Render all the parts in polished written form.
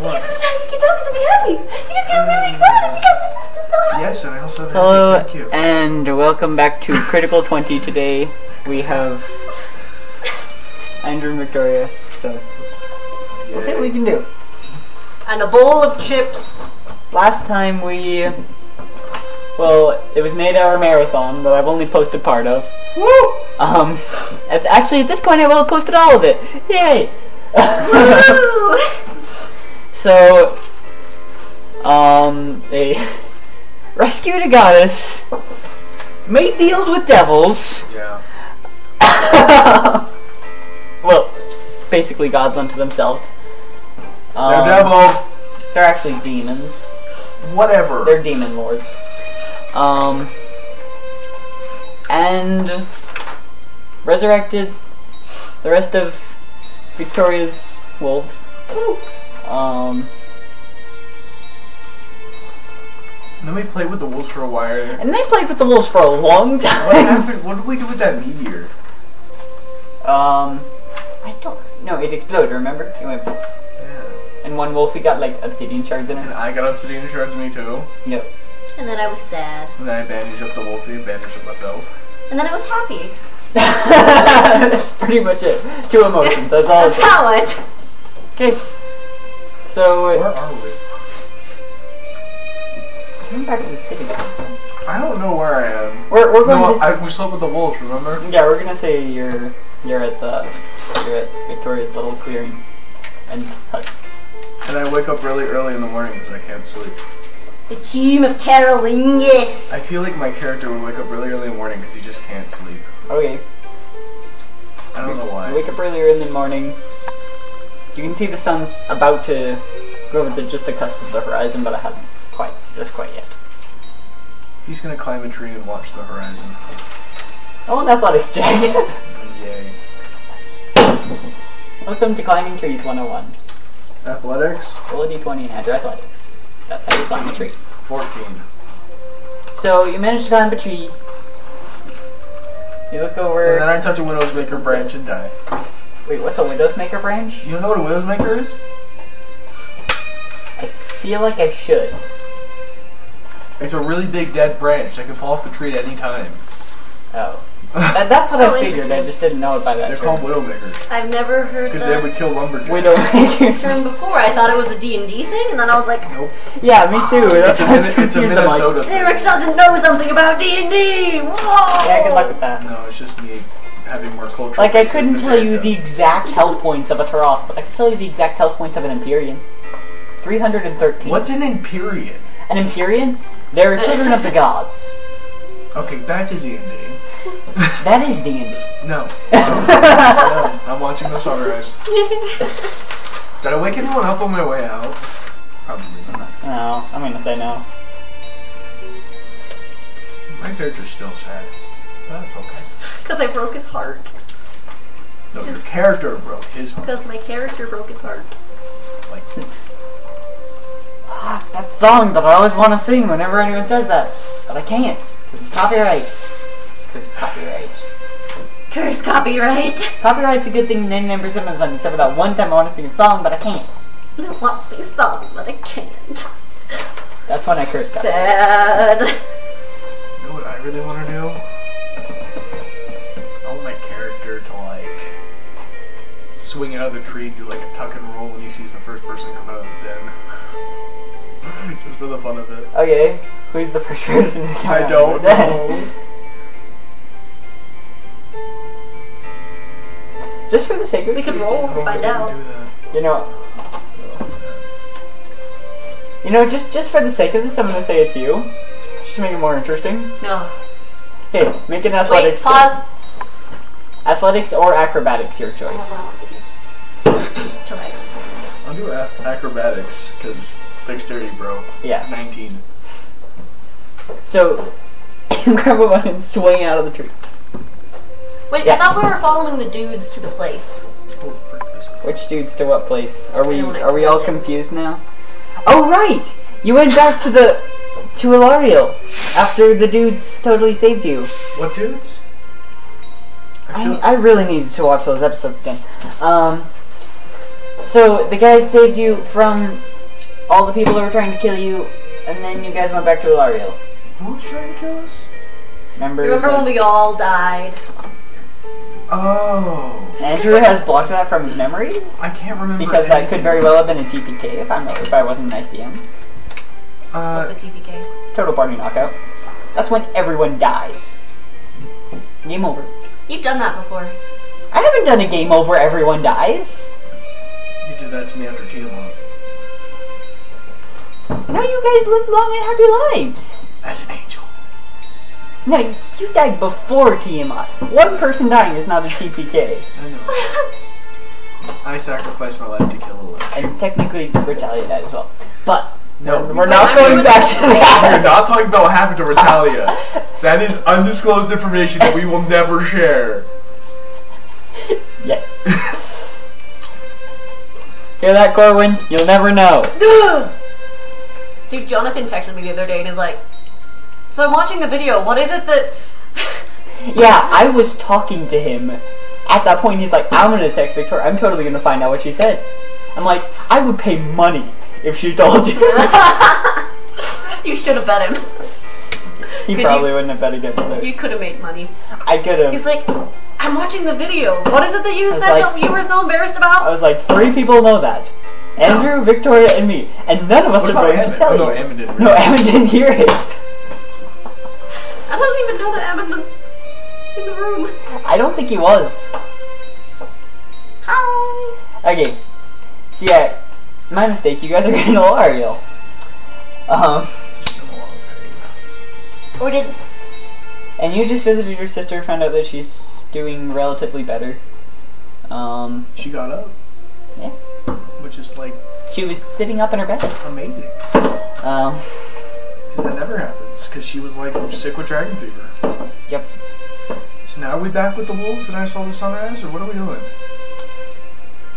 This is how you can talk to be happy. You just get really excited if you don't think this is so happy. Yes, and I also have Hello, thank you. and welcome back to Critical 20. Today we have Andrew and Victoria, so we'll see what we can do. And a bowl of chips. Last time well, it was an 8-hour marathon that I've only posted part of. Woo! Actually, at this point I will have posted all of it. Yay! Woo! So, they rescued a goddess, made deals with devils. Yeah. Well, basically gods unto themselves. They're devils. They're actually demons. Whatever. They're demon lords. And resurrected the rest of Victoria's wolves. And then we played with the wolves for a while. And they played with the wolves for a long time. What happened? What did we do with that meteor? I don't know. It exploded, remember? It went poof. Yeah. And one wolf, he got like obsidian shards in And it. I got obsidian shards, me too. Yep. And then I was sad. And then I bandaged up the wolfie, bandaged up myself. And then I was happy. That's pretty much it. 2 emotions. That's all. That's how it. Okay. So Where are we? I'm back to the city. I don't know where I am. We're going No, to. we slept with the wolves, remember? Yeah, we're gonna say you're at Victoria's little clearing and hut. And I wake up really early in the morning because I can't sleep. The Tomb of Caroline, yes. I feel like my character would wake up really early in the morning because he just can't sleep. Okay. I don't know why. You wake up earlier in the morning. You can see the sun's about to go over just the cusp of the horizon, but it hasn't quite yet. He's gonna climb a tree and watch the horizon. Oh, an athletics check. Yay. Welcome to Climbing Trees 101. Athletics? Roll a d20 and add your athletics. That's how you climb a tree. 14. So you manage to climb a tree. You look over. And then I touch a widow's maker branch and die. Wait, what's a widow's maker branch? You know what a widow's maker is? I feel like I should. It's a really big dead branch that can fall off the tree at any time. Oh. That's what Oh, I figured. I interesting. just didn't know it by that They're term. called widow makers. I've never heard Because that they would kill lumberjacks. Widow makers. term before. I thought it was a D&D thing, and then I was like, Nope. Yeah, me too. That's why I was It's a confused. I'm like, Minnesota thing. Eric doesn't know something about D&D. Whoa! yeah, good luck with that. No, it's just me having more cultural Like, I basis couldn't than tell Dan you the does. exact health points of a Taras, but I could tell you the exact health points of an Empyrean. 313. What's an Empyrean? An Empyrean? They're children of the gods. Okay, that's a D&D. That is D&D. No. No, I'm watching the sunrise. Did I wake anyone up on my way out? Probably not. No, I'm gonna say no. My character's still sad. That's okay. Because I broke his heart. No, your character broke his heart. Because my character broke his heart. Like, That song that I always want to sing whenever anyone says that. But I can't. Because of copyright. Curse copyright. Curse copyright. Copyright's a good thing 99% of the time, except for that one time I want to sing a song, but I can't. I want to sing a song, but I can't. That's when I curse copyright. Sad. you know what I really want to do? I want my character to, like, swing out of the tree and do, like, a tuck and roll when he sees the first person come out of the den. Just for the fun of it. Okay, who's the first person to come I out don't of the den? know. Just for the sake of it. We could please roll answer. and find out. Do that. You know, just for the sake of this, I'm gonna say it's you. Just to make it more interesting. No. Okay, make an Wait, athletics. pause. Athletics or acrobatics, your choice. Try. I'll do acrobatics, because dexterity, bro. Yeah. 19. So, you grab a button and swing out of the tree. Wait, Yeah. I thought we were following the dudes to the place. Oh, frick, this is... Which dudes to what place? Are we Anyone I all called in. confused now? Oh right! You went back to Ilariel after the dudes totally saved you. What dudes? I really needed to watch those episodes again. So the guys saved you from all the people that were trying to kill you, and then you guys went back to Ilariel. Who was trying to kill us? Remember when we all died? Oh. Andrew has blocked that from his memory I can't remember. because that could very well have been a TPK if I wasn't a nice DM. What's a TPK? Total party knockout. That's when everyone dies. Game over. You've done that before. I haven't done a game over everyone dies. You did that to me after Tiamat. No, you guys lived long and happy lives. As an angel. No, you died before Tiamat. One person dying is not a TPK. I know. I sacrificed my life to kill a lich. And technically, Retalia died as well. But No, we're not going back to that. We're not talking about what happened to Retalia. That is undisclosed information that we will never share. Yes. Hear that, Corwin? You'll never know. Dude, Jonathan texted me the other day and is like, so I'm watching the video, what is it that... Yeah, I was talking to him. At that point, he's like, I'm gonna text Victoria. I'm totally gonna find out what she said. I'm like, I would pay money if she told you. You should have bet him. He probably wouldn't have bet against it. You could have made money. I could have. He's like, I'm watching the video. What is it that you said like- that you were so embarrassed about? I was like, 3 people know that. Andrew, Victoria, and me. And none of us are going to tell you. No, Ammon didn't. No, Ammon didn't hear it. I don't even know that Ammon was in the room. I don't think he was. Hi. Okay. So yeah, my mistake. You guys are getting Ilariel. Or did... And you just visited your sister, found out that she's doing relatively better. She got up. Yeah. Which is like She was sitting up in her bed. amazing. Because that never happens. Because she was like sick with dragon fever. Yep. So now are we back with the wolves and I saw the sunrise, or what are we doing?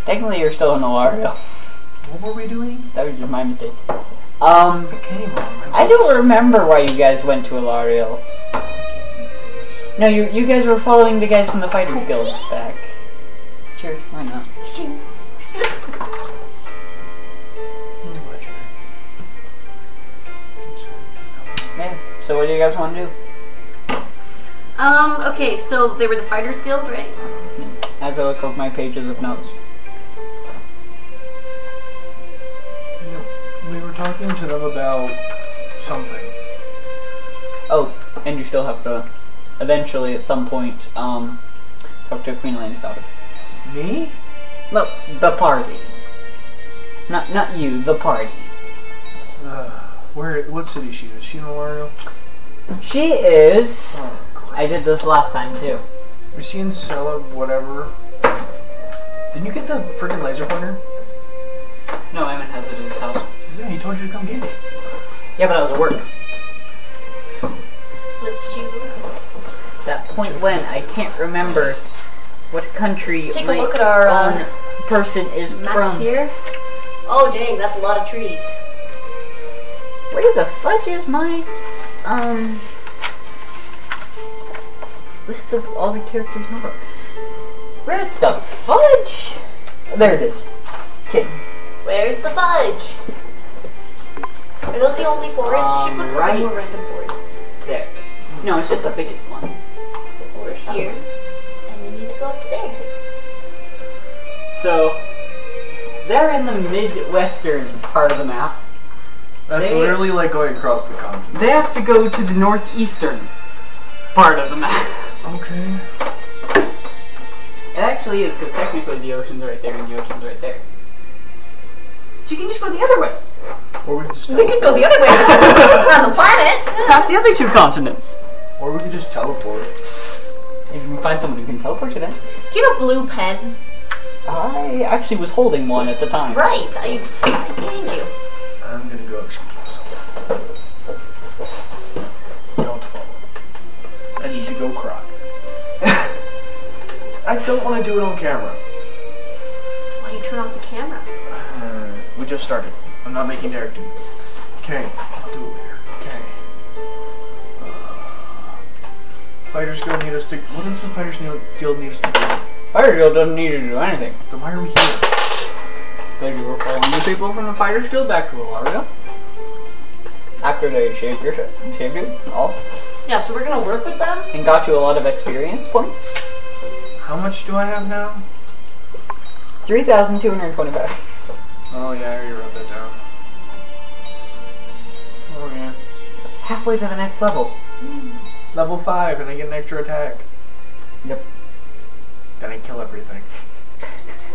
Technically, you're still in Ilariel. What were we doing? That was just my mistake. I can't even remember. I don't remember why you guys went to Ilariel. I can't eat things. No, you guys were following the guys from the Fighters Guild back. Sure, why not? Yeah. So what do you guys want to do? Okay, so they were the Fighters Guild, right? As I look over my pages of notes. Yeah, we were talking to them about something. Oh, and you still have to, eventually, at some point, talk to Queen Elaine's daughter. Me? No, the party. Not you, the party. What city is she? Is she in Ilariel? She is. Oh, great. I did this last time too. Is she in Cella, whatever? Didn't you get the freaking laser pointer? No, Eamon has it at his house. Yeah, he told you to come get it. Yeah, but I was at work. But you... That point when I can't remember what country Let's take a my look at our own person is map from. here. Oh dang, that's a lot of trees. Where the fudge is my list of all the characters' number? Where the fudge? There it is. Okay. Where's the fudge? Are those the only forests? You should put a couple right more random forests. there. No, it's just the biggest one. Or here. And you need to go up to there. So they're in the midwestern part of the map. That's literally like going across the continent. They have to go to the northeastern part of the map. Okay. It actually is, because technically the ocean's right there and the ocean's right there. So you can just go the other way. Or we could just We could go the other way around the planet. Past the other 2 continents. Or we could just teleport. If you can find someone who can teleport you then. Do you have a blue pen? I actually was holding one at the time. Right. I gained you. I'm gonna go excuse myself. Don't fall. I need to go cry. I don't want to do it on camera. That's why you turn off the camera. We just started. I'm not making Derek do it. Okay, I'll do it later. Okay. Fighters Guild need us to... What does the Fighters Guild need us to do? Fire Guild doesn't need you to do anything. Then why are we here? Because you were following the people from the Fighters Guild back to Alaria. After they shaved you all. Yeah, so we're gonna work with them? And got you a lot of experience points. How much do I have now? 3,225. Oh yeah, I already wrote that down. Oh yeah. It's halfway to the next level. Level 5 and I get an extra attack. Yep. Then I kill everything.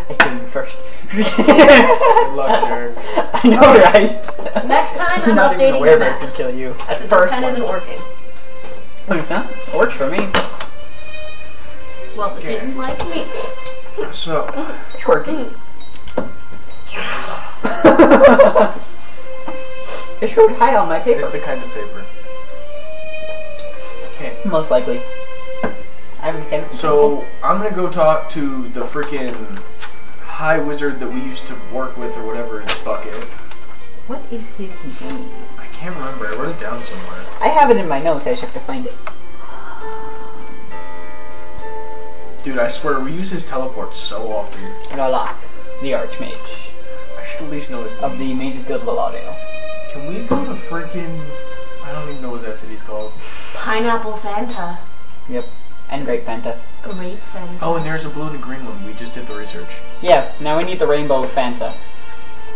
I kill you first. Good luck, Derek. I know, right? Next time You're I'm not even updating aware the that I map. could kill you. At This first. pen isn't working. Yeah, it works for me. Well, it didn't like me. So, It's working. It showed high on my paper. it's the kind of paper. Okay. Most likely. I'm kind of So, I'm gonna go talk to the freaking high wizard that we used to work with or whatever his bucket. What is his name? I can't remember. I wrote it down somewhere. I have it in my notes. I just have to find it. Dude, I swear, we use his teleport so often. Ralak, the Archmage I should at least know his name. of the Mages Guild of Alaria. Can we go to freaking... I don't even know what that city's called. Pineapple Fanta. Yep. And Great Fanta. Great Fanta. Oh, and there's a blue and a green one. We just did the research. Yeah, now we need the Rainbow Fanta.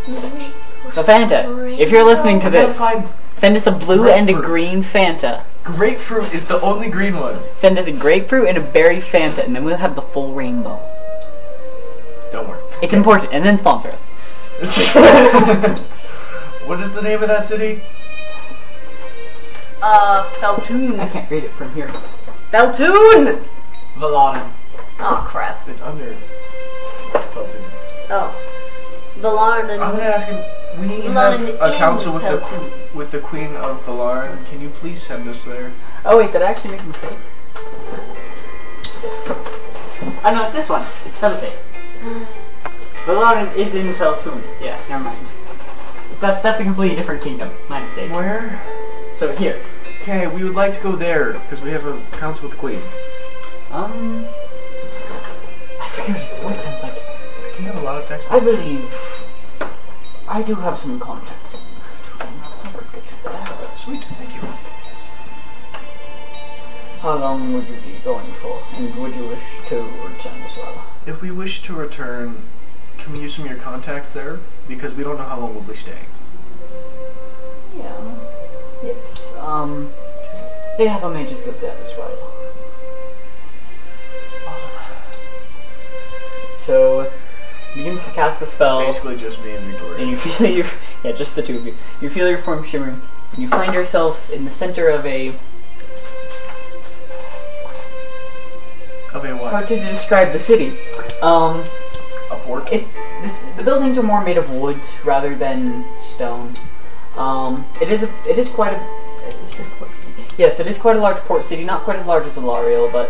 Great. So Fanta, if you're listening to this, Fine. send us a blue and a Grapefruit. green Fanta. Grapefruit is the only green one. Send us a grapefruit and a berry Fanta, and then we'll have the full rainbow. Don't worry. It's important, and then sponsor us. What is the name of that city? Feltoon. I can't read it from here. Feltoon! Valarin. Oh, crap. It's under Felton. Oh. Valarn I'm gonna ask him. We need to have a council with the Queen of Valarn. Can you please send us there? Oh wait, did I actually make a mistake? Oh no, it's this one. It's Felate. Valarin is in Feltoon. Yeah, never mind. That's a completely different kingdom. My mistake. Where? So here. Okay, we would like to go there because we have a council with the Queen. I forget what his voice sounds like. Can you have a lot of text I messages? believe I do have some contacts. Sweet, thank you. How long would you be going for? And would you wish to return as well? If we wish to return, can we use some of your contacts there? Because we don't know how long we'll be staying. Yeah. Yes. They have a Mages Guild there as well. Awesome. So, begins to cast the spell. Basically just me and Victoria. And you feel your, yeah, just the two of you. You feel your form shimmering, and you find yourself in the center of a, Of a how what? to describe the city. A port? The buildings are more made of wood rather than stone. It is quite a, is it a port city? Yes, it is quite a large port city, not quite as large as Alariel, but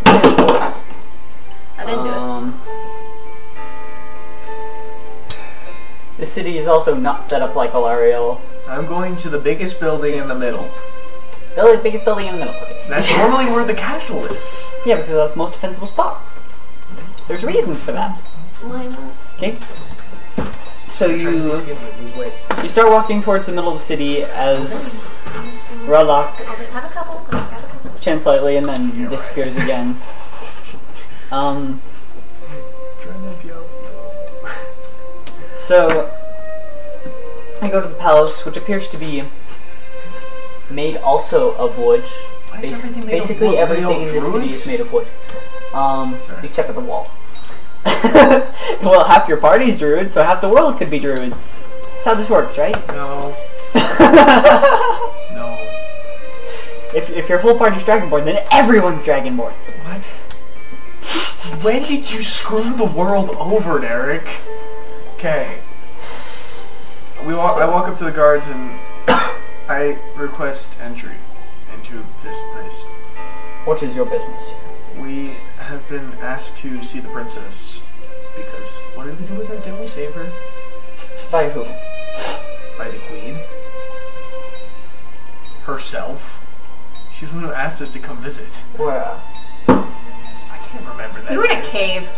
very close. I didn't do it. The city is also not set up like Alariel. I'm going to the biggest building in the middle. The biggest building in the middle. Okay. That's normally where the castle is. Yeah, because that's the most defensible spot. There's reasons for that. Why not? Okay. So I'm trying to you skim it, lose weight. start walking towards the middle of the city as Ralak I'll just have a couple. chants slightly and then disappears again. Trying to help you out. So I go to the palace, which appears to be made also of wood. Why is everything made of Basically wood? Are they everything all in this city druids? is made of wood. Sorry. Except for the wall. Well, half your party's druids, so half the world could be druids. That's how this works, right? No. No. If your whole party's Dragonborn, then everyone's Dragonborn. What? When did you screw the world over, Derek? Okay. I walk up to the guards and I request entry into this place. What is your business? We have been asked to see the princess because what did we do with her? Didn't we save her? By who? By the queen? Herself? She was the one who asked us to come visit. Where? I can't remember that. You were in a dude. cave.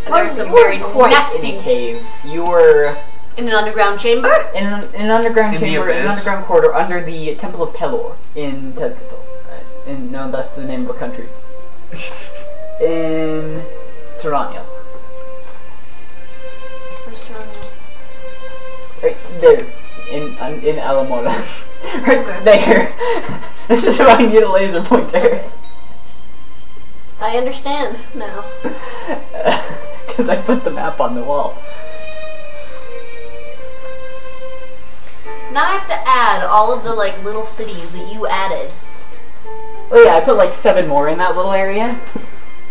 And there's some you very weren't quite nasty in a cave. You were in an underground chamber. in an underground In the chamber, in an abyss? underground corridor under the Temple of Pelor in Tedkato. No, that's the name of a country. In Tarania. Where's Toronto? Right there. In Alamora. Right Okay. there. This is why I need a laser pointer. Okay. I understand now. Because I put the map on the wall. Now I have to add all of the like little cities that you added. Oh yeah, I put like 7 more in that little area.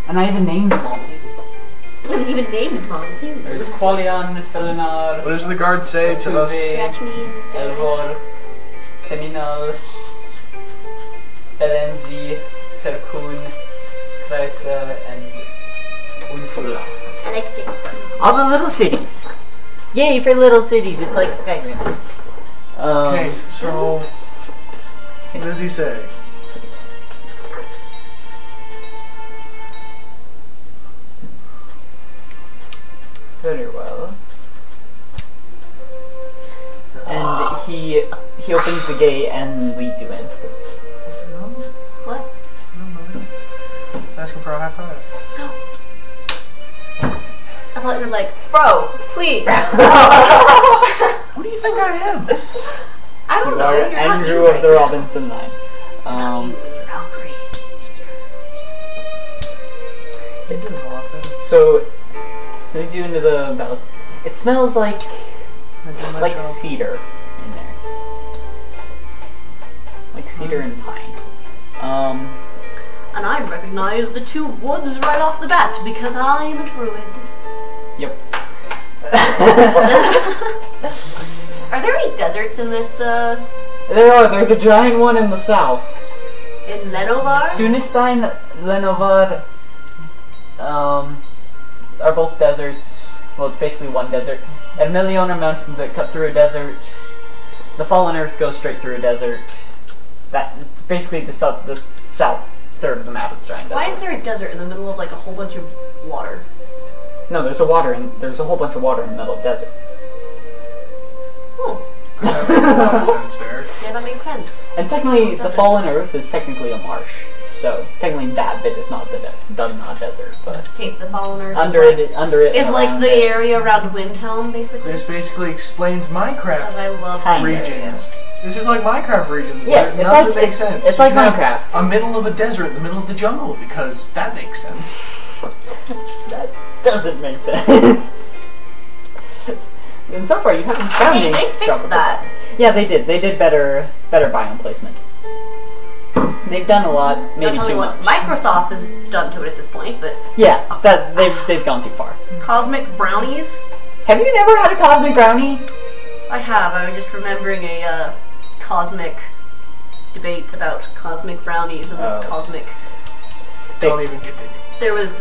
And I even named them all too. And even named them too. There's Qualion, Felinar, What does the guard say to us? Scratch me in the Elvor, Seminal, Elenzi, Ferkun, Kreisa, and Untula. I like it. All the little cities. Yay for little cities, it's like Skyrim. Okay, so what does he say? Very well. And he opens the gate and leads you in. What? He's asking for a high five. I thought you were like, bro, please. Who do you think I am? I don't You know. are You're not Andrew you of the right Robinson line. now. You and your boundary. You're doing a lot better. So, he leads you into the palace. It smells like I did my job. cedar in there. Like cedar and pine. And I recognize the 2 woods right off the bat because I'm a druid. Yep. Are there any deserts in this, There's a giant one in the south. in Lenovar? Sunestein, Lenovar, are both deserts. Well, it's basically one desert. And Million are mountains that cut through a desert. The Fallen Earth goes straight through a desert. That basically the south third of the map is a giant desert. Why is there a desert in the middle of like a whole bunch of water? No, there's a whole bunch of water in the middle of the desert. Oh, That makes a lot of sense, Derek. yeah, that makes sense. And technically, the Desert. Fallen Earth is technically a marsh. So technically, that bit is not not desert, but Okay, the Fallen Earth under is it is like around the it. area around Windhelm, basically. This basically explains Because Minecraft I love Kind that of. area. regions. This is like Minecraft regions. Yes, where it's none like- makes sense. it's You like can have Minecraft. A middle of a desert in the middle of the jungle because that makes sense. That doesn't make sense. And so far, you haven't found Hey, any they fixed tropical that. biomes. Yeah, they did. They did better biome placement. They've done a lot, Don't maybe tell me too what much. Microsoft has done to it at this point, but Yeah, that they've gone too far. cosmic brownies. Have you never had a cosmic brownie? I have. I was just remembering a cosmic debate about cosmic brownies and Oh. cosmic. Don't even continue. There was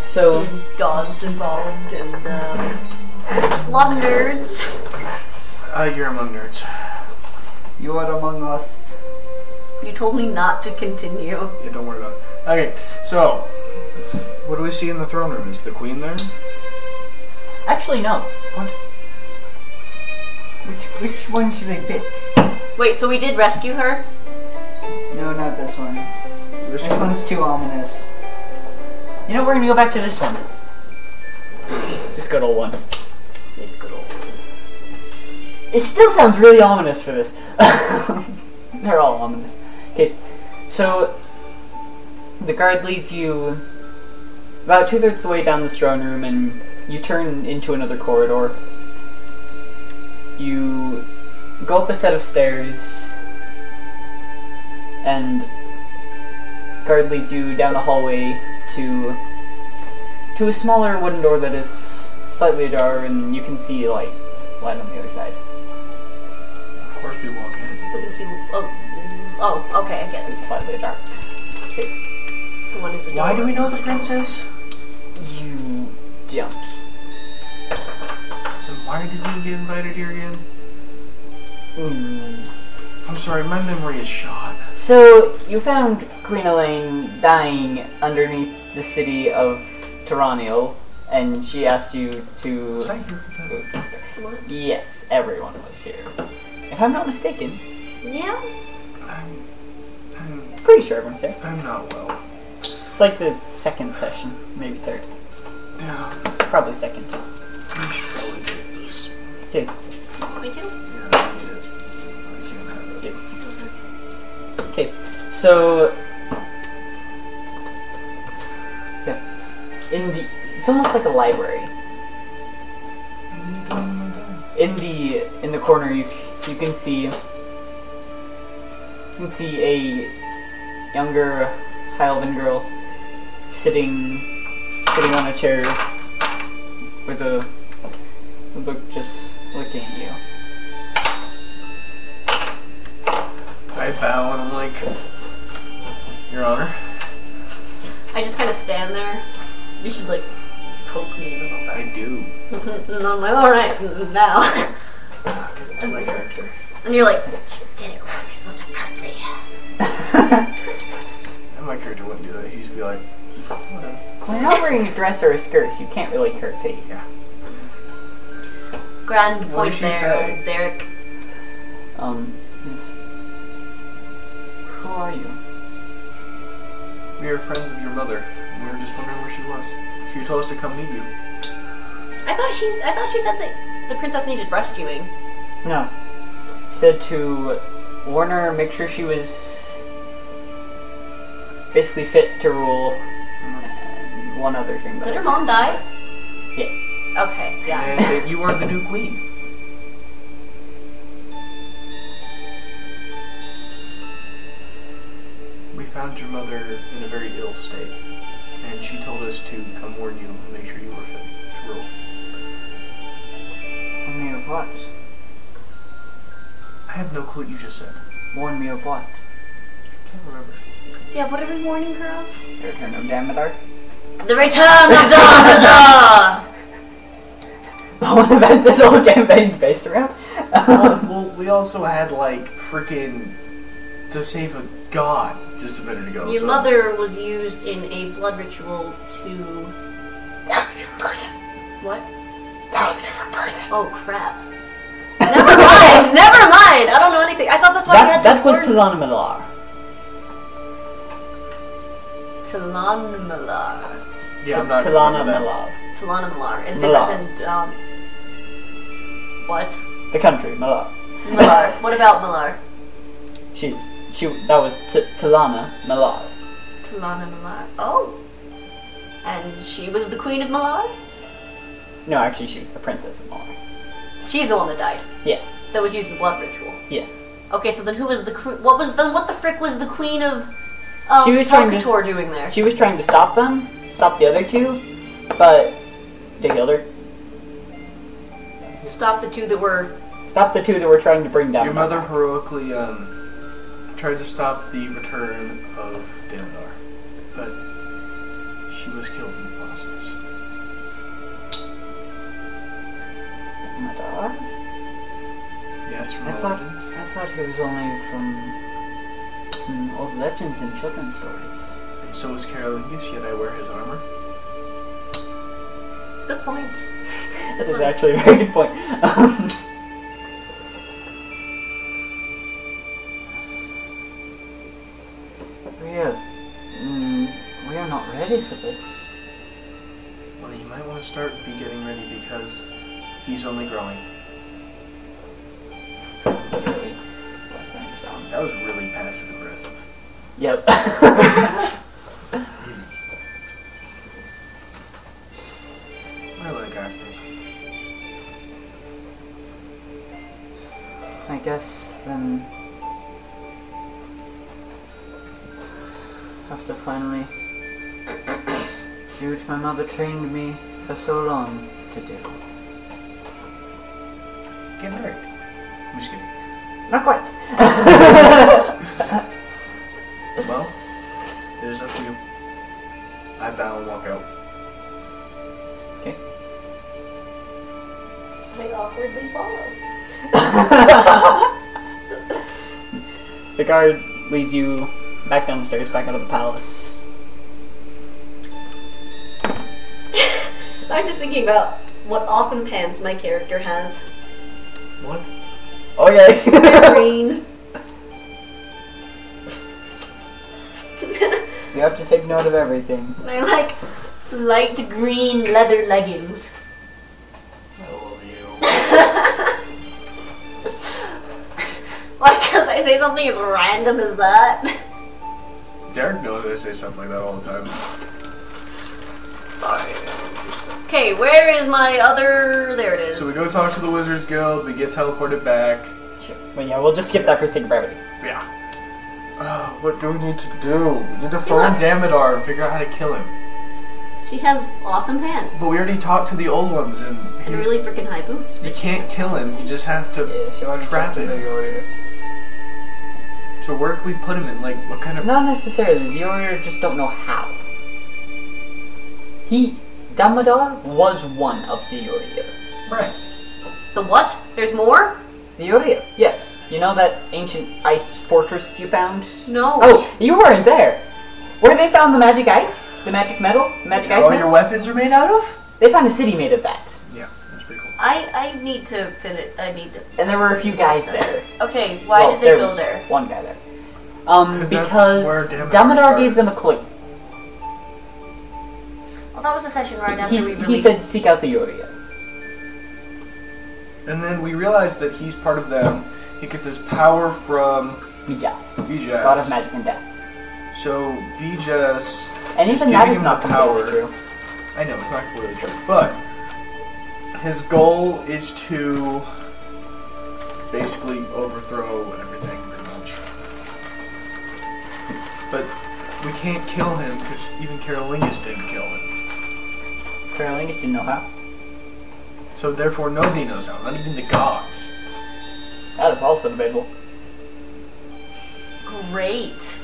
So some gods involved and a lot of nerds. You're among nerds. you are among us. You told me not to continue. Yeah, don't worry about it. Okay, so what do we see in the throne room? Is the queen there? Actually, no. What? Which one should I pick? Wait, so we did rescue her? No, not this one. This This one's too ominous. You know, we're gonna go back to this one. This good old one. This good old. It still sounds really ominous for this. They're all ominous. Okay, so the guard leads you about 2/3 of the way down the throne room, and you turn into another corridor. You go up a set of stairs, and guard leads you down a hallway to a smaller wooden door that is slightly ajar, and you can see light on the other side. Of course we walk in. We can see. Oh, okay, I get it. It's slightly ajar. Okay. The one is a Why door. do we know the princess? You don't. Then why did we get invited here again? I'm sorry, my memory is shot. So, you found Queen Elaine dying underneath the city of Taraniel, and she asked you to. Was I here for that? What? Yes, everyone was here. If I'm not mistaken, Yeah? I'm pretty sure everyone's here. I'm not well. It's like the second session, maybe third, Yeah. probably second. We should probably take this. Dude, Me too? Yeah, I need it. I can't have it. okay, so yeah, it's almost like a library. In the corner, you can see a younger high elven girl sitting on a chair with a book, just looking at you. I bow and I'm like, Your Honor. I just kind of stand there. You should, like, poke me in the butt. I do. And I'm like, alright, now. Get into my character. And you're like, you did it wrong, you're supposed to curtsy. And my character wouldn't do that. He'd just be like, whatever. When you're not wearing a dress or a skirt, so you can't really curtsy. Yeah. Grand What point did she there, say? Derek. Yes. Who are you? We are friends of your mother, and we were just wondering where she was. She told us to come meet you. I thought she said that the princess needed rescuing. No. She said to warn her, make sure she was basically fit to rule, and one other thing. Did her mom die? Yes. Okay, yeah. And that you are the new queen. We found your mother in a very ill state, and she told us to come warn you and make sure you were fit to rule. Warn me of what? I have no clue what you just said. Warn me of what? I can't remember. Yeah, what are we warning her of? The return of Damodar? The return of Damodar! The one event this whole campaign's based around? Well, we also had, like, freaking to save a god just a minute ago. Your so. mother was used in a blood ritual to... That was a different person. What? That was a different person. Oh, crap. Never mind! Never mind! I don't know anything. I thought that's why we had to That was warn- Talana Malar. Talana Malar. Yeah, I'm not Talana remember that. Malar. Talana Malar is Malar. different than, what? The country, Malar. Malar. What about Malar? That was Talana Malar. Talana Malar. Oh. And she was the queen of Malar? No, actually, she was the princess of Malar. She's the one that died. Yes. That was used in the blood ritual. Yes. Okay, so then who was the queen? What the frick was the queen of She was trying to- Talcator doing there? She was trying to stop them, stop the other two, but they killed her. Stop the two that were... Stop the two that were trying to bring down. Your mother heroically tried to stop the return of Damodar, but she was killed in the process. Madar? Yes, from I the thought legends. he was only from old legends and children's stories. And so is Carolingus, yet I wear his armor. Good point. That is actually a very good point. We are not ready for this. Well, you might want to start getting ready because he's only growing. Literally, last time you saw him. That was really passive aggressive. Yep. I like acting. I guess then have to finally do what my mother trained me for so long to do. Get married. I'm just kidding. Not quite. Well, it is up to you. I bow and walk out. Okay. I awkwardly follow. The guard leads you back down the stairs, back out of the palace. I I was just thinking about what awesome pants my character has. What? Oh yeah. They're green. You have to take note of everything. They're like light green leather leggings. I love you. Like, because I say something as random as that. Derek knows I say stuff like that all the time. Sorry. Okay, where is my other... There it is. So we go talk to the Wizards Guild, we get teleported back. Sure. Well, yeah, we'll just skip that for sake of brevity. Yeah. Oh, what do we need to do? We need to See, find look. Damodar and figure out how to kill him. She has awesome pants. But we already talked to the old ones and And really freaking high boots. you can't kill him, you just have to Yeah, so I trap him. So where can we put him in? Like, what kind of... Not necessarily. The Order just don't know how. Damodar was one of the Yoria. Right. The what? There's more? The Yoria, yes. You know that ancient ice fortress you found? No. Oh, you weren't there. Where they found the magic ice? The magic metal? The magic ice All metal? your weapons are made out of? They found a city made of that. Yeah, that's pretty cool. I need to finish. I need to. And there were a few guys there. Okay, why Well, did they there go was there? One guy there. 'Cause that's Because where Damodar Damodar started. gave them a clue. Well, that was the session right after we He released. said, seek out the Yoria. And then we realized that he's part of them. He gets his power from... Vijas. Vijas. God of magic and death. So, Vijas... And is even that giving is him not the completely true. I know, it's not completely true. But, his goal is to basically overthrow everything, pretty much. But we can't kill him, because even Carolingus didn't kill him. Carolingus didn't know how. So therefore nobody knows how, not even the gods. That is also debatable. Great.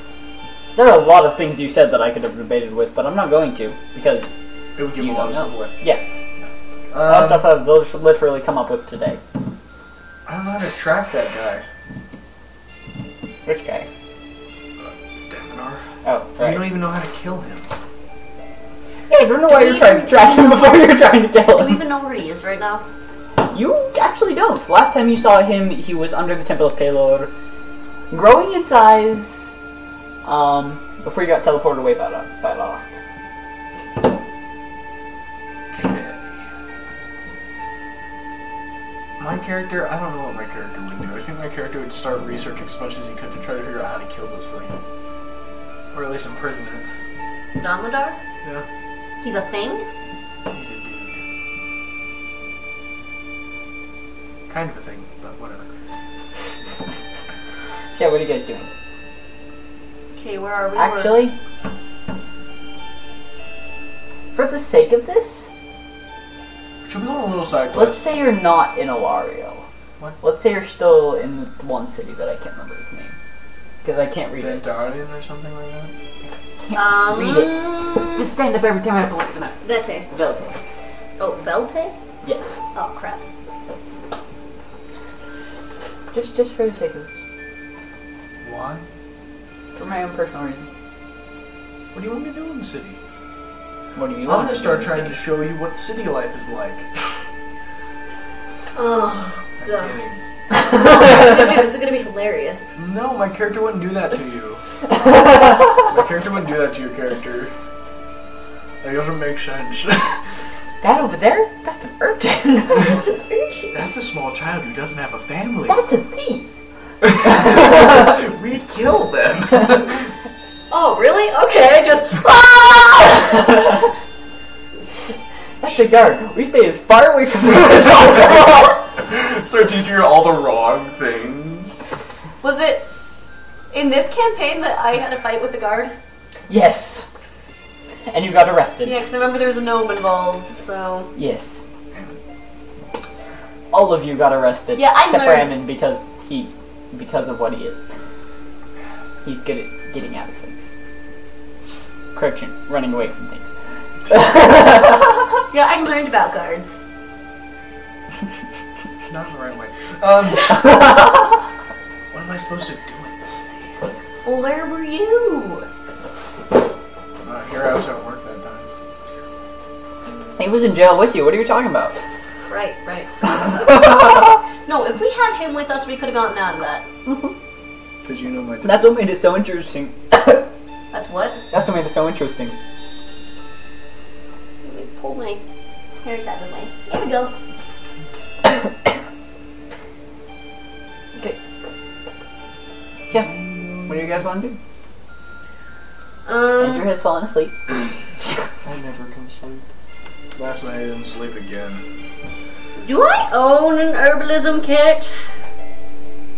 There are a lot of things you said that I could have debated with, but I'm not going to, because It would give you a lot of don't stuff know. away. Yeah, a lot of stuff I've literally come up with today. I don't know how to track that guy. Which guy? Damodar. Oh, We don't right. even know how to kill him. Yeah, I don't know why Do you're we trying to even track him know- before you're trying to kill Do we him. even know where he is right now? You actually don't. Last time you saw him, he was under the Temple of Pelor, growing in size, before he got teleported away by Locke. My character, I don't know what my character would do. I think my character would start researching as much as he could to try to figure out how to kill this thing. Or at least imprison it. Damodar? Yeah. He's a thing? He's a dude. Kind of a thing, but whatever. So yeah, what are you guys doing? Okay, where are we? Actually, for the sake of this, Should we go on a little side let's quest? say you're not in Alario. What? Let's say you're still in the one city that I can't remember its name. Because I can't read it. Darlian or something like that? Can't read it. Just stand up every time I have to look at the map. Vete. Velte. Oh, Velte? Yes. Oh, crap. Just for the sake of this. Why? For my own personal reasons. What do you want me to do in the city? What do you I'm want gonna to start do? trying to show you what city life is like. Oh, I'm God. kidding. Dude, this is gonna be hilarious. No, my character wouldn't do that to you. My character wouldn't do that to your character. That doesn't make sense. That over there? That's an urchin. It's an urchin. That's a small child who doesn't have a family. That's a thief. We kill them. Oh, really? Okay, just. Ah! That's a guard. We stay as far away from them as possible. Start teaching her all the wrong things. Was it in this campaign that I had a fight with the guard? Yes. And you got arrested. Yeah, because I remember there was a gnome involved, so. Yes. All of you got arrested. Yeah, I except learned- for Ammon because of what he is. He's good at getting out of things. Correction, running away from things. Yeah, I learned about guards. Not in the right way. What am I supposed to do in this city? Well, where were you? Here I was at work that time. He was in jail with you. What are you talking about? Right. No, if we had him with us, we could have gotten out of that. Because you know my dad. That's what made it so interesting. That's what? That's what made it so interesting. Let me pull my hairs out of the way. There we go. Okay. Yeah. What do you guys want to do? Andrew has fallen asleep. I never can sleep. Last night I didn't sleep again. Do I own an herbalism kit?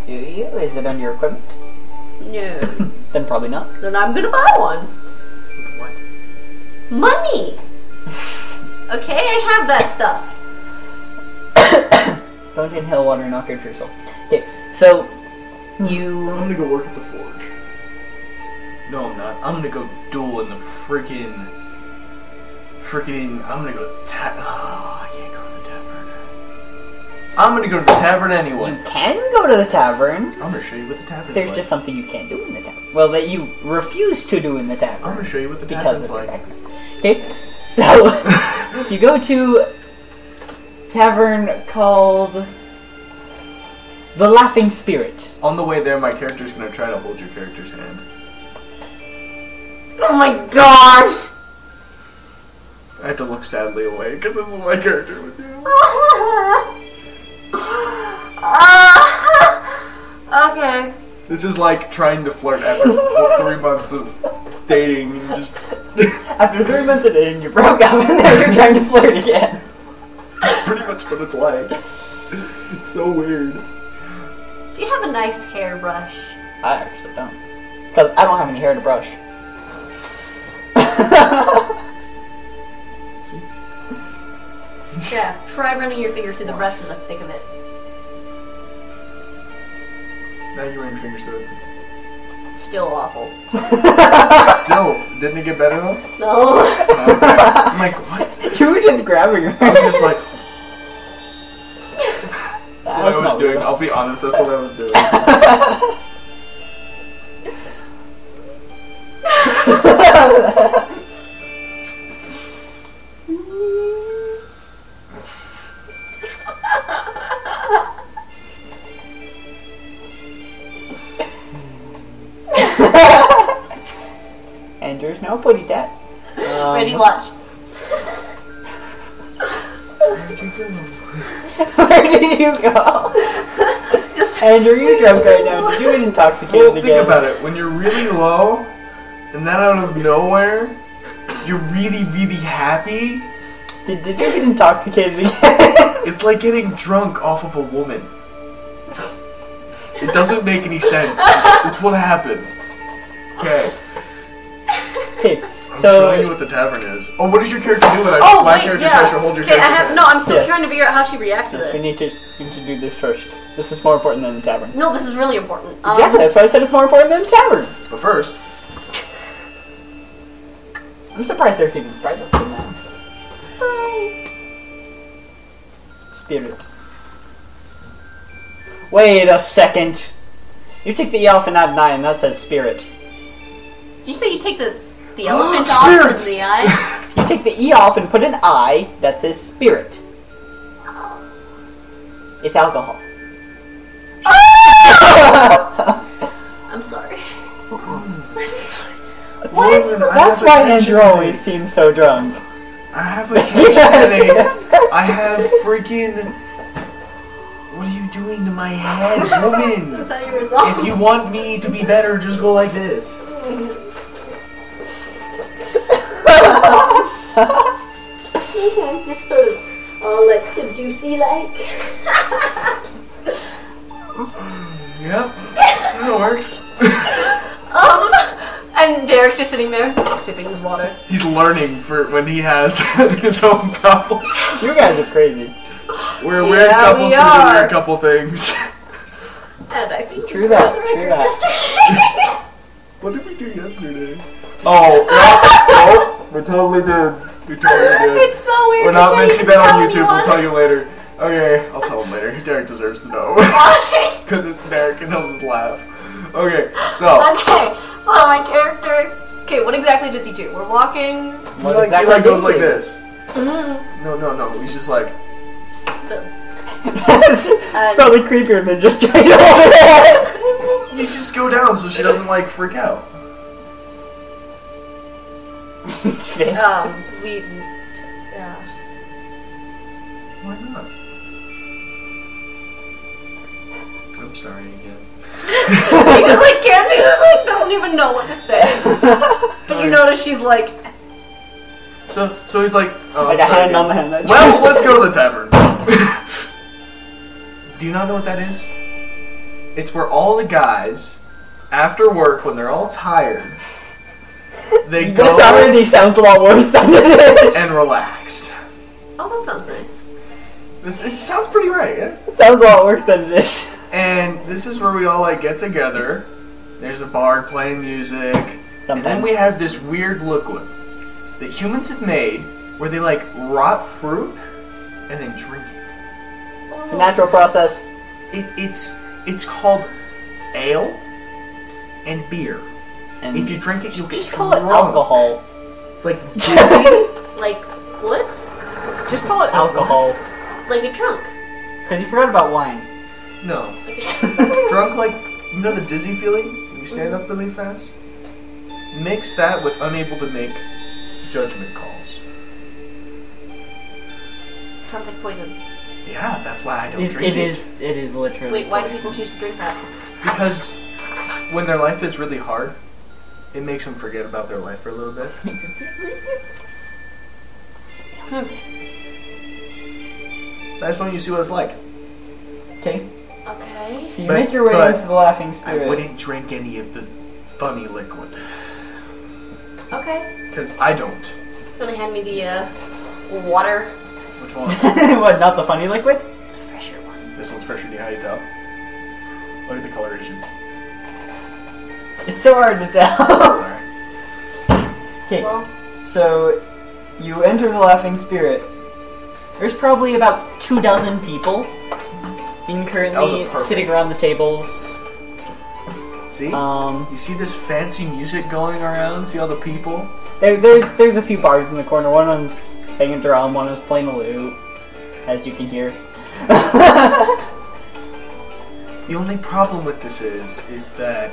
Do you? Is it under your equipment? No. Then probably not. Then I'm gonna buy one. With what? Money! Okay, I have that stuff. Don't inhale water and not good for yourself. Okay, so I'm you. gonna go work at the forge. No, I'm not. I'm gonna go duel in the freaking. I'm gonna go to the tavern. Oh, I can't go to the tavern. I'm gonna go to the tavern anyway. You can go to the tavern. I'm gonna show you what the tavern's There's like. just something you can't do in the tavern. Well, that you refuse to do in the tavern. I'm gonna show you what the because tavern's of your like. background. Okay, so so you go to a tavern called the Laughing Spirit. On the way there, my character's gonna try to hold your character's hand. Oh my gosh! I have to look sadly away because this is what my character would do. Okay. This is like trying to flirt after 3 months of dating and just. After 3 months of dating, you broke up and now you're trying to flirt again. Pretty much what it's like. It's so weird. Do you have a nice hairbrush? I actually don't. Because I don't have any hair to brush. See? Yeah, try running your finger through the rest of the thick of it. Now you ran your fingers through it. Still awful. Still, didn't it get better though? No. Okay. I'm like, what? You were just grabbing her. I was just like. That's what That's I was not doing. real. I'll be honest, that's what I was doing. Andrew's now putty that. Ready, watch. Where did you go? Just Andrew, you're drunk right now. Did you get intoxicated Well, again? think about it. When you're really low, and then out of nowhere, you're really, really happy. Did you get intoxicated again? It's like getting drunk off of a woman. It doesn't make any sense. It's what happens. Okay. Okay, I'm so showing you what the tavern is. Oh, what does your character do when Oh, my wait, character yeah. tries to hold your Okay, character's hand? no, I'm still Yes. trying to figure out how she reacts to yes, we this. need to do this first. This is more important than the tavern. No, this is really important. Exactly, that's why I said it's more important than the tavern. But first, I'm surprised there's even Sprite up in that. Sprite. Spirit. Wait a second. You take the E off and add an I, and that says spirit. Did you say you take the elephant off from Spirits! the eye? You take the E off and put an I that says spirit. It's alcohol. I'm sorry. I'm sorry. woman, I That's have why attention Andrew always headache. seems so drunk. I have attention headache. I have freaking. What are you doing to my head, woman? That's how you resolve. If you want me to be better, just go like this. Just sort of, like seducey like. Yep, that works. And Derek's just sitting there sipping his water. He's learning for when he has his own problems. You guys are crazy. We're a Yeah, weird couple, we so we do are. weird couple things. And I think True that, we true that. What did we do yesterday? Oh, no, we totally did. We totally did. It's so weird. We're not I can't mixing even that on tell YouTube. We'll anyone. tell you later. Okay, I'll tell him later. Derek deserves to know. Why? Because it's Derek and he'll just laugh. Okay, so. Okay, so my character. Okay, what exactly does he do? We're walking. What He exactly like goes do like you? this. No. He's just like, it's probably creepier than just trying to hold her head. you just go down so she doesn't like freak out. Fist. Yeah. Why not? I'm sorry again. She just like can't do this, like doesn't even know what to say. But you notice she's like, So he's like, oh, Like I'm a sorry hand on again. the hand. Well, let's go to the tavern. Do you not know what that is? It's where all the guys, after work, when they're all tired, they go This already sounds a lot worse than it is. and relax. oh, that sounds nice. It sounds pretty right, yeah? It sounds a lot worse than it is. And this is where we all like get together. There's a bard playing music. And then Sometimes. we have this weird liquid that humans have made where they like rot fruit and then drink it. It's a natural process. It's called ale and beer. And If you drink it, you'll get just call it drunk. alcohol. It's like dizzy. Like what? Just call it alcohol. Like a drunk. Because you forgot about wine. No. Drunk like, you know the dizzy feeling? When you stand up really fast? Mix that with unable to make judgment calls. Sounds like poison. Yeah, that's why I don't drink It is literally. Wait, why do people choose to drink that? Because when their life is really hard, it makes them forget about their life for a little bit. I just want you to see what it's like. Okay. Okay. So you But- make your way but into the Laughing I Spirit. wouldn't drink any of the funny liquid. Okay. Because I don't. Gonna hand me the water. Which one? What, not the funny liquid? The fresher one. This one's fresher. How you tell? Look at the coloration. It's so hard to tell. Sorry. Okay, Well, so you enter the Laughing Spirit. There's probably about 24 people in That was a currently perfect. sitting around the tables. See? Um, You see this fancy music going around? See all the people? there's a few bards in the corner. One of them's playing a drum, one of them's playing a lute, as you can hear. The only problem with this is that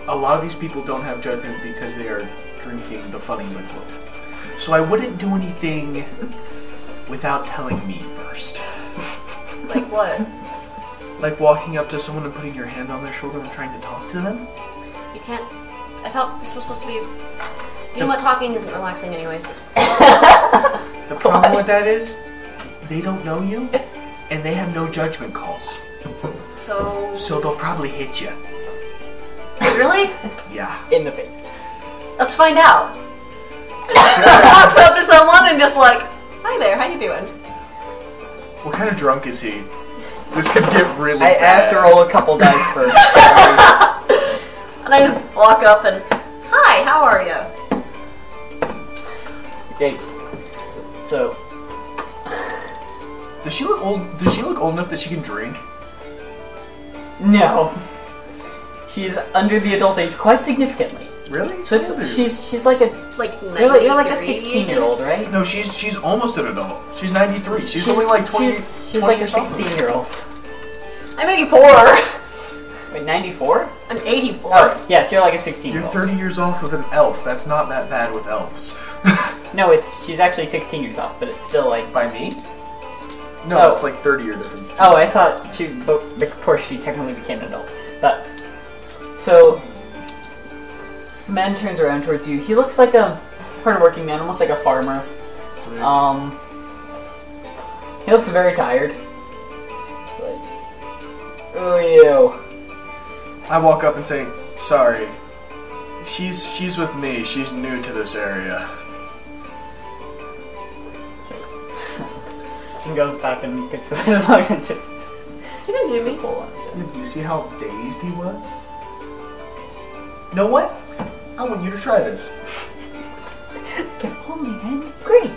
a lot of these people don't have judgment because they are drinking the funny liquid. So I wouldn't do anything without telling me first. like what? Like walking up to someone and putting your hand on their shoulder and trying to talk to them? You can't. I thought this was supposed to be. You know what? Talking isn't relaxing, anyways. The problem with that is they don't know you and they have no judgment calls. So. So they'll probably hit you. Really? Yeah. In the face. Let's find out. Walks up to someone and just like, "Hi there, how you doing?" What kind of drunk is he? This could get really I bad. have to roll a couple dice first. And I just walk up and, "Hi, how are you?" Okay. So, Does she look old? Does she look old enough that she can drink? no. She's under the adult age quite significantly. Really? She's like a It's like you're like a 93. 16-year-old, right? No, she's almost an adult. She's 93. She's only like 20. She's 20 like a years old. 16-year-old. I'm 84. Wait, 94? I'm 84. Oh, yes, you're like a You're 16-year-old. 30 years off with an elf. That's not that bad with elves. No, she's actually 16 years off, but it's still like. By me? No, Oh. it's like 30 year difference. Oh, I thought before she technically became an adult. But so, man turns around towards you. He looks like a hardworking man, almost like a farmer. He looks very tired. It's like, oh, you. I walk up and say, "Sorry, she's with me. She's new to this area." And goes back and picks up his pocket and takes You didn't hear a me. pull on it. You see how dazed he was? Know what? I want you to try this. Let's get home, man. Great.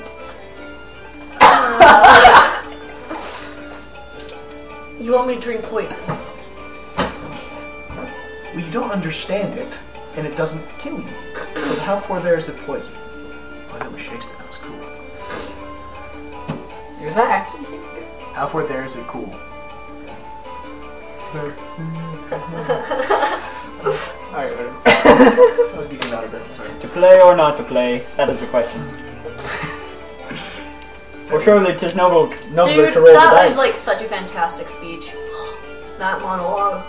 You want me to drink poison? Well, you don't understand it, and it doesn't kill you. So how far there is it poison? Oh, that was Shakespeare. That was cool. Was that actually? Halfway there, is it cool? Alright, whatever. I was geeking out a bit. Sorry. To play or not to play? That is the question. For surely 'tis nobler Dude, to roll the that dice. was like such a fantastic speech. That monologue.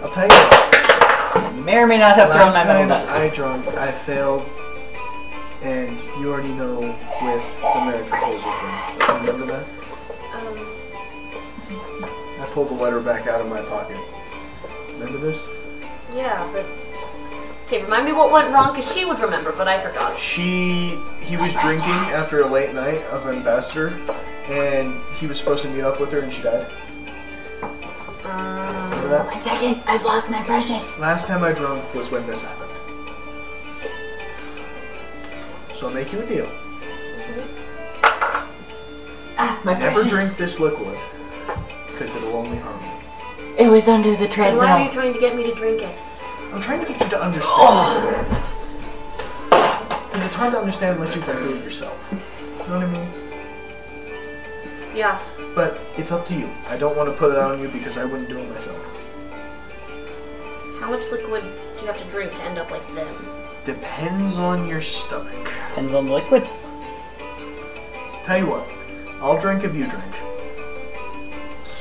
I'll tell you what. You may or may not have thrown Last my metal time dice. I drunk, I failed, and you already know with the marriage proposal thing. Remember that? I pulled the letter back out of my pocket. Remember this? Yeah, but... Okay, remind me what went wrong, because she would remember, but I forgot. He was drinking after a late night of Ambassador, and he was supposed to meet up with her, and she died. Remember that? 1 second, I've lost my precious. Last time I drunk was when this happened. So I'll make you a deal. My Never precious. drink this liquid, because it'll only harm you. It was under the And treadmill. why are you trying to get me to drink it? I'm trying to get you to understand. Because it's hard to understand unless you've been through it yourself. You know what I mean? Yeah. But it's up to you. I don't want to put it on you because I wouldn't do it myself. How much liquid do you have to drink to end up like them? Depends on your stomach. Depends on the liquid. Tell you what, I'll drink if you drink.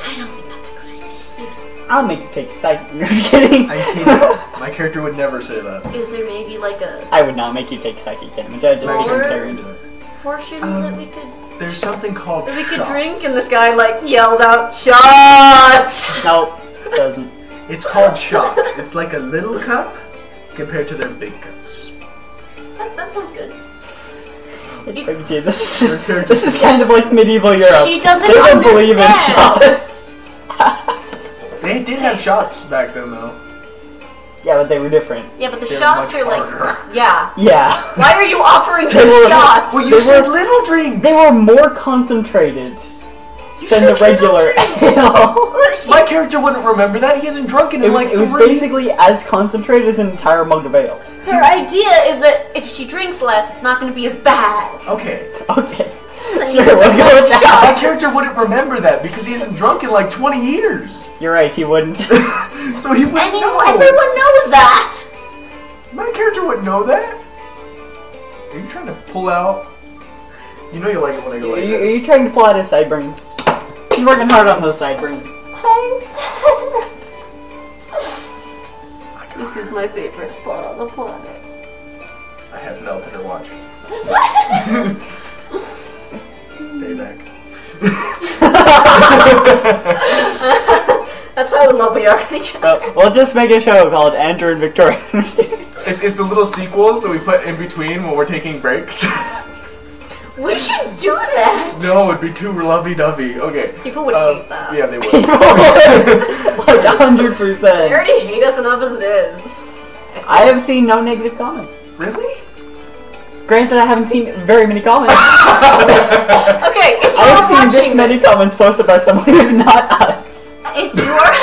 I don't think that's a good idea. I'll make you take sight. You're just kidding. I'm kidding. My character would never say that. Is there maybe like a I would not make you take psychic damage. I'd just be Smaller? concerned. portion that we could There's something called shots. drink? And this guy like yells out, "Shots!" Nope, doesn't. It's called shots. It's like a little cup compared to their big cups. That sounds good. It's pretty cheap. This is kind of like medieval Europe. She doesn't They don't believe in understand. shots. They did have shots back then, though. Yeah, but they were different. Yeah, but the They're shots much are like, harder. yeah. Yeah. Why are you offering They the were- shots? Well, you They said were- little drinks. They were more concentrated You than said the regular little drinks. ale. My character wouldn't remember that. He hasn't drunken in It was, like it was 3. basically as concentrated as an entire mug of ale. Her idea is that if she drinks less, it's not going to be as bad. Okay. Okay. Then Sure, you we'll just go with like that. My shots. character wouldn't remember that because he hasn't drunk in like 20 years. You're right, he wouldn't. So he wouldn't know. Everyone knows that. My character wouldn't know that. Are you trying to pull out? You know you like it when I go like Are this. you trying to pull out his sideburns? He's working hard on those sideburns. This is my favorite spot on the planet. I have melted her watch. Payback. That's how in love we are with each other. We'll just make a show called Andrew and Victoria. It's the little sequels that we put in between when we're taking breaks. We should do that. No, it'd be too lovey-dovey. Okay. People would hate that. Yeah, they would. Like 100%. They already hate us enough as it is. I have seen no negative comments. Really? Granted, I haven't seen very many comments. Okay, if you I have are seen this watching many comments posted by someone who's not us. if you are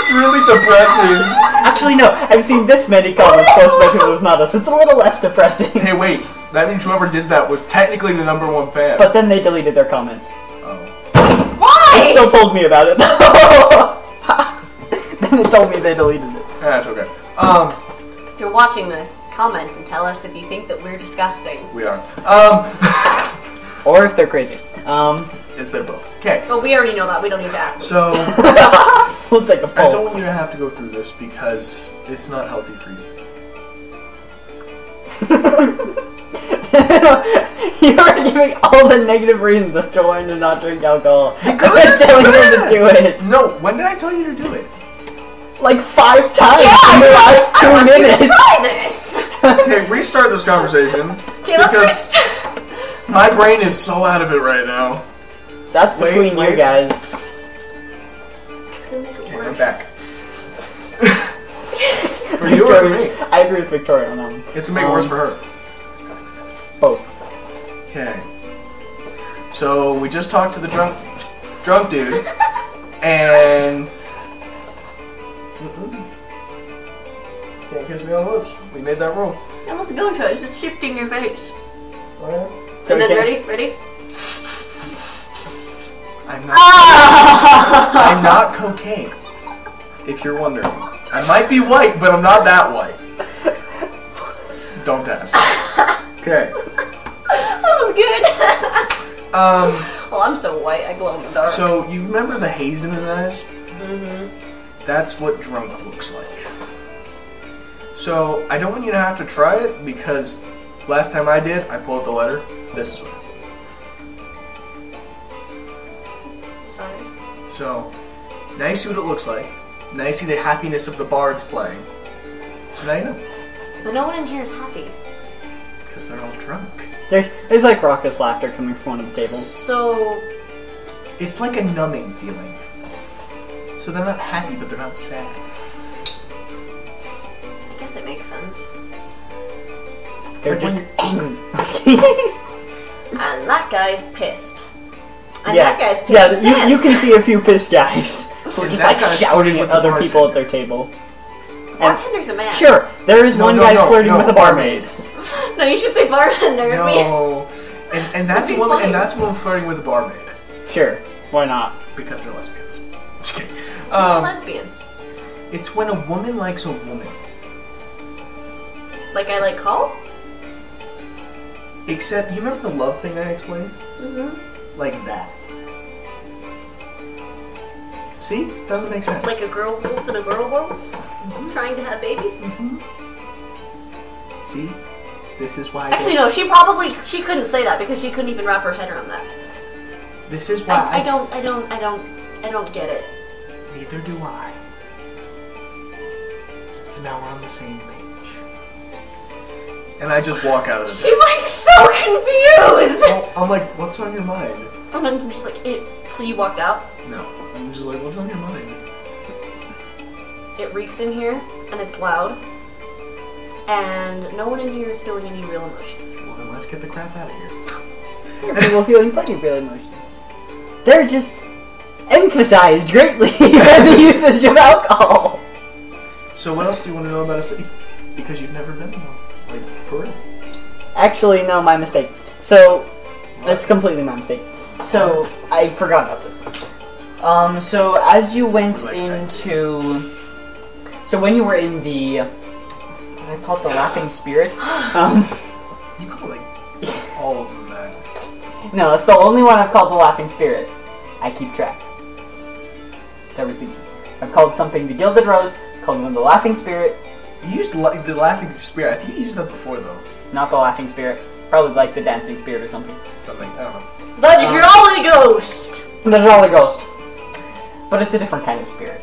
It's really depressing. Actually, no. I've seen this many comments posted by people who's not us. It's a little less depressing. Hey, wait. That means whoever did that was technically the #1 fan. But then they deleted their comment. Oh. why? It still told me about it. Then it told me they deleted it. That's okay. If you're watching this, comment and tell us if you think that we're disgusting. We are. Or if they're crazy. It's been both. Okay. Well, we already know that. We don't need to ask them. So, We'll take a I poll. don't want you to have to go through this because it's not healthy for you. You are giving all the negative reasons as to why to not drink alcohol. Because I'm it's telling you bad. to do it. No, when did I tell you to do it? Like 5 times Yeah, in the last 2 I want you to minutes. try this. Okay, restart this conversation. Okay, let's Because restart. my brain is so out of it right now. That's Wait, between you wait. guys. It's gonna make it Okay, worse. I'm back. For you or for me? I agree with Victoria on that one. It's gonna make it worse for her. Both. Okay. So we just talked to the drunk dude, and can't kiss me on the lips. We made that rule. I must go to it. It's just shifting your face. So And then okay. ready? I'm not. I'm not cocaine. If you're wondering, I might be white, but I'm not that white. Don't ask. Okay. That was good. Well, I'm so white, I glow in the dark. So you remember the haze in his eyes? Mm-hmm. That's what drunk looks like. So I don't want you to have to try it because last time I did, I pulled up the letter. This is what I did. Sorry. So now you see what it looks like. Now you see the happiness of the bards playing. So now you know. But no one in here is happy. Because they're all drunk. There's like raucous laughter coming from one of the tables. So, It's like a numbing feeling. So they're not happy, but they're not sad. I guess it makes sense. They're Like just when angry. And that guy's pissed. And Yeah. that guy's pissed. Yeah, his you pants. can see a few pissed guys who are And just that like guy's shouting flirting at with the other people at bartender. their table. Bartender's a man. Sure, there is No, one no, guy no, flirting no, with a barmaid. No, you should say bartender. No. And that's That'd be a woman. funny. And that's a woman flirting with a barmaid Sure, why not? because they're lesbians. Just kidding. It's a lesbian. It's when a woman likes a woman. Like I like call? Except, you remember the love thing I explained? Mm-hmm. Like that. See? Doesn't make sense. Like a girl wolf and a girl wolf? Trying to have babies? See? This is why. Actually, no, she couldn't say that because she couldn't even wrap her head around that. This is why I don't get it. Neither do I. So now we're on the same page. And I just walk out of the She's like so confused! Well, I'm like, what's on your mind? And then I'm just like, so you walked out? No. I'm just like, what's on your mind? It reeks in here, and it's loud. And no one in here is feeling any real emotion. Well, then let's get the crap out of here. There are people feeling plenty of real emotions. They're just emphasized greatly by the usage of alcohol. So what else do you want to know about a city? Because you've never been to one. Like, for real. Actually, no, my mistake. So, that's completely my mistake. So, I forgot about this. So as you went Like into... So when you were in the... What I call it, the Laughing Spirit? You call like all of them that. No, it's the only one I've called the Laughing Spirit. I keep track. There was the... I've called something the Gilded Rose, called one the Laughing Spirit, You used the laughing spirit. I think you used that before though. not the Laughing Spirit. Probably like the Dancing Spirit or something. Something. I don't know. The Jolly Ghost! The Jolly Ghost. But it's a different kind of spirit.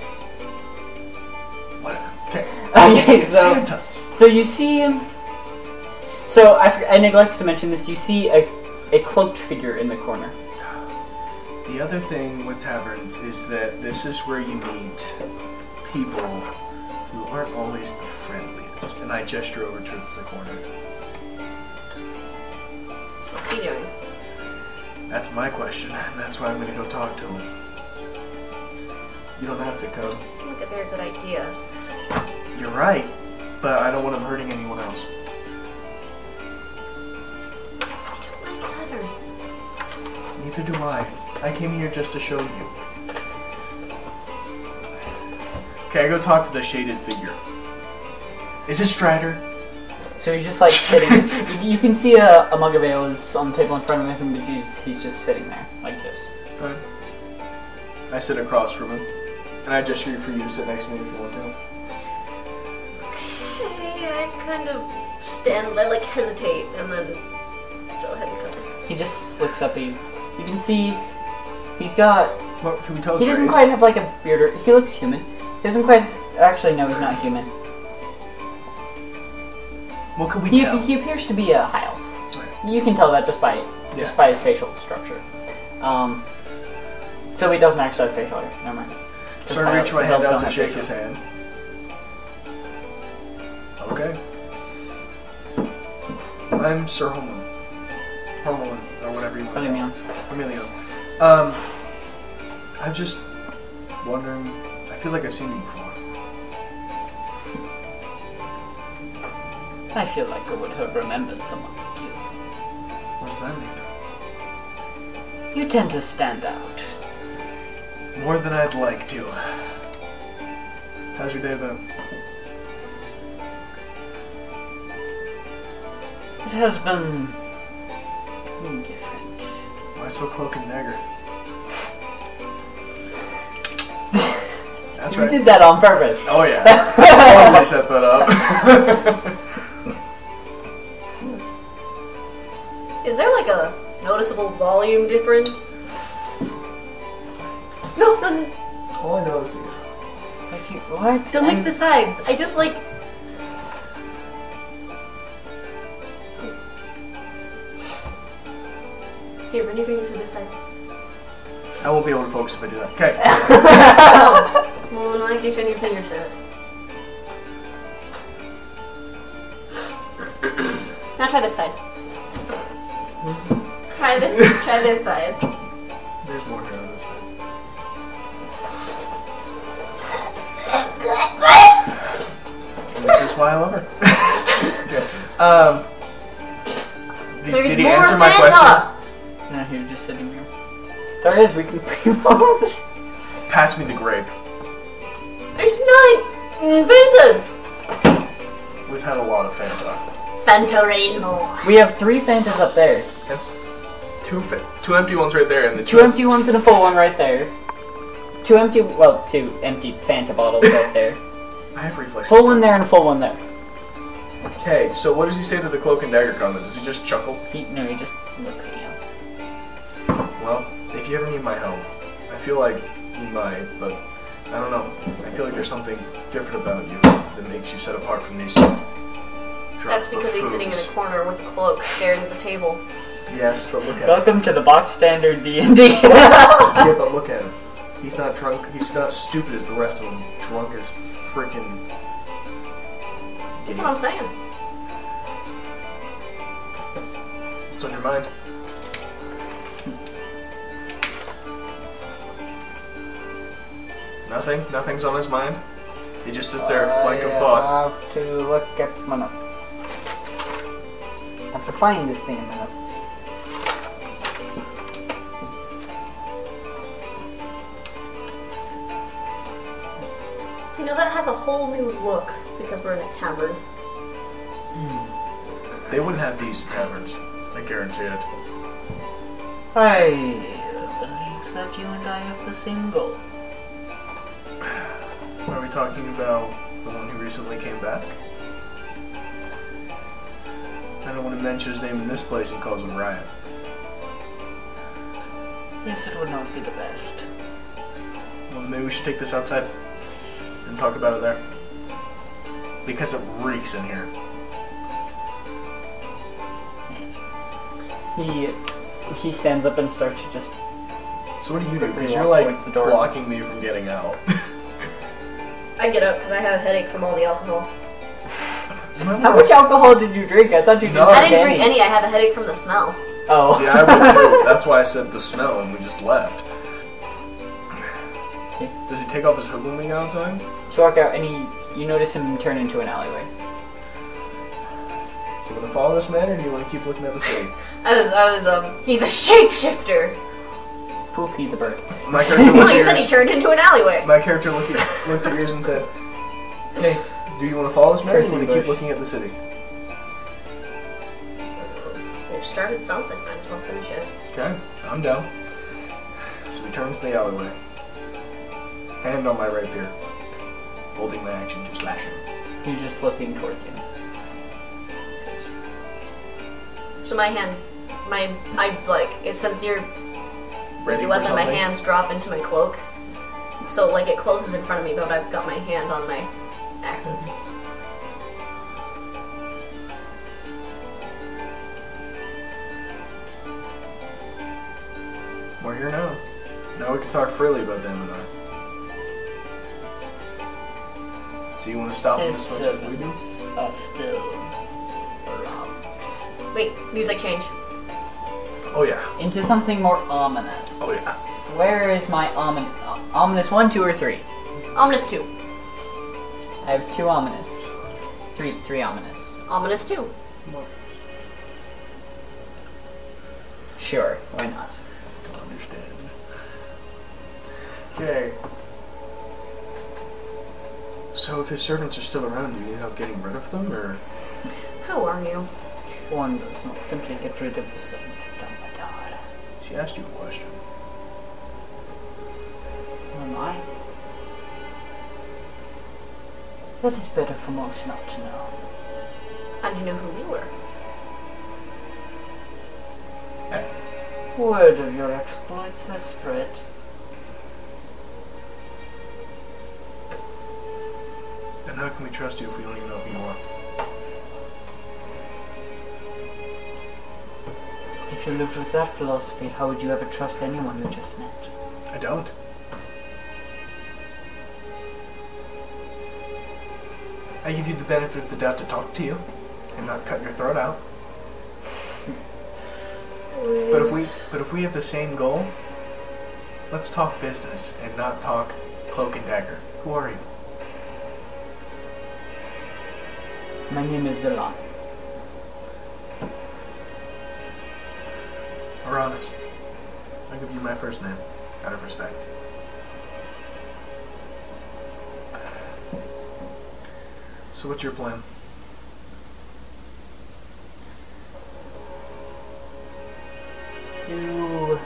Whatever. Okay. Okay, It's so... Santa. So you see... So, I neglected to mention this. You see a cloaked figure in the corner. The other thing with taverns is that this is where you meet people who aren't always the friendliest. And I gesture over towards the corner. What's he doing? That's my question, and that's why I'm gonna go talk to him. You don't have to go. Doesn't seem like a very good idea. You're right, but I don't want him hurting anyone else. I don't like taverns. Neither do I. I came here just to show you. Okay, I go talk to the shaded figure. Is this Strider? So he's just like sitting... you can see a mug of ale is on the table in front of him, but he's just sitting there, like this. Fine. I sit across from him, and I gesture for you to sit next to me if you want to. Okay, I kind of stand, I like hesitate, and then go ahead and cover. He just looks up at you. You can see he's got... What can we tell? He his doesn't race? quite have like a beard or... He looks human. He doesn't quite... Actually, no, he's not human. What can we He tell? appears to be a high elf. Right. You can tell that just by his facial structure. So he doesn't actually have facial hair. Never mind. So I reach my His hand elves out don't to have shake facial his hair. hand. Okay. I'm Sir Homeland. Homeland, or whatever you want. What do you mean? Emilio. I'm just wondering. I feel like I've seen you before. I feel like I would have remembered someone like you. What does that mean? You tend to stand out. More than I'd like to. How's your day been? It has been different. Why so cloak and dagger? That's You right. did that on purpose. Oh yeah. Totally set that up. Is there like a noticeable volume difference? No. All I know is that What? Don't mix the sides. I just like. Here, run your fingers to this side. I won't be able to focus if I do that. Okay. Well, in that case, run your fingers to it. Now try this side. Try this side. There's more here on this side. This is why I love her. Okay. There's did he more answer my Fanta! question? No, he was just sitting here. There is, we can pre-roll. Pass me the grape. There's 9 Fantas! We've had a lot of Fanta. Fanta Rainbow. We have 3 Fantas up there. Two empty ones right there, and the 2 empty ones and a full one right there. 2 empty Fanta bottles right there. I have reflexes. Full one there and a full one there. Okay, so what does he say to the cloak and dagger comment? Does he just chuckle? He just looks at you. Well, if you ever need my help, I feel like you might, but I don't know. I feel like there's something different about you that makes you set apart from these. That's because he's sitting in a corner with a cloak, staring at the table. Yes, but look at him. Welcome to the box standard D&D. Yeah, but look at him. He's not drunk. He's not stupid as the rest of them. Drunk as freaking. That's what I'm saying. What's on your mind? Nothing? Nothing's on his mind? He just sits there blank of thought. I have to look at my notes. I have to find this thing in my notes. You know, that has a whole new look because we're in a tavern. They wouldn't have these in taverns. I guarantee it. I believe that you and I have the same goal. Are we talking about the one who recently came back? I don't want to mention his name in this place and cause a riot. Yes, it would not be the best. Well, maybe we should take this outside and talk about it there. Because it reeks in here. He stands up and starts to just. So what do you do? Quickly Because you're walk like towards the door. blocking me from getting out. I get up because I have a headache from all the alcohol. How much alcohol did you drink? I thought you No. didn't I didn't drink any, I have a headache from the smell. Oh. Yeah, I would too. That's why I said the smell and we just left. Does he take off his hood when we get outside? So walk out and you notice him turn into an alleyway. Do you want to follow this man or do you want to keep looking at the city? He's a shapeshifter! Poof, he's a bird. My character No, looked you at said he yours. turned into an alleyway. My character looked at yours and said, "Hey, do you want to follow this man or do you want to Cursing keep bush. looking at the city?" We've started something, might as well finish it. Okay, I'm down. So we turn to the alleyway. Hand on my rapier. Holding my action, just slashing. He's just looking towards you. So my hand, since you're Ready your for weapon, my something? hands drop into my cloak. So like it closes in front of me, but I've got my hand on my axes. We're here now. Now we can talk freely about them and I. So you want to stop them His as much as we do? servants are still around. Wait, music change. Oh yeah. Into something more ominous. Oh yeah. Where is my ominous 1, 2, or 3? Ominous 2. I have 2 ominous. 3 ominous. Ominous 2. Sure, why not? Don't understand. Okay. So if his servants are still around, do you need help getting rid of them, or...? Who are you? One does not simply get rid of the servants of Damodar. She asked you a question. Who am I? That is better for most not to know. How'd you know who we were? Word of your exploits has spread. Then how can we trust you if we don't even know who you are? If you lived with that philosophy, how would you ever trust anyone you just met? I don't. I give you the benefit of the doubt to talk to you and not cut your throat out. But if we have the same goal, let's talk business and not talk cloak and dagger. Who are you? My name is Zilan. Uranus. I'll give you my first name, out of respect. So what's your plan? You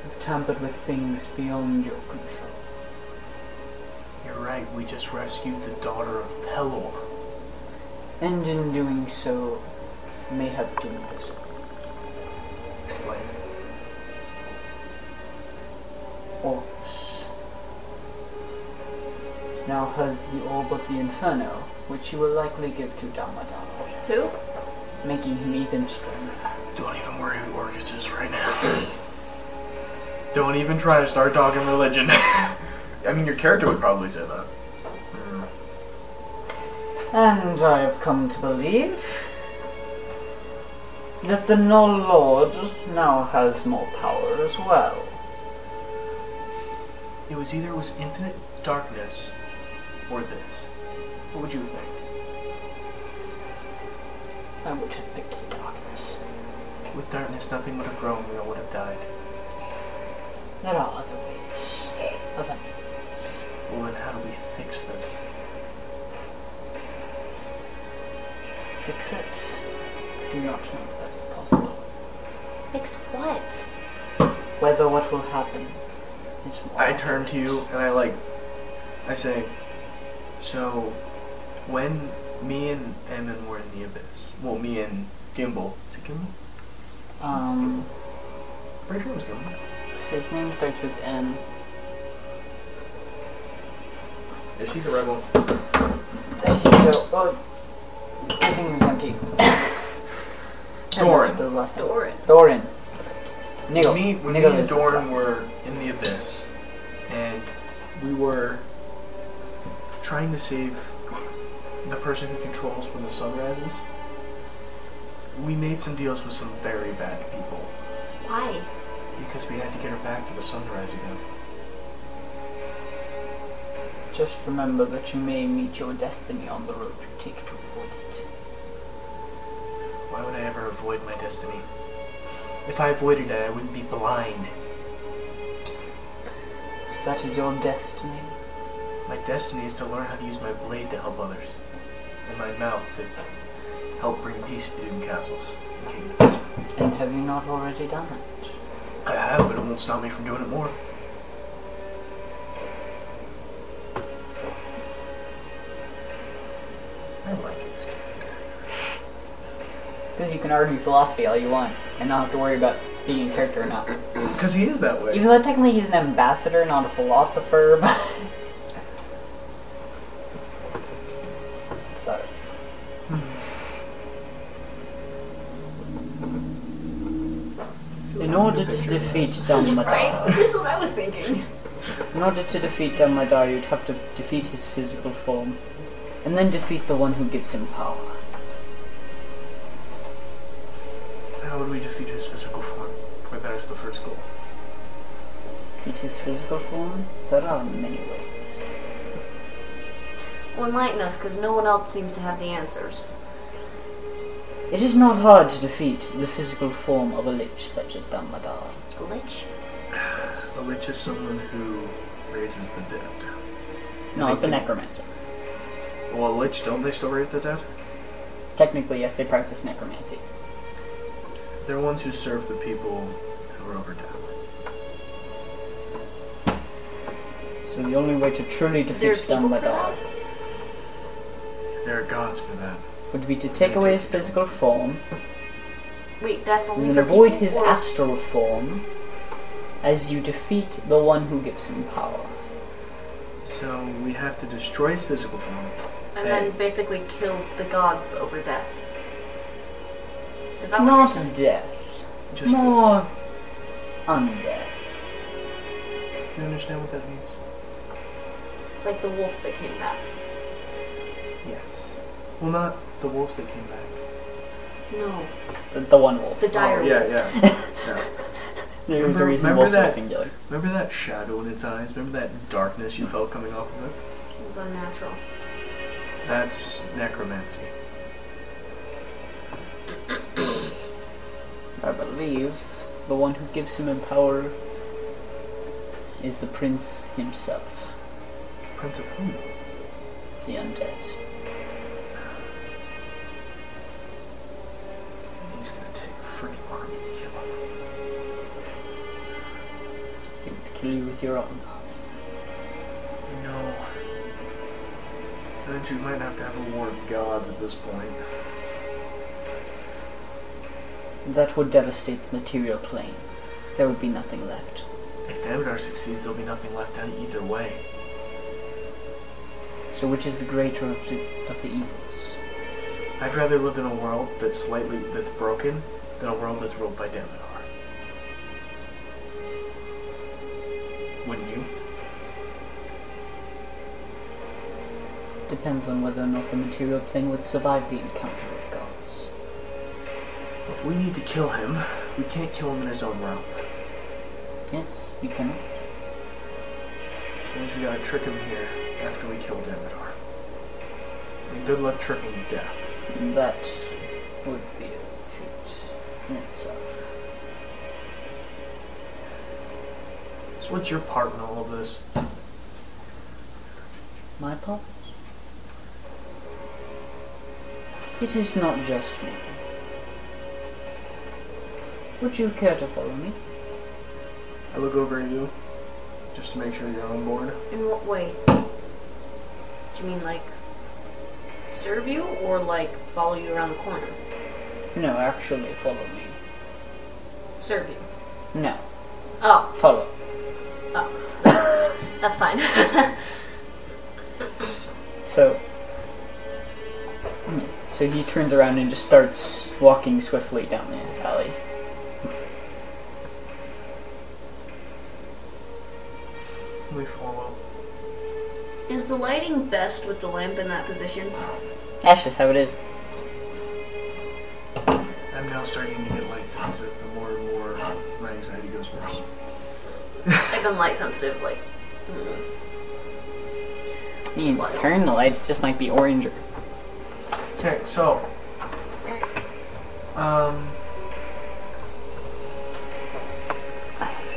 have tampered with things beyond your control. You're right, we just rescued the daughter of Pelor. And in doing so, may have doomed us. Explain. Orbs now has the Orb of the Inferno, which you will likely give to Damodar, Who? making him even stronger. Don't even worry who Orcus is right now. Don't even try to start talking religion. I mean, your character would probably say that. And I have come to believe that the Null Lord now has more power as well. It was either infinite darkness or this. What would you have picked? I would have picked the darkness. With darkness, nothing would have grown. We all would have died. There are other ways. Other means. Well, then how do we fix this? Fix it? I do not know if that is possible. Fix what? Whether what will happen is more. I turn to you and I say, so when me and Emin were in the abyss, well, me and Gimbal, is it Gimbal? Pretty sure it was Gimbal. His name starts with N. Is he the rebel? I think so. Oh, I think it was empty. Doran. His last name. Doran. Doran. Niggle. When me Niggle and is his Doran last were in the abyss, and we were trying to save the person who controls when the sun rises, we made some deals with some very bad people. Why? Because we had to get her back for the sunrise again. Just remember that you may meet your destiny on the road you take to avoid it. Why would I ever avoid my destiny? If I avoided it, I wouldn't be blind. So that is your destiny. My destiny is to learn how to use my blade to help others, and my mouth to help bring peace between castles and kingdoms. And have you not already done that? I have, but it won't stop me from doing it more. I like this character. Because you can argue philosophy all you want, and not have to worry about being in character or not. Because he is that way. Even though technically he's an ambassador, not a philosopher, but... In order to defeat Damodar, Right? That's what I was thinking. in order to defeat Damodar, you'd have to defeat his physical form, and then defeat the one who gives him power. How would we defeat his physical form? For that is the first goal. Defeat his physical form? There are many ways. Well, enlighten us, because no one else seems to have the answers. It is not hard to defeat the physical form of a lich such as Damodar. A lich? A lich is someone who raises the dead. No, They it's a can- necromancer. Well, a lich, don't they still raise the dead? Technically, yes, they practice necromancy. They're ones who serve the people who are over dead. So the only way to truly There are defeat people for Damodar that? There are gods for that. would be to take away his physical form Wait, that's only and for avoid people, his or- astral form as you defeat the one who gives him power. So we have to destroy his physical form. And then basically kill the gods over death. Is that what Not you're saying? death, Just more undeath. do you understand what that means? Like the wolf that came back. Yes. Well, not the wolves that came back. No. The one wolf. The dire yeah, wolf. yeah. Yeah. There was a Remember- reason remember wolf that- was singular. Remember that shadow in its eyes? Remember that darkness you felt coming off of it? It was unnatural. That's necromancy. I believe the one who gives him power is the prince himself, Prince of whom? the undead. He's gonna take a freaking army to kill him. He would kill you with your own army. You know, I think we might have to have a war of gods at this point. That would devastate the material plane. There would be nothing left. If Damodar succeeds, there'll be nothing left either way. So which is the greater of the evils? I'd rather live in a world that's broken than a world that's ruled by Damodar. Wouldn't you? Depends on whether or not the material plane would survive the encounter of gods. If we need to kill him, we can't kill him in his own realm. Yes, we cannot. So means we gotta trick him here after we kill Damodar. And good luck tricking death. That would be a feat in itself. So what's your part in all of this? My part? It is not just me. Would you care to follow me? I look over at you, just to make sure you're on board. In what way? Do you mean like serve you or like follow you around the corner? No, actually follow me. Serve you. No, Oh, follow. that's fine. So he turns around and just starts walking swiftly down the alley. We follow. Is the lighting best with the lamp in that position? That's just how it is. I'm now starting to get light sensitive. The more and more my anxiety goes worse. Like I'm light sensitive, like. I mean, turn the light, it just might be orange. Okay, so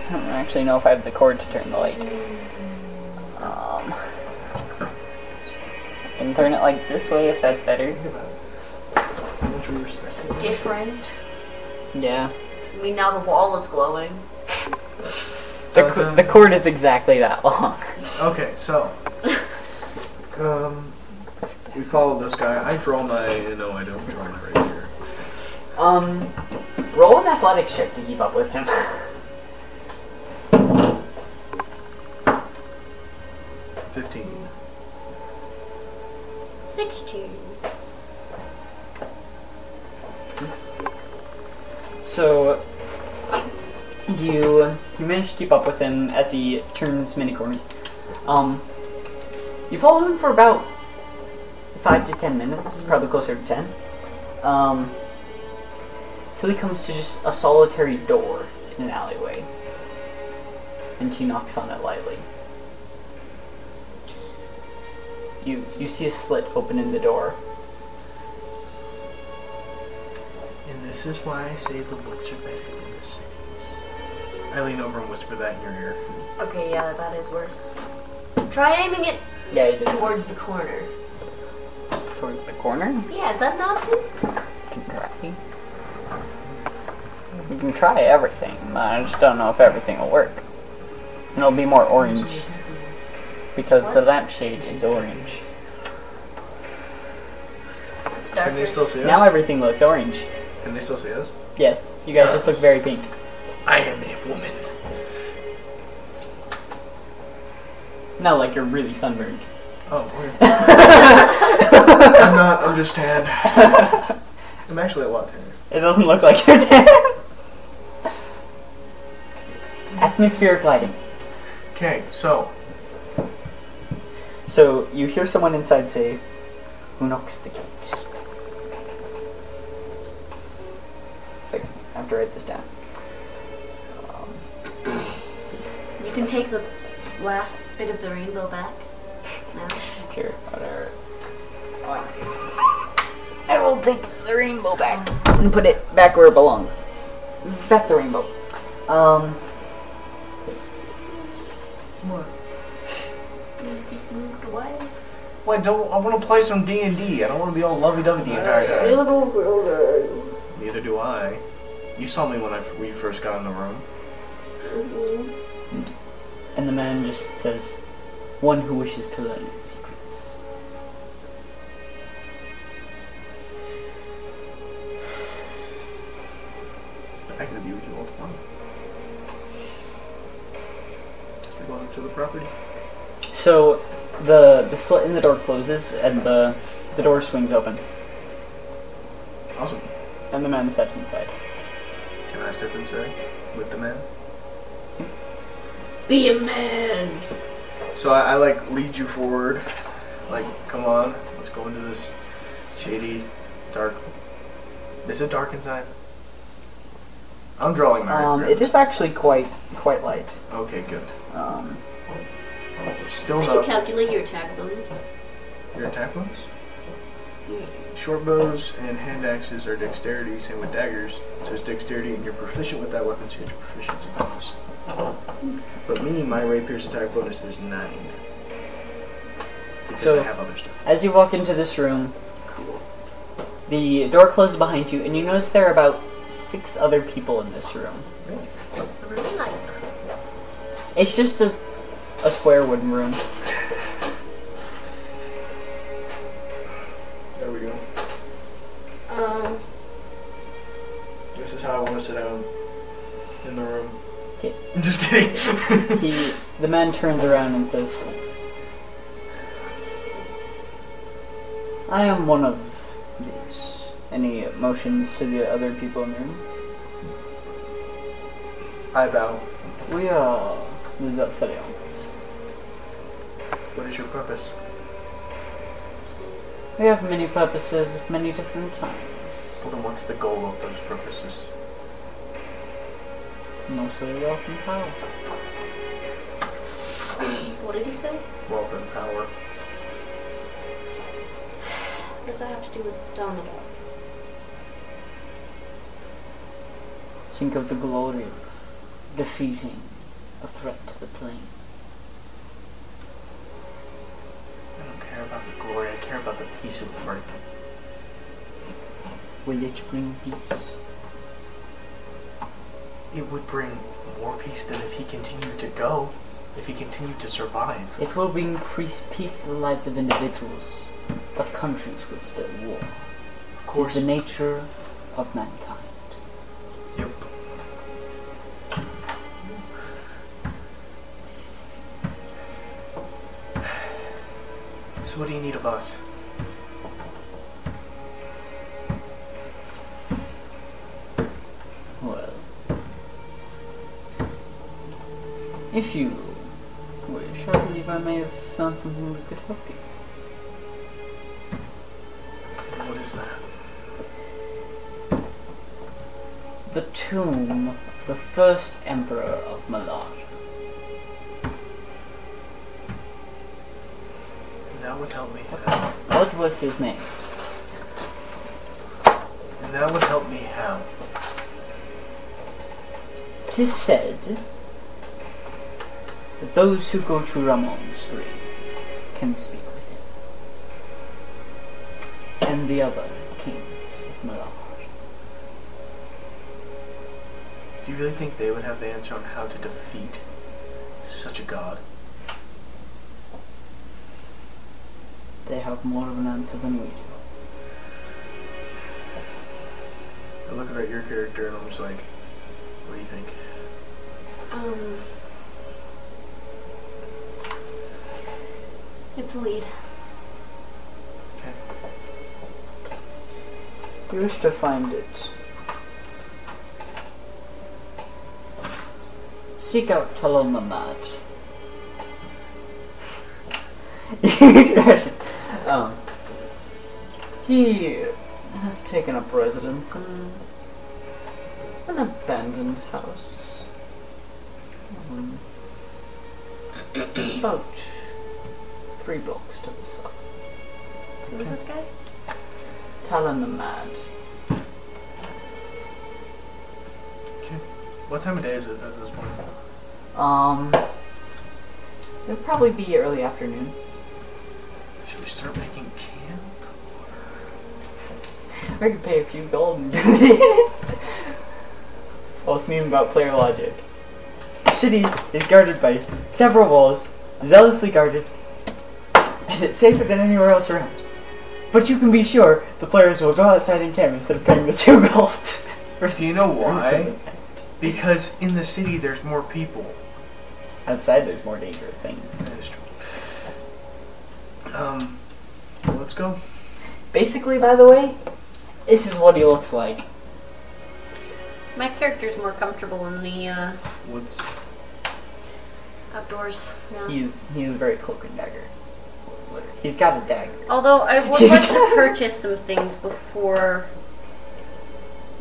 I don't actually know if I have the cord to turn the light. I can turn it like this way if that's better. It's different. Yeah. I mean, now the wall is glowing. The cord is exactly that long. Okay, so we follow this guy. I draw my no, I don't draw my right here. Roll an athletics check to keep up with him. 15. 16. So you manage to keep up with him as he turns many corners. You follow him for about 5 to 10 minutes, probably closer to 10. Till he comes to just a solitary door in an alleyway. And he knocks on it lightly. You see a slit open in the door. This is why I say the woods are better than the cities. I lean over and whisper that in your ear. Okay, yeah, that is worse. Try aiming it Yeah, you did. towards the corner. Towards the corner? Yeah, is that an option? Can try. You can try everything. I just don't know if everything will work. It'll be more orange. Because the lampshade is orange. It's darker. Can they still see us? Now everything looks orange. Can they still see us? Yes, you guys just look very pink. I am a woman. Not like you're really sunburned. Oh, weird. I'm not, I'm just tan. I'm actually a lot tanner. It doesn't look like you're dead. Atmospheric lighting. Okay, so, So you hear someone inside say, "Who knocks at the gate?" Second, I have to write this down. You can take the last bit of the rainbow back. Now. Here, whatever. I will take the rainbow back and put it back where it belongs. Back the rainbow. what? You just moved away. Well, I want to play some D&D. I don't want to be all lovey-dovey the entire time. Neither do I. You saw me when we first got in the room. And the man just says, "One who wishes to learn its secrets." I can be with you all tomorrow. Guess we're going up to the property. So the slit in the door closes and the door swings open Awesome. and the man steps inside. Can I step inside with the man? Be a man. So I like lead you forward. Like, come on, let's go into this shady, dark. Is it dark inside? I'm drawing my It is actually quite light. Okay, good. Still I can not. calculate your attack bonus. Your attack bonus? Yeah. Short bows and hand axes are dexterity, same with daggers. So it's dexterity and you're proficient with that weapon, so you get your proficiency bonus. But me, my rapier's attack bonus is 9. Because So- I have other stuff. As you walk into this room, the door closes behind you, and you notice there are about 6 other people in this room. What's the room like? It's just a square wooden room. There we go. Um, This is how I want to sit down in the room. Okay. I'm just kidding. The man turns around and says, "I am one of these." Any motions to the other people in the room? I bow. We are the Zelfelion. What is your purpose? We have many purposes at many different times. Well, then what's the goal of those purposes? Mostly wealth and power. what did he say? Wealth and power. What does that have to do with Domingo? Think of the glory of defeating a threat to the plane. I don't care about the glory, I care about the peace it will bring. Will it bring peace? It would bring more peace than if he continued to go, if he continued to survive. It will bring peace to the lives of individuals, but countries will still war. Of It course. is the nature of mankind. Yep. So what do you need of us? Well, if you wish, I believe I may have found something that could help you. What is that? The tomb of the first emperor of Malar. That would help me. What was his name? That would help me how? 'Tis said that those who go to Ramon's grave can speak with him. And the other kings of Malar. Do you really think they would have the answer on how to defeat such a god? They have more of an answer than we do. I look at your character and I'm just like, what do you think? It's a lead. Okay. You wish to find it. Seek out Talon Mamad. Expression. He has taken up residence in an abandoned house. About 3 blocks to the south. Who's this guy? Talon the Mad. Okay. What time of day is it at this point? It'll probably be early afternoon. Should we start making camp? I could pay a few gold and so let's meme about player logic. The city is guarded by several walls, zealously guarded, and it's safer than anywhere else around. But you can be sure the players will go outside and camp instead of paying the 2 gold. Do you know why? Because in the city there's more people. Outside there's more dangerous things. That is true. Let's go. Basically, by the way, this is what he looks like. My character's more comfortable in the Woods. outdoors. Yeah. He is very cloak and dagger. He's got a dagger. Although I would like to purchase some things before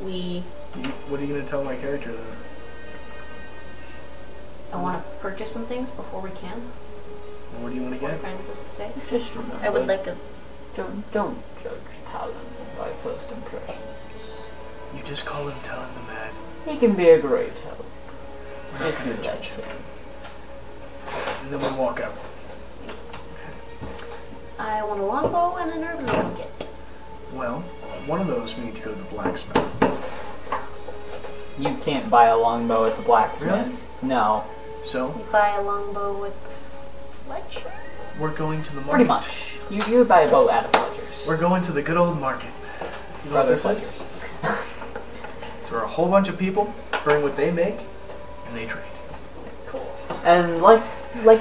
we. What are you going to tell my character then? I want to purchase some things before we can. What do you want to Before get? the friend was to stay. Just remember. I would like a. Don't judge Talon by first impressions. You just call him Talon the Mad. He can be a great help. We're not If you going to let judge him. him. And then we'll walk out. I want a longbow and an herbalism kit. Well, one of those we need to go to the blacksmith. You can't buy a longbow at the blacksmith. Really? No. So, You buy a longbow with Fletcher? we're going to the market. Pretty much. You buy a bow at a Fletcher's. We're going to the good old market. You know what Brother this is? Fletcher's. It's where a whole bunch of people bring what they make and they trade. Cool. And like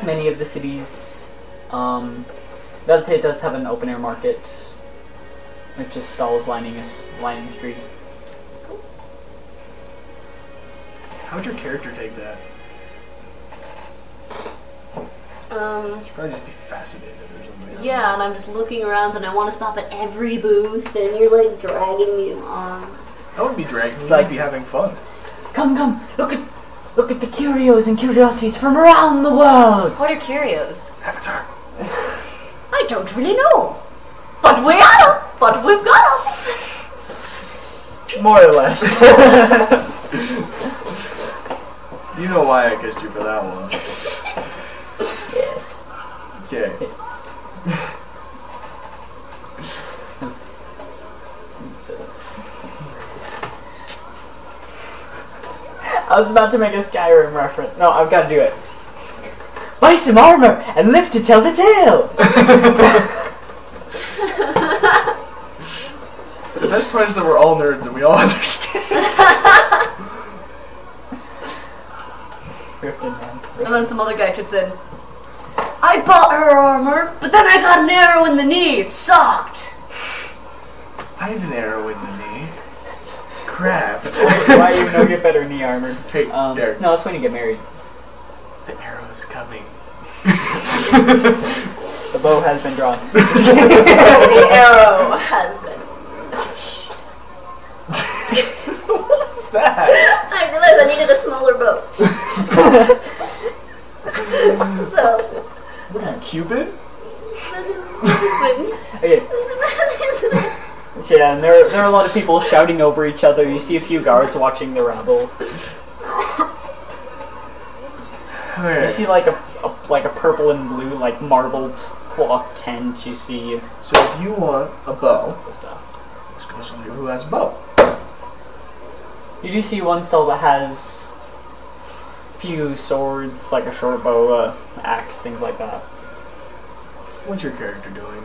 many of the cities, Velte does have an open air market. It's just stalls lining the street. How'd your character take that? Should probably just be fascinated or something. Yeah, and I'm just looking around and I want to stop at every booth and you're like dragging me along. I wouldn't be dragging. It's I'd like- be having fun. Come, look at the curios and curiosities from around the world. What are curios? Avatar. I don't really know. But we got them. But we've got them. More or less. You know why I kissed you for that one. Yes. Okay. I was about to make a Skyrim reference. No, I've got to do it. Buy some armor and live to tell the tale. The best part is that we're all nerds and we all understand. And then some other guy chips in. I bought her armor, but then I got an arrow in the knee. It sucked. I have an arrow in the knee. Crap. Why you no get better knee armor? Hey, Derek. No, it's when you get married. The arrow's coming. The bow has been drawn. The arrow has been. What's that? I realized I needed a smaller boat. So, What are you, Cupid? this is Okay, This So yeah, and there are a lot of people shouting over each other. You see a few guards watching the rabble. Okay. You see like a purple and blue like marbled cloth tent. You see So if you want a bow, stuff. let's go to somebody who has a bow. You do see one stall that has a few swords, like a short bow, axe, things like that. What's your character doing?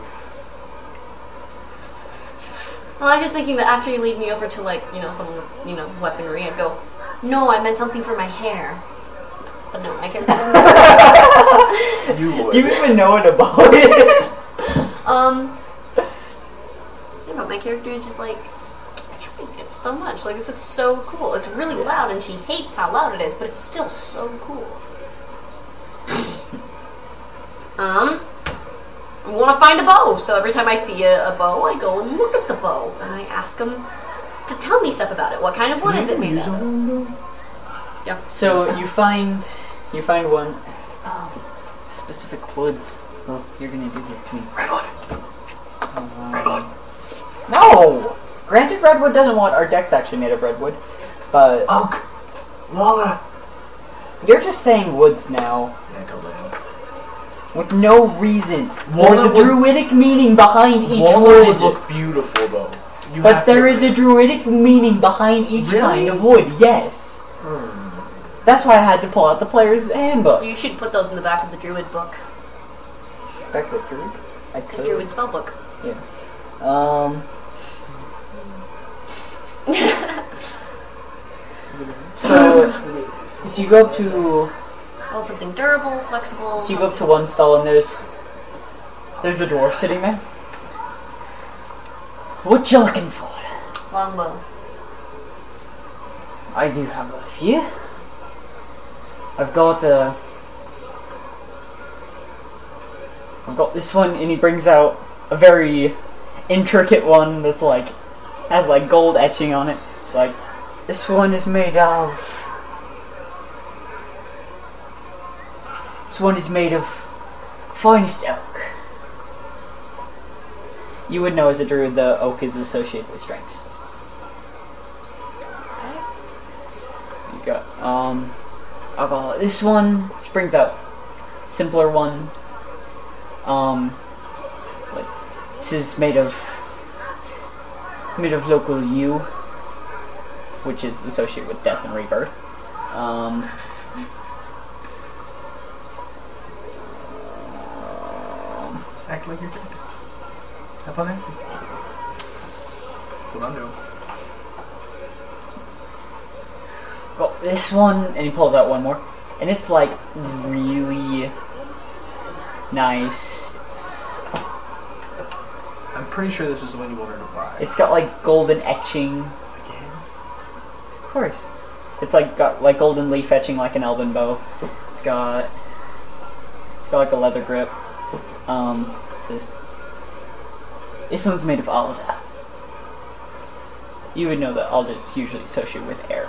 Well, I was just thinking that after you lead me over to, like, you know, someone with, you know, weaponry, I'd go, no, I meant something for my hair. But no, my character doesn't. You would. Do you even know what a bow is? I don't know, my character is just like, enjoying it so much. Like, this is so cool. It's really loud, and she hates how loud it is, but it's still so cool. I want to find a bow, so every time I see a bow, I go and look at the bow, and I ask them to tell me stuff about it. What kind of wood is it made out of? Yeah. So you find one specific woods. Oh, you're gonna do this to me. Redwood. Redwood. No. Granted, redwood doesn't want. Our deck's actually made of redwood, but Oak. Walnut. you're just saying woods now Yeah, go let him. with no reason for Walnut the would- druidic meaning behind each Walnut wood. would look beautiful though. You But have there to- is a druidic meaning behind each Really? kind of wood. Yes. That's why I had to pull out the player's handbook. You should put those in the back of the druid book. Back to the druid. I The could. druid spell book. Yeah. So you go up to I want something durable, flexible. so you go up to one stall and there's a dwarf sitting there. What you looking for? Longbow. I do have a few. I've got this one, and he brings out a very intricate one that's like has like gold etching on it. It's like this one is made of finest oak. You would know as a druid the oak is associated with strength. He's got I'll go this one, which brings out simpler one. It's like this is made of local yew, which is associated with death and rebirth. Act like you're good. Have fun acting. That's what I'm doing. Got this one, and he pulls out one more, and it's like really nice. I'm pretty sure this is the one you wanted to buy. It's got like golden etching. Again? Of course. It's like got like golden leaf etching like an elven bow. It's got like a leather grip. It says this one's made of alder. You would know that alder is usually associated with air.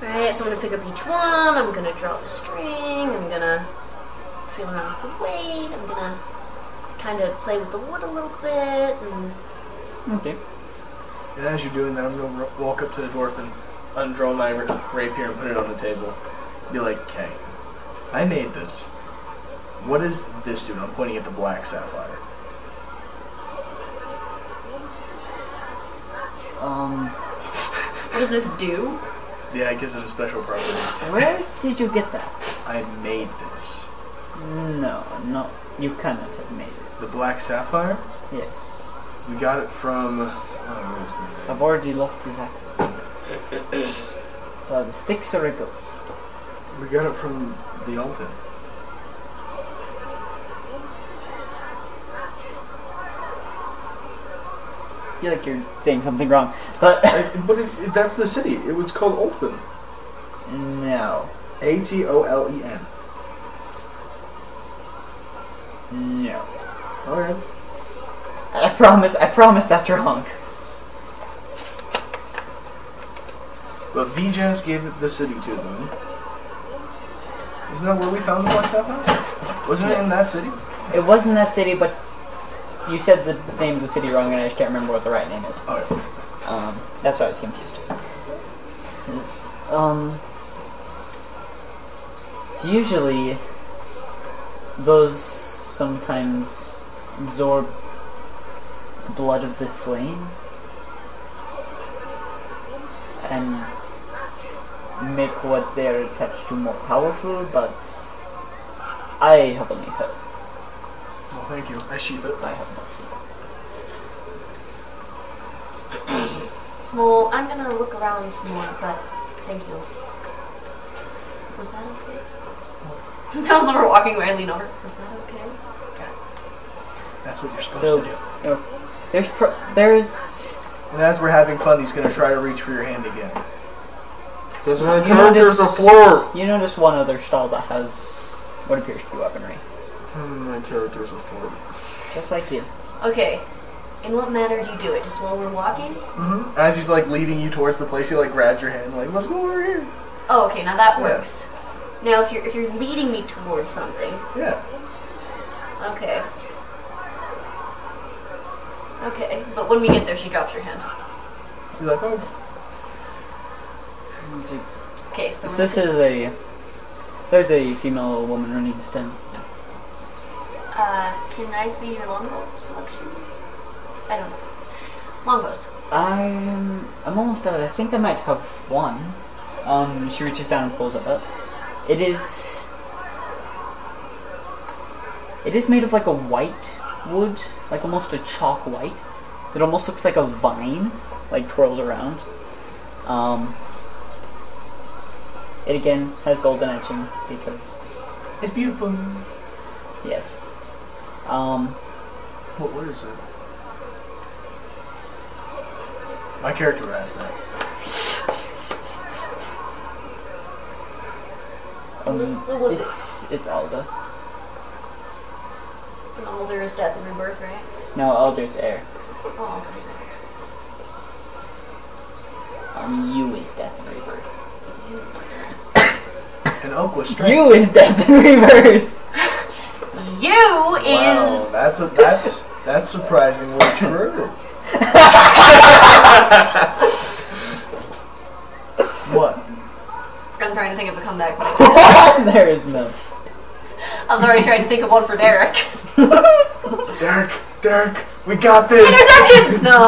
Alright, so I'm gonna pick up each one, I'm gonna draw the string, I'm gonna feel around with the weight, I'm gonna kind of play with the wood a little bit, and Okay. And as you're doing that, I'm going to walk up to the dwarf and undraw my rapier and put it on the table. Be like, okay, I made this. What is this doing? I'm pointing at the black sapphire. what does this do? Yeah, it gives it a special property. Where did you get that? I made this. No, you cannot have made it. The black sapphire? Yes. We got it from... what is the name? I've already lost his accent. The sticks or it goes. We got it from the Alton. I feel like you're saying something wrong, but But that's the city. It was called Olten. no, A-T-O-L-E-N. no. Alright. I promise that's wrong. But Vijas gave the city to them. Isn't that where we found the black sapphire? Wasn't it in Yes. that city? It wasn't that city, but You said the name of the city wrong, and I just can't remember what the right name is. Oh, That's why I was confused. Usually, those sometimes absorb the blood of the slain and make what they're attached to more powerful, but I have only heard. well, thank you. I sheath it. I have not seen. Well, I'm gonna look around some more, but thank you. Was that okay? Sounds like we're walking away, I lean over. Was that okay? That's what you're supposed to do. There's And as we're having fun, he's going to try to reach for your hand again. Because my You character's notice- a flirt. You notice one other stall that has what appears to be weaponry. My character's a flirt. Just like you. Okay. In what manner do you do it? Just while we're walking? Mm-hmm. As he's like leading you towards the place, he like grabs your hand, like, let's go over here. Oh, okay, now that Yeah. works. Now if you're leading me towards something, Yeah. okay. Okay, but when we get there, she drops your hand. He's like, oh. Okay, so So this is there's a female woman running STEM. can I see your longbow selection? I don't know. Longbows. I'm almost out. I think I might have one. She reaches down and pulls it up. It is made of like a white wood, like almost a chalk white. It almost looks like a vine, like twirls around. It again has golden etching because It's beautiful. yes. What is it? My character asked that. So what is It's Alda. it? An Alder's death and rebirth, right? No, Alder's heir. Oh, Alder's there. You is death and rebirth. And Oak was strength. You is death and rebirth. You Wow, is that's surprisingly true. What? I'm trying to think of a comeback. There is none. I was already trying to think of one for Derek. Derek, we got this. Interception! No.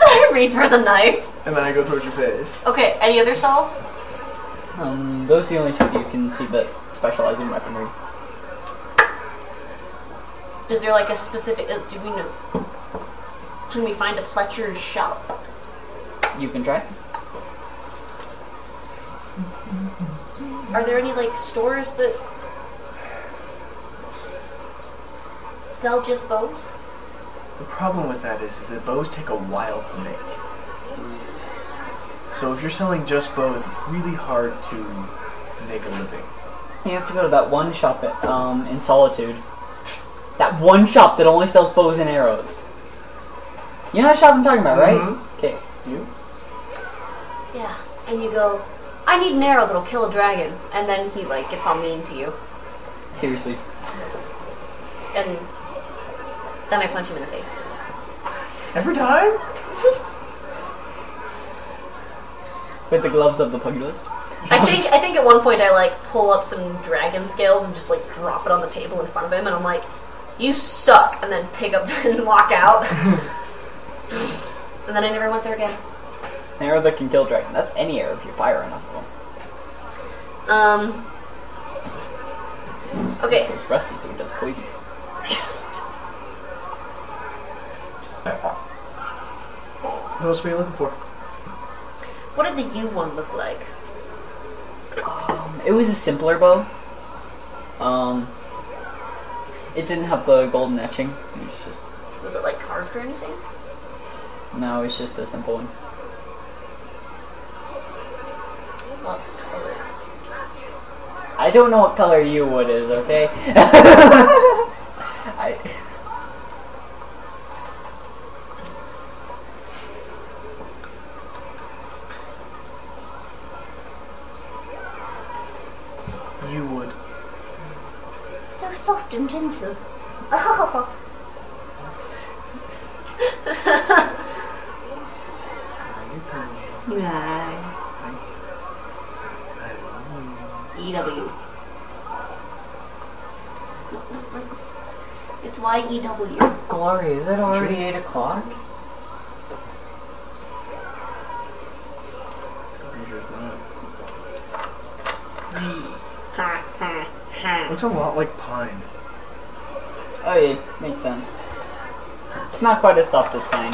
I reach for the knife. And then I go towards your face. Okay, any other stalls? Those are the only two you can see that specialize in weaponry. Is there like a specific? Do we know? Can we find a Fletcher's shop? You can try. Are there any like stores that sell just bows? The problem with that is that bows take a while to make. So if you're selling just bows, it's really hard to make a living. You have to go to that one shop at, in Solitude. That one shop that only sells bows and arrows. You know what shop I'm talking about, right? Mhm. Okay. You? Yeah. And you go, I need an arrow that'll kill a dragon, and then he like gets all mean to you, Seriously. and then I punch him in the face. Every time? With the gloves of the pugilist. I think at one point I like pull up some dragon scales and just like drop it on the table in front of him, and I'm like, "You suck," and then pick up and walk out. And then I never went there again. An arrow that can kill dragon. That's any arrow if you fire enough of them. Okay. So it's rusty, so it does poison. What else were you looking for? What did the U one look like? It was a simpler bow. It didn't have the golden etching. It was just, Was it like carved or anything? no, it's just a simple one. What colors? I don't know what color you wood is, okay? You would. So soft and gentle. Oh. EW. It's YEW. Gloria, is it already 8 o'clock? I'm pretty sure it's not. Looks a lot like pine. Oh yeah, makes sense. It's not quite as soft as pine.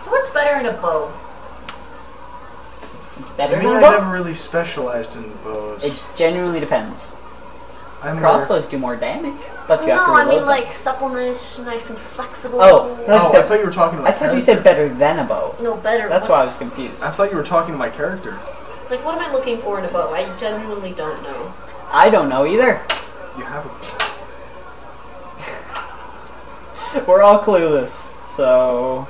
So what's better in a bow? Better I than mean, a I bow? never really specialized in bows. It genuinely depends. I'm Crossbows do more damage, but you have to No, I reload mean them. like suppleness, nice and flexible. Oh, Oh, I thought you were talking about I thought you said better than a bow. No, better. That's why I was confused. I thought you were talking to my character. Like, what am I looking for in a bow? I genuinely don't know. I don't know either. You have a bow. We're all clueless, so...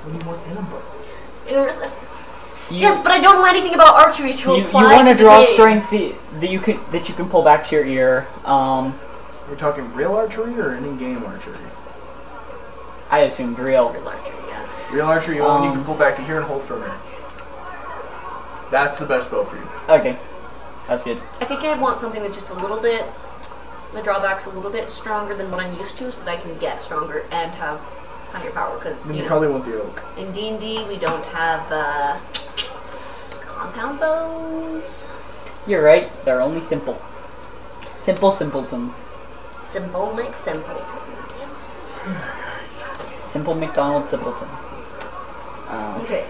What do you want in a bow? Yes, but I don't know anything about archery to You apply want to the draw game. strength that you can pull back to your ear. We're talking real archery or in-game archery? I assumed real. Real archery, yeah. Real archery, the one you can pull back to here and hold from there. That's the best bow for you. Okay, that's good. I think I want something that's just a little bit, the drawback's a little bit stronger than what I'm used to, so that I can get stronger and have higher power. Because Then you you know, probably want the oak. in D&D we don't have compound bows. You're right. They're only simple. Simple simpletons. Symbolic simpletons. Simple McDonald simpletons. Okay.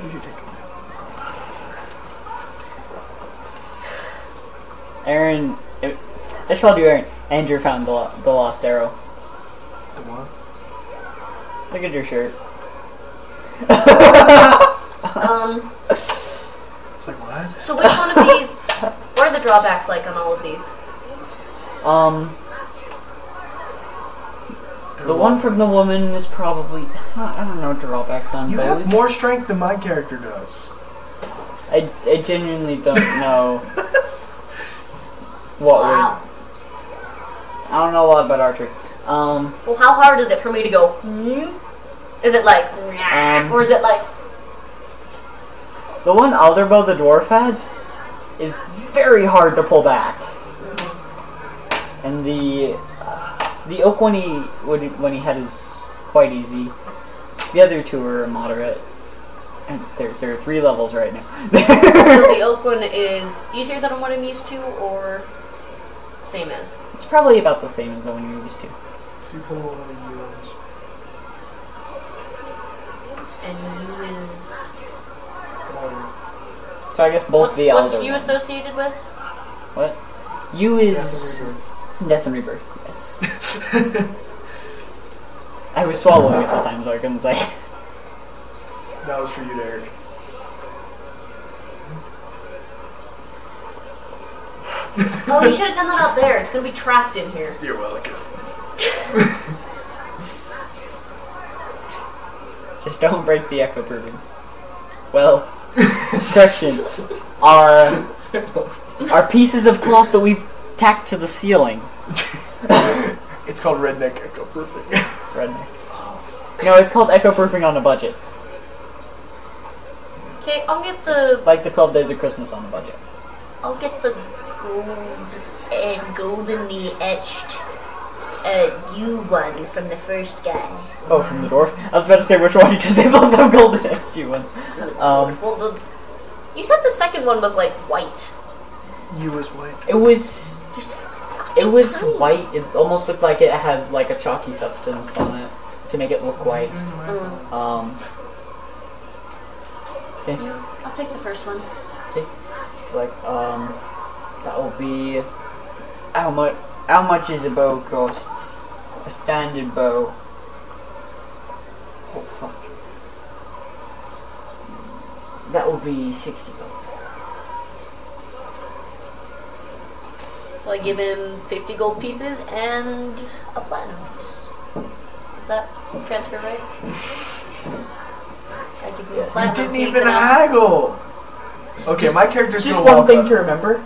Aaron, I just called you Aaron. Andrew found the lost arrow. The what? Look at your shirt. It's like, what? So which one of these, what are the drawbacks like on all of these? The one from the woman is probably... I don't know drawbacks on You bows. have more strength than my character does. I genuinely don't know what Wow. would... I don't know a lot about archery. Well, how hard is it for me to go? Is it like, or is it like? The one Alderbow the dwarf had is very hard to pull back, and the oak when he had is quite easy. The other two are moderate, and there are 3 levels right now. So the oak one is easier than what I'm used to, or same as? It's probably about the same as the one you're used to. So you probably want one of the ones. And you is So I guess both the what's Elder you ones. associated with? What? You is Death and Rebirth. Yes. I was swallowing at the time, so I couldn't say. That was for you, Derek. Oh, you should have done that out there. It's gonna be trapped in here. You're welcome. Just don't break the echo proofing. Well, correction. Our pieces of cloth that we've tacked to the ceiling. It's called redneck echo proofing. Redneck. No, it's called echo proofing on a budget. Okay, I'll get the Like the 12 Days of Christmas on a budget. gold and goldenly etched U one from the first guy. Oh, from the dwarf? I was about to say which one because they both have golden SG ones. Well, you said the second one was like white. You was white. It was Tiny. white. It almost looked like it had like a chalky substance on it to make it look white. Okay. Yeah, I'll take the first one. Okay. So like that will be how much is a bow cost? A standard bow. Oh fuck. That will be 60 gold. So I give him 50 gold pieces and a platinum piece. Is that transfer right? I give him a Yes. You platinum didn't piece even and haggle! Okay, my character's Just gonna one walk thing up. to remember.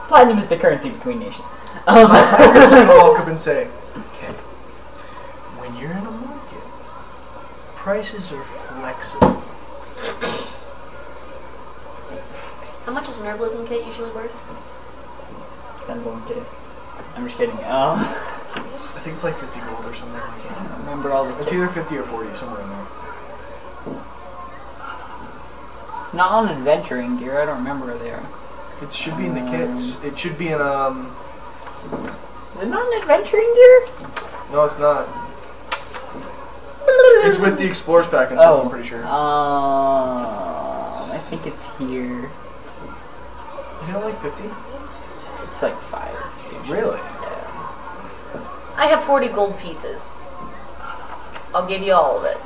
Platinum is the currency between nations. I'm just gonna walk up and say, okay, when you're in a market, prices are flexible. How much is an herbalism kit usually worth? Then one kid. I'm just kidding. I think it's like 50 gold or something like I that. don't remember all the It's kits. either 50 or 40, somewhere in there. It's not on adventuring gear. I don't remember where they are. It should be in the kits. It should be in, Is it not an adventuring gear? no, it's not. It's with the Explorers pack and stuff, I'm pretty sure. I think it's here. Isn't it like 50? It's like 5. Usually. Really? Yeah. I have 40 gold pieces. I'll give you all of it.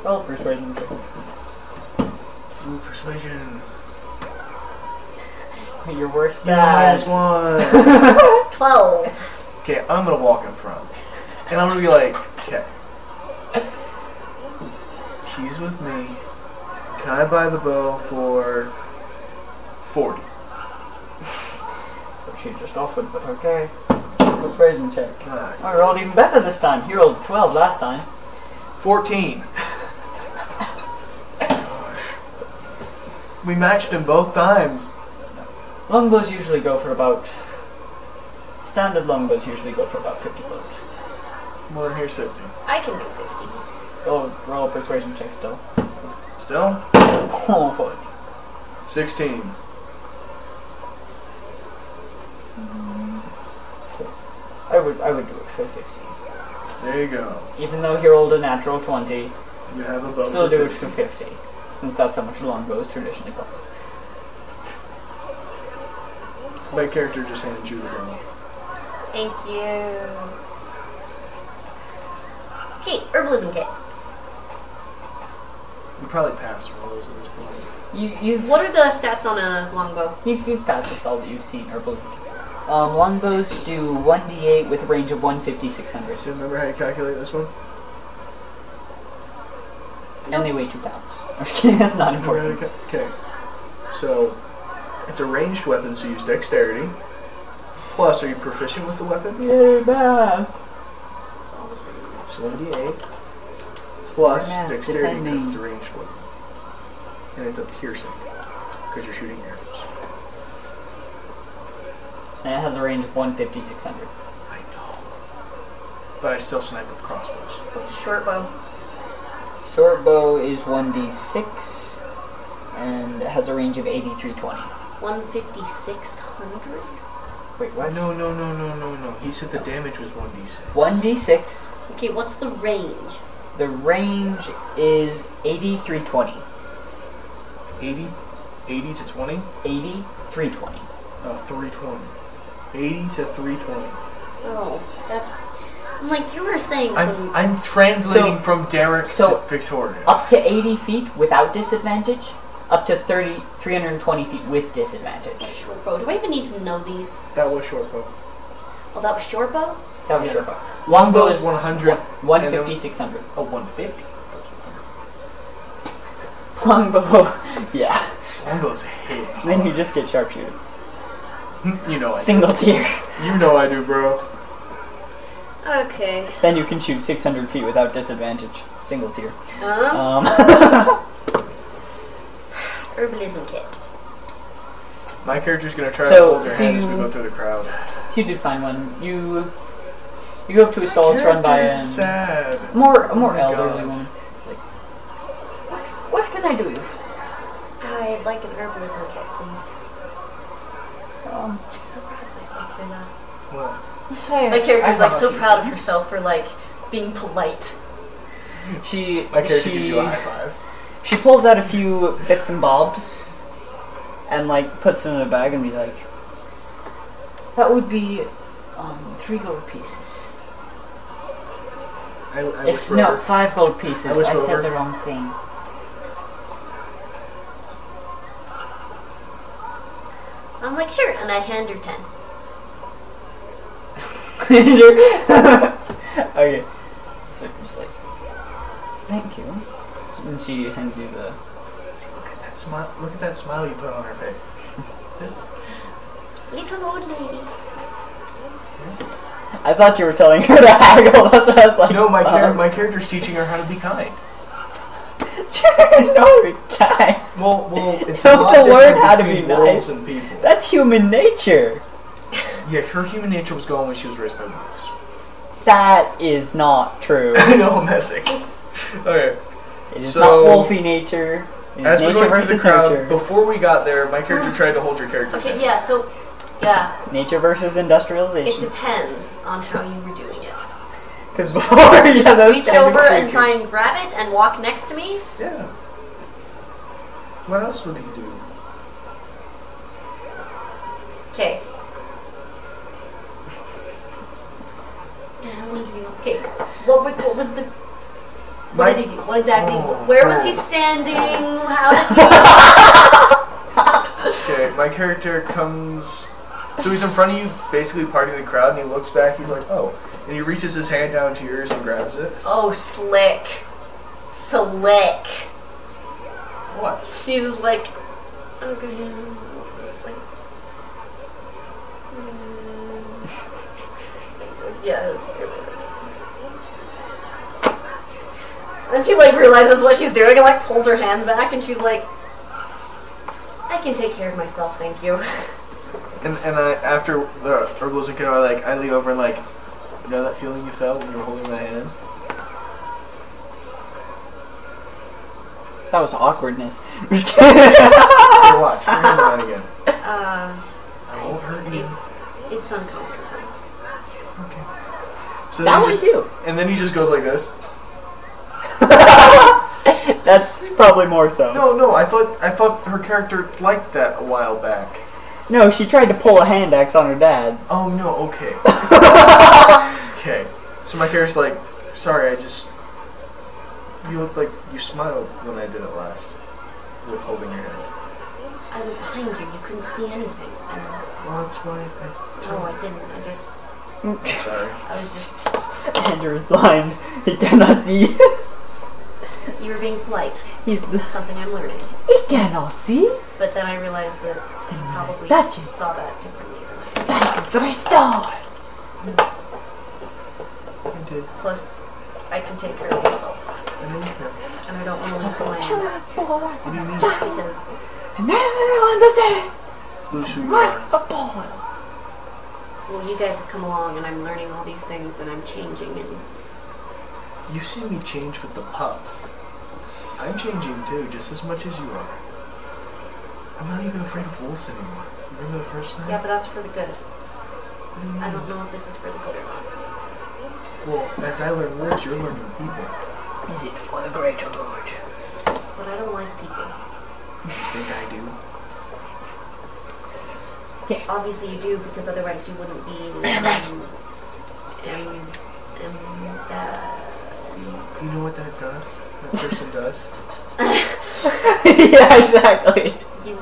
Well, persuasion check. Ooh, persuasion. Your worst Yeah, stat. -1. 12. Okay, I'm gonna walk in front. And I'm gonna be like, okay. She's with me. Can I buy the bow for 40? So she just offered, but okay. Persuasion check. God. Oh, you rolled even better this time. You rolled 12 last time. 14. Gosh. We matched him both times. Longbows usually go for about... Standard longbows usually go for about 50 gold. Well, then here's 50. I can do 50. Oh, roll a persuasion check still. Still? Oh, fuck. 16. I would do it for 50. There you go. Even though he rolled a natural 20, You have a bow still for do it 50. for 50. Since that's how much longbows traditionally cost. My character just handed you the bow. Thank you. Okay, herbalism kit. We probably passed all those at this point. You've What are the stats on a longbow? You've passed just all that you've seen herbalism kits. Longbows do 1d8 with a range of 150, 600. So remember how you calculate this one? And they weigh 2 pounds. I'm just kidding, that's not important. Okay. So, it's a ranged weapon, so use dexterity. Plus, are you proficient with the weapon? Yay, math! It's all the same. So 1d8. Plus Math, dexterity because depending. it's a ranged weapon. And it's a piercing. Because you're shooting arrows. And it has a range of 150, 600. I know. But I still snipe with crossbows. What's a short bow? Short bow is 1d6, and it has a range of 80, 320. 150, 600? Wait, what? No. He said the damage was 1d6. 1d6. Okay, what's the range? The range is 80, 320. 80 to 20? 80, 320. 320. 80 to 320. Oh, that's... I'm like, you were saying some... I'm translating So- from Derek so- to Victoria. Up to 80 feet without disadvantage. Up to 320 feet with disadvantage. Short bow. Do I even need to know these? That was short bow. Oh, that was short bow? That was Yeah. short bow. Longbow is is 100. 150, 600. Oh, 150. Longbow, yeah. Longbow's a hit. Then you just get sharpshooter. You know I do. Single tier. You know I do, bro. Okay. Then you can shoot 600 feet without disadvantage. Single tier. Herbalism kit. My character's gonna try So, to hold your so hand as we you- go through the crowd. So you did find one. You go up to a stall. It's run by Character's a sad. more Oh my elderly gosh. woman. It's like, what can I do? I'd like an herbalism kit, please. Um, I'm so proud of myself for that. What? say My character's I like have so a few proud of things. herself for like being polite. She My character gives you a high five. she pulls out a few bits and bobs and like puts them in a bag and be like, that would be 3 gold pieces. I If whisper no, over. 5 gold pieces. I whisper I said over. the wrong thing. I'm like, sure, and I hand her 10. Okay. So you're just like, thank you. And she hands you the. See, look at That smile. Look at that smile you put on her face. Little old lady. I thought you were telling her to haggle. That's what I was like. No, my character's teaching her how to be kind. No, kind. Well, it's You a have lot to learn different how to be between wolves nice. and people. That's human nature. Yeah, her human nature was gone when she was raised by wolves. That is not true. I know, I'm messing. Okay. It is So, not wolfy nature. It As is we're nature going through versus the crowd, nature. before we got there, my character tried to hold your character's Okay, hand. yeah, so, yeah, Nature versus it industrialization. depends on how you were doing it. Because before you Just those reach kind of over and creatures. try and grab it and walk next to me? Yeah. What else would he do? Okay. Okay, what was the... What did he do? What exactly? Where was he standing? How did he... Okay, my character comes... So he's in front of you, basically parting the crowd, and he looks back, he's like, oh. And he reaches his hand down to yours and grabs it. Oh, slick. Slick. What? She's like... Okay. It's like... Yeah, it works. Then she like realizes what she's doing and like pulls her hands back and she's like, I can take care of myself, thank you. And I, after the herbalism came out, I lean over and like, you know that feeling you felt when you were holding my hand? That was awkwardness. Here, watch. Bring him around again. I won't hurt you. It's uncomfortable. Okay. So That then he one just, too. And then he just goes like this. That's probably more so. No, I thought her character liked that a while back. No, she tried to pull a hand axe on her dad. Oh no, okay. Okay. So my character's like, sorry, you looked like you smiled when I did it last. With holding your hand. I was behind you, you couldn't see anything. And Well, that's why no, I didn't. I sorry. was just, Andrew is blind. He cannot see. you were being polite. He's Something I'm learning. he cannot see. But then I realized that you probably That's it. saw that differently than I did. Sight is restored. I did. Plus, I can take care of myself. I know you can. And I don't want to lose my What do you mean? just because And everyone does it. Lose who you Right are. the ball. well, you guys have come along and I'm learning all these things and I'm changing and You've seen me change with the pups. I'm changing too, just as much as you are. I'm not even afraid of wolves anymore. Remember the first time? yeah, but that's for the good. What do you mean? I don't know if this is for the good or not. Well, as I learn wolves, you're learning people. Is it for the greater good? But I don't like people. You think I do? Yes. Obviously you do because otherwise you wouldn't be Do you know what that does? That person does? Yeah, exactly. you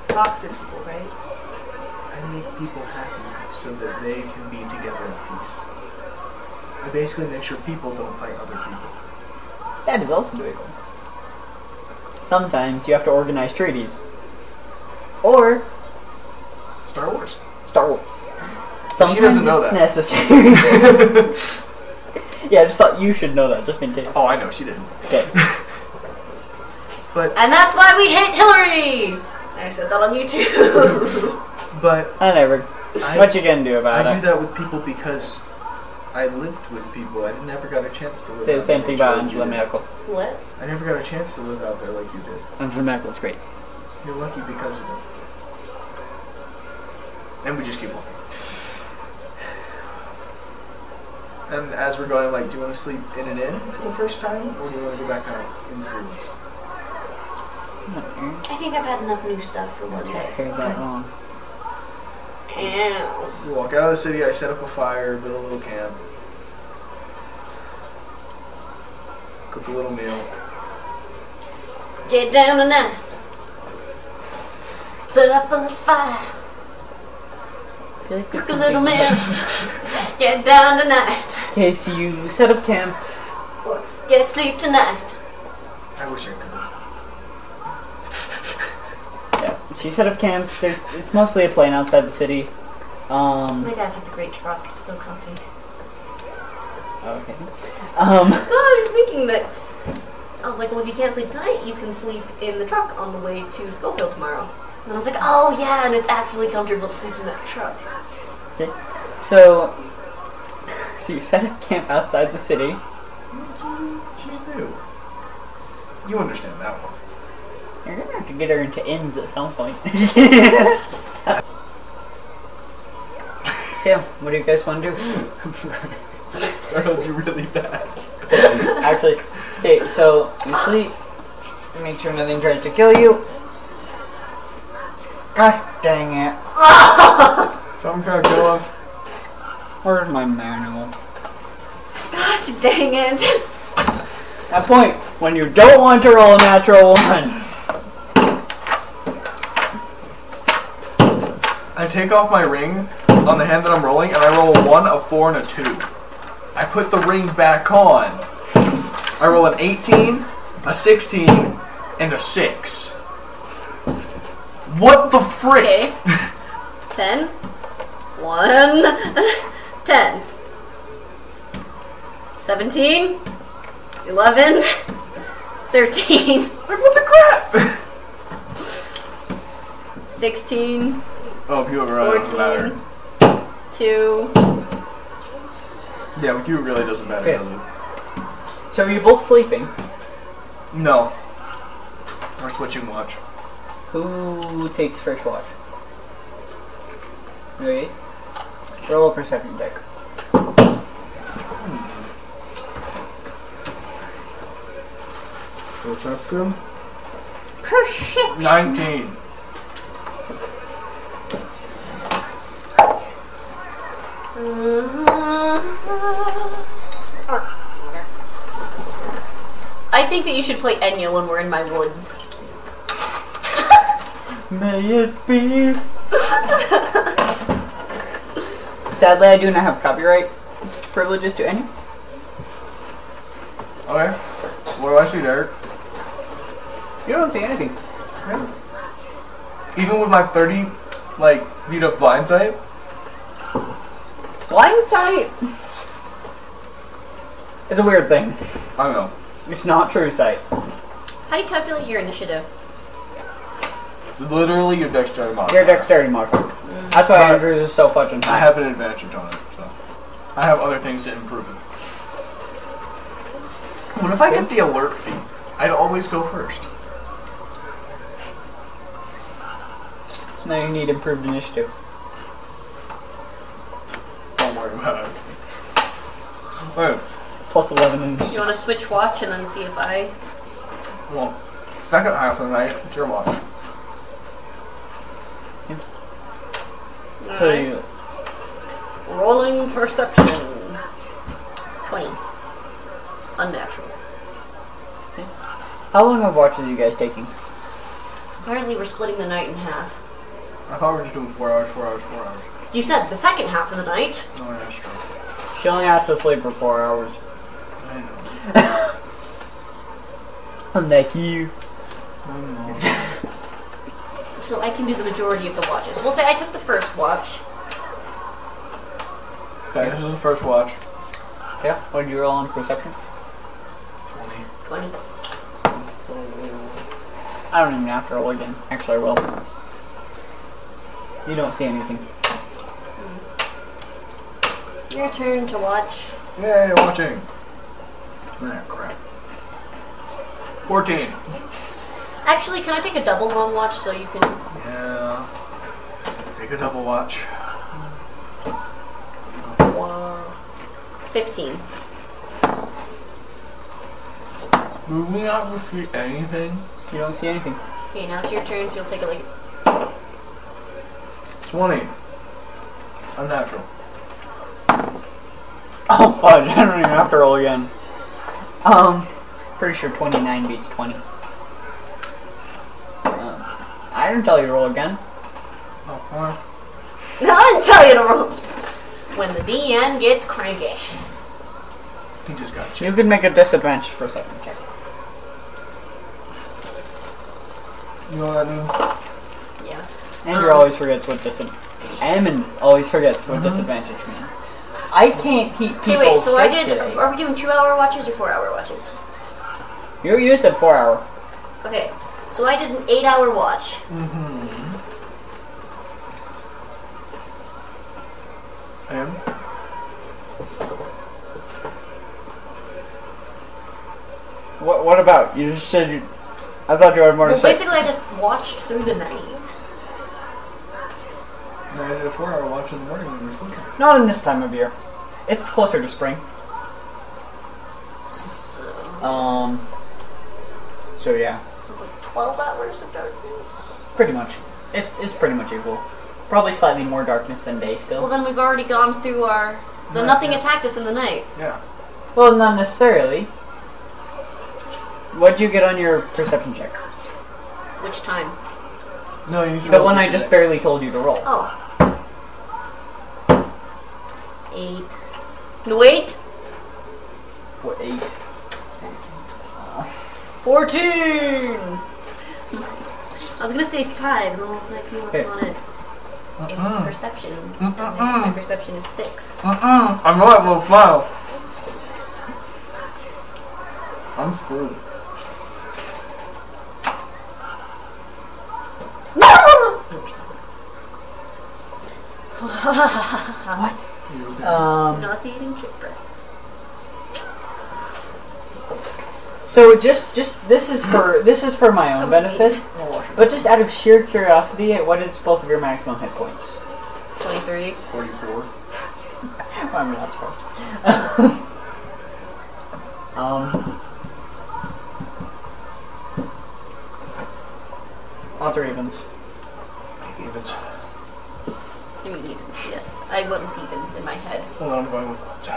talk for people, right? I make people happy so that they can be together in peace. I basically make sure people don't fight other people. That is also doable. Sometimes you have to organize treaties. Or Star Wars. Star Wars. But Sometimes she doesn't know it's that. necessary. Yeah, I just thought you should know that, just in case. Oh, I know, she didn't. Okay. But, And that's why we hate Hillary! I said that on YouTube. but I never. What you gonna do about I it? do that with people because I lived with people. I never got a chance to live Say the out same there thing like about you Angela did. Merkel. What? I never got a chance to live out there like you did. Angela Merkel's great. You're lucky because of it. And we just keep walking. And as we're going, like, do you want to sleep in an inn for the first time? Or do you want to go back out into the woods? I think I've had enough new stuff for one day. Hair that long. Ew. We walk out of the city, I set up a fire, build a little camp. Cook a little meal. Get down tonight. Set up a little fire. Cook a little meal. Get down tonight. Okay, so you set up camp. Or get sleep tonight. I wish I could. So you set up camp. It's mostly a plain outside the city. My dad has a great truck. It's so comfy. Okay. No, I was just thinking that. I was like, well, if you can't sleep tonight, you can sleep in the truck on the way to Schofield tomorrow. And I was like, oh yeah, and it's actually comfortable to sleep in that truck. Okay. So you set up camp outside the city. She's new. You understand that one. You're gonna have to get her into inns at some point. So, what do you guys want to do? I'm sorry. It startled you really bad. Actually, okay, so you sleep. Make sure nothing tries to kill you. Gosh dang it. Something trying to kill us. Where's my manual? Gosh dang it. That point when you don't want to roll a natural 1. I take off my ring on the hand that I'm rolling, and I roll a 1, a 4, and a 2. I put the ring back on. I roll an 18, a 16, and a 6. What the frick? Okay. 10. 1. 10. 17. 11. 13. Like, what the crap? 16. Oh, if you were right, it doesn't matter. 2. Yeah, with you it really doesn't matter, Okay. does it? So are you both sleeping? No. We're switching watch. Who takes first watch? Okay. Roll a perception check. Perception. 19. I think that you should play Enya when we're in my woods. May it be. Sadly, I do not have copyright privileges to any. Okay. What do I see, Derek? You don't see anything. Even with my 30, like, feet of blind sight? Blind sight is a weird thing. I don't know. It's not true sight. How do you calculate your initiative? Literally your dexterity modifier. Your dexterity modifier. That's why But Andrew is so fudging I high. have an advantage on it, so. I have other things to improve it. What if I get the alert feat? I'd always go first. Now you need improved initiative. Don't worry about it. Wait, Plus 11 in You want to switch watch and then see if I... well, second half of the night, it's your watch. So Alright. you, Rolling perception. 20. Unnatural. how long of watches are you guys taking? Apparently we're splitting the night in half. I thought we were just doing 4 hours, 4 hours, 4 hours. You said the second half of the night. Oh, yeah, that's true. She only has to sleep for 4 hours. I know. Unlike you. I know. So I can do the majority of the watches. We'll say I took the first watch. Okay, this is the first watch. Yeah. What did you roll on perception? 20. 20. I don't even have to roll again. Actually, I will. You don't see anything. Your turn to watch. Yay, watching. Ah, crap. 14. Actually, can I take a double long watch so you can... Yeah. Take a double watch. 15. Do we not see anything? You don't see anything. Okay, now it's your turn, so you'll take it like... 20. Unnatural. Oh fudge! I don't even have to roll again. Pretty sure 29 beats 20. I didn't tell you to roll again. Oh, well. I'll tell you to roll. When the DN gets cranky. He just got You chipped. can make a disadvantage for a second check. You know what that means? Andrew always forgets what Ammon always forgets what disadvantage means. I can't keep people Okay, wait, so I did. today. Are we doing 2-hour watches or 4-hour watches? You said 4 hour. Okay, so I did an 8-hour watch. And What about you? Just said you. I thought you had more to Well, say. basically, I just watched through the night. I did a 4-hour watch in the morning when we were sleeping. Not in this time of year. It's closer to spring. So, So yeah, so it's like 12 hours of darkness. pretty much. It's pretty much equal. Probably slightly more darkness than day Well, still. then we've already gone through our. The nothing attacked us in the night. Yeah. Well, not necessarily. What'd you get on your perception check? Which time? No, you need to The roll one I this just in. barely told you to roll. Oh. 8. No, wait! What, 8? 14! I was gonna say 5, and then I was like, no, that's Hey. not it. It's perception. And my perception is 6. I know I will smile. I'm screwed. Nauseating chick breath. So just this is for my own benefit, but just out of sheer curiosity, what is both of your maximum hit points? 23. 44. I'm not surprised. Odds or evens? Evens. I mean, evens, yes. I went with evens in my head. Hold on, I'm going with odds.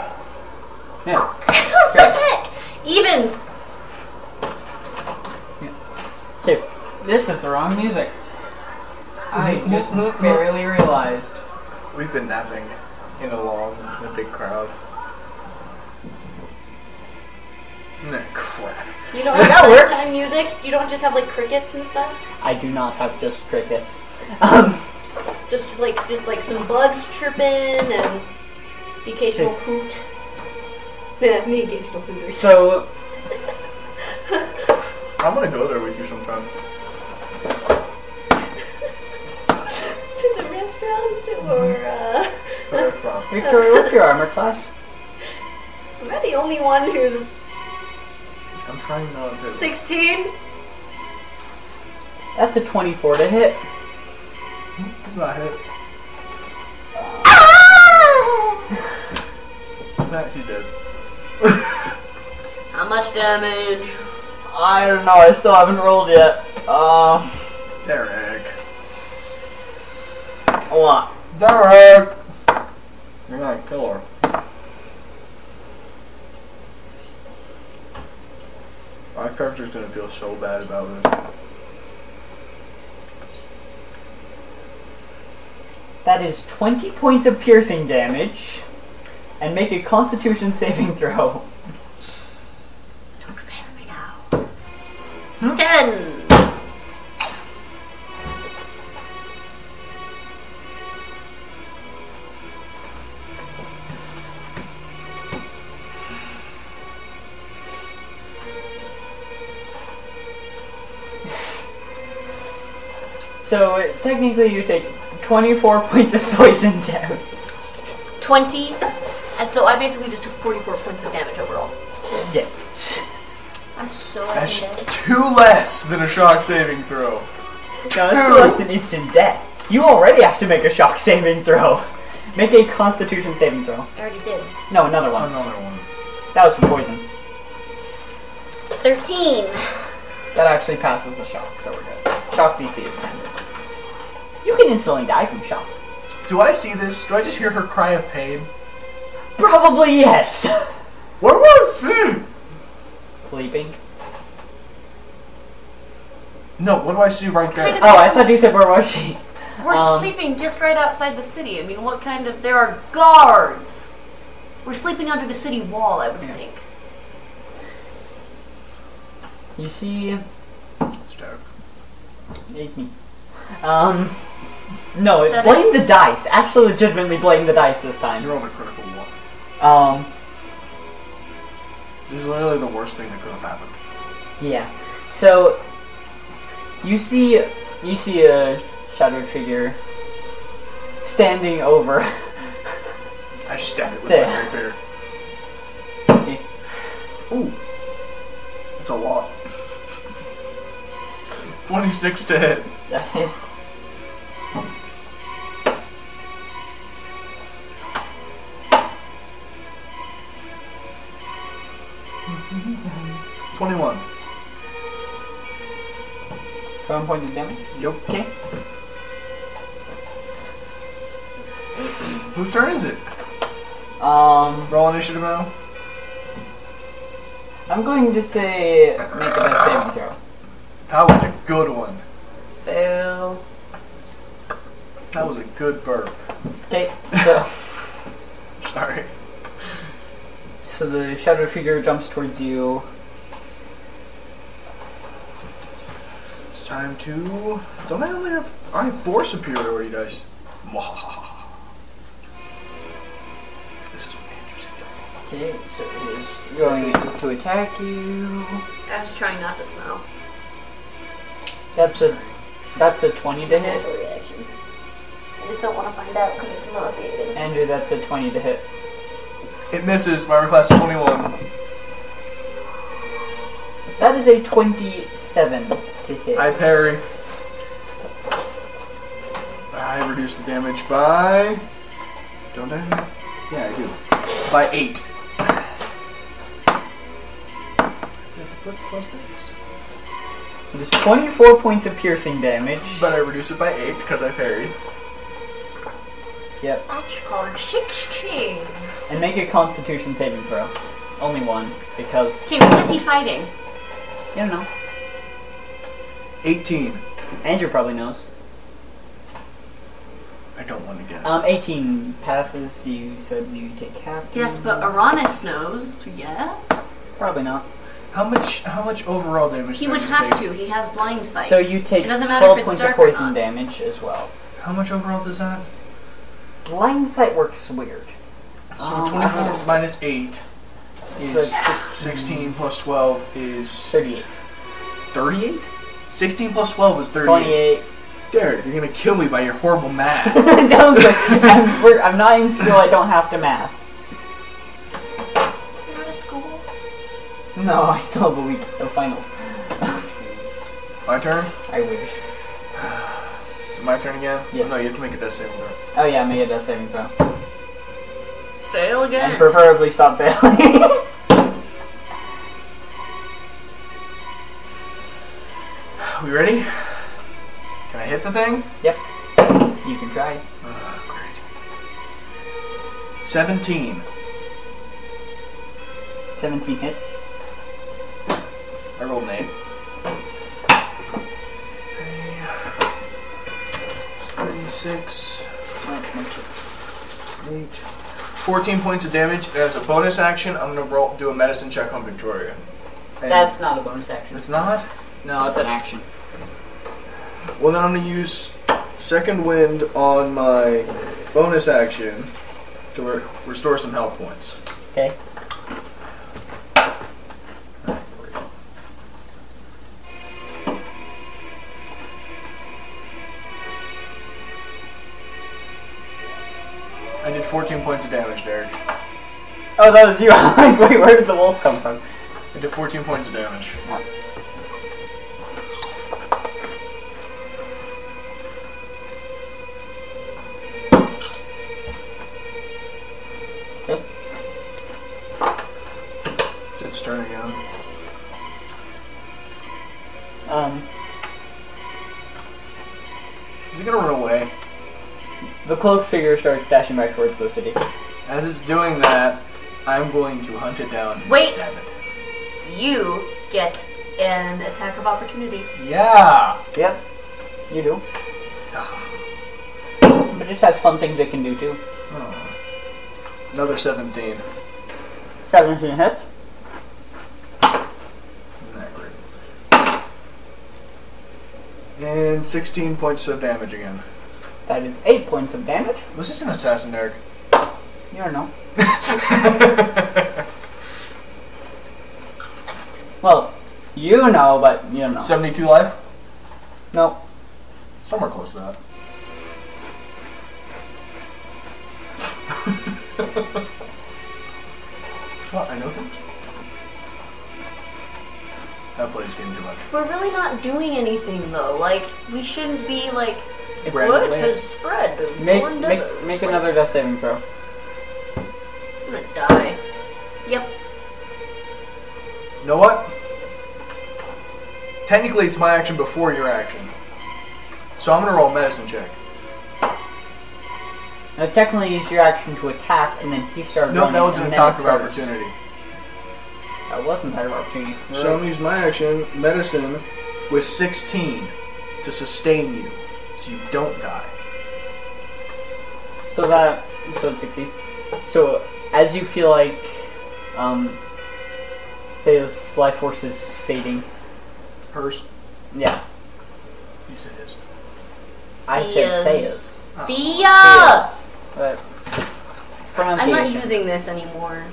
Yeah. What the heck? Evens! Okay, this is the wrong music. I just barely realized. We've been napping in a big crowd. Nah, crap. You don't That have works. nighttime music? You don't just have like crickets and stuff? I do not have just crickets. Just like some bugs chirping and the occasional hoot. Yeah, the occasional hooter. So, I'm gonna go there with you sometime. To the restaurant or Victoria, what's your armor class? am I the only one who's I'm trying not to. 16? That's a 24 to hit. Not hit. Nah, she did. How much damage? I don't know, I still haven't rolled yet. Derek. What? Derek! You're gonna kill her. My character's gonna feel so bad about this. That is 20 points of piercing damage. And make a constitution saving throw. Don't fail me now. 10! So, technically you take 24 points of poison damage. 20. And so I basically just took 44 points of damage overall. Yes. I'm so That's dead. 2 less than a shock saving throw. No, it's still less than instant death. You already have to make a shock saving throw. Make a constitution saving throw. I already did. No, another one. Another one. That was from poison. 13. That actually passes the shock, so we're good. Shock DC is 10. You can instantly die from shock. Do I see this? Do I just hear her cry of pain? Probably yes. What do I see? Sleeping. No, what do I see right there? Kind of- Oh, I thought you said where was she? We're sleeping just right outside the city. I mean, what kind of... There are guards. We're sleeping under the city wall, I would think. You see, It's Derek. it's me. No, That blame is- the dice. Actually, legitimately blame the dice this You time. rolled a critical one. Um, This is literally the worst thing that could have happened. yeah. So, you see a shadowed figure standing over. I stab it with There. my rapier. Okay. Ooh. It's a lot. 26 to hit. 21. 1 point of damage. Yep. Okay. Whose turn is it? Roll Roll initiative now. I'm going to say make a death saving throw. That was a good one. Fail. That was a good burp. Okay, so Sorry. so the shadow figure jumps towards you. It's time to... Don't I only have... I have 4 superiority dice. This is what Andrew's doing. Okay, so it is going to attack you. I was trying not to smell. That's a 20 to hit. Natural reaction. I just don't want to find out because it's nauseating. Andrew, that's a 20 to hit. It misses. My class is 21. That is a 27 to hit. I parry. I reduce the damage by... Don't I? Yeah, I do. By 8. It is 24 points of piercing damage. But I reduce it by 8 because I parried. Yep. That's called 16. And make a Constitution saving throw. Only one, because Okay, what is he fighting? you don't know. 18. Andrew probably knows. I don't want to guess. 18 passes. You said you take half. Yes, but Uranus knows. Yeah. Probably not. How much overall damage He do I would just have take? to. He has blind sight. So you take It doesn't matter 12 if it's points of dark or poison not. damage as well. How much overall does that? Blind sight works weird. So 24 minus 8 is So 16 plus 12 is 38. 38? 16 plus 12 is 38. 28. Derek, you're gonna kill me by your horrible math. Don't go- I'm not in school, I don't have to math. You're out of school? No, I still have a week of finals. My turn? I wish. Is it my turn again? Yes. No, you have to make a death saving throw. Oh yeah, make a death saving throw. Fail again. And preferably stop failing. We ready? Can I hit the thing? Yep. You can try. Great. 17. 17 hits. I rolled an 8. 36. That's my chips. 8. 14 points of damage. And as a bonus action, I'm gonna do a medicine check on Victoria. And That's not a bonus action. it's not? No, it's an action. Well, then I'm gonna use second wind on my bonus action to restore some health points. Okay. I did 14 points of damage, Derek. Oh, that was you. I'm like, wait, where did the wolf come from? I did 14 points of damage. Okay. It's its turn again. Is it gonna run away? The cloaked figure starts dashing back towards the city. As it's doing that, I'm going to hunt it down and Wait. stab it. You get an attack of opportunity. Yeah! Yep. You do. But it has fun things it can do too. Oh. Another 17. 17 hits. Isn't that great? And 16 points of damage again. That is 8 points of damage. Was this an assassin, Eric? You don't know. Well, you know, but you don't know. 72 life? No. Somewhere close to that. What? I know things? That plays game too much. We're really not doing anything though. Like, we shouldn't be like, Brandon, wood wait. has spread. Make Like, another death saving throw. I'm gonna die. Yep. You know what? Technically, it's my action before your action. So I'm gonna roll a medicine check. Now, technically, it's your action to attack, and then he started Nope, running. that was an and then attack it of starts. opportunity. That wasn't an attack of opportunity. So I'm gonna use my action, medicine, with 16 to sustain you, so you don't die. So it succeeds. So as you feel like his life force is fading. Hers? Yeah, You said his. I said Theas. Theas. Theas! But I'm pronunciation. not using this anymore.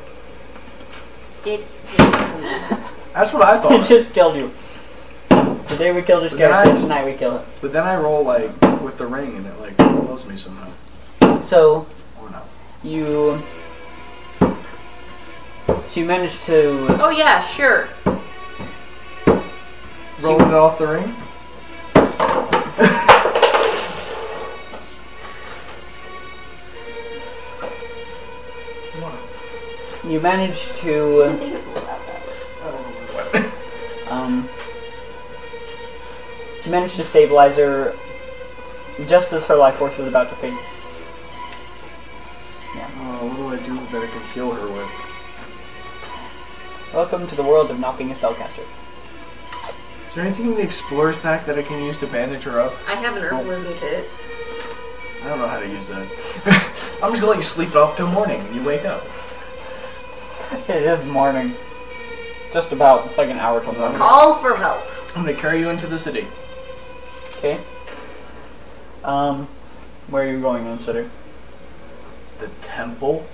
It hits me. That's what I It thought. just killed you. Today we killed his But then character. I- Tonight we kill him. But then I roll like with the ring and it like blows me somehow. So Or no. you managed to. Oh yeah, sure. Rolling it off the ring? You managed to so you managed to stabilize her just as her life force is about to fade. Oh, what do I do that I can heal her with? Welcome to the world of not being a spellcaster. Is there anything in the Explorer's Pack that I can use to bandage her up? I have an herbalism kit. I don't know how to use that. I'm just gonna let you sleep it off till morning and you wake up. It is morning. Just about. It's like an hour till morning. Call for help. I'm gonna carry you into the city. Okay. Where are you going in the city? The temple?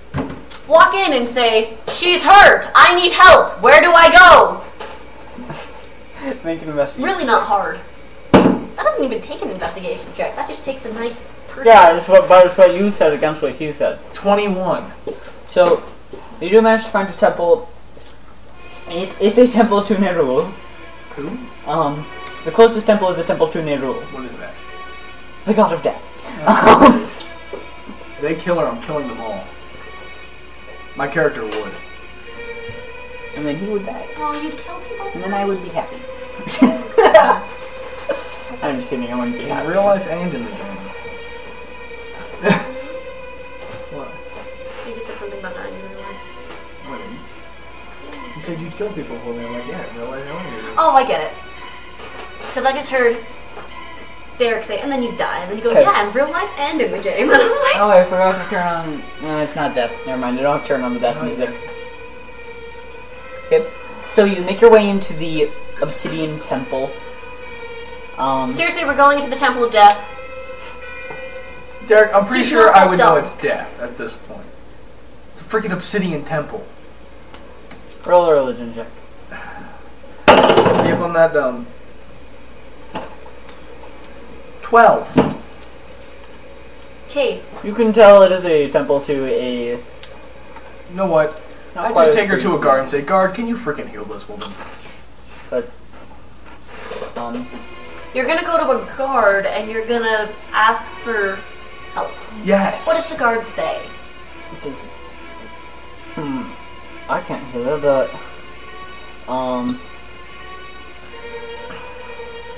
Walk in and say, "She's hurt. I need help. Where do I go?" Make an investigation. Really not hard. That doesn't even take an investigation check. That just takes a nice person. Yeah, that's what you said against what he said. 21. So, you do manage to find a temple. It's a temple to Nerul. Who? The closest temple is a temple to Nerul, What is that? the god of death. They kill her, I'm killing them all. My character would. And then he would die. Oh, you kill people. And then I would be happy. I'm just kidding, I wouldn't be In happy. real life and in the game. What? You just said something about dying in real life. What? You said you'd kill people for me. I'm like, yeah, in real life I want to. Oh, I get it. Because I just heard Derek say, and then you die, and then you go, Okay. yeah, in real life and in the game. And I'm like, Oh, I forgot to turn on... No, it's not death. Never mind, I don't turn on the death music. Okay, so you make your way into the Obsidian Temple. seriously, we're going into the Temple of Death. Derek, I'm pretty He's sure not I that would know dumb. it's death at this point. It's a freaking obsidian temple. Roll a religion check. See if I'm that dumb. 12. Okay, You can tell it is a temple to a... You know what? not I quite just take her to a priest, guard and say, guard, can you freaking heal this woman? But, you're gonna go to a guard, and you're gonna ask for help. Yes. What does the guard say? it says... I can't heal her, but...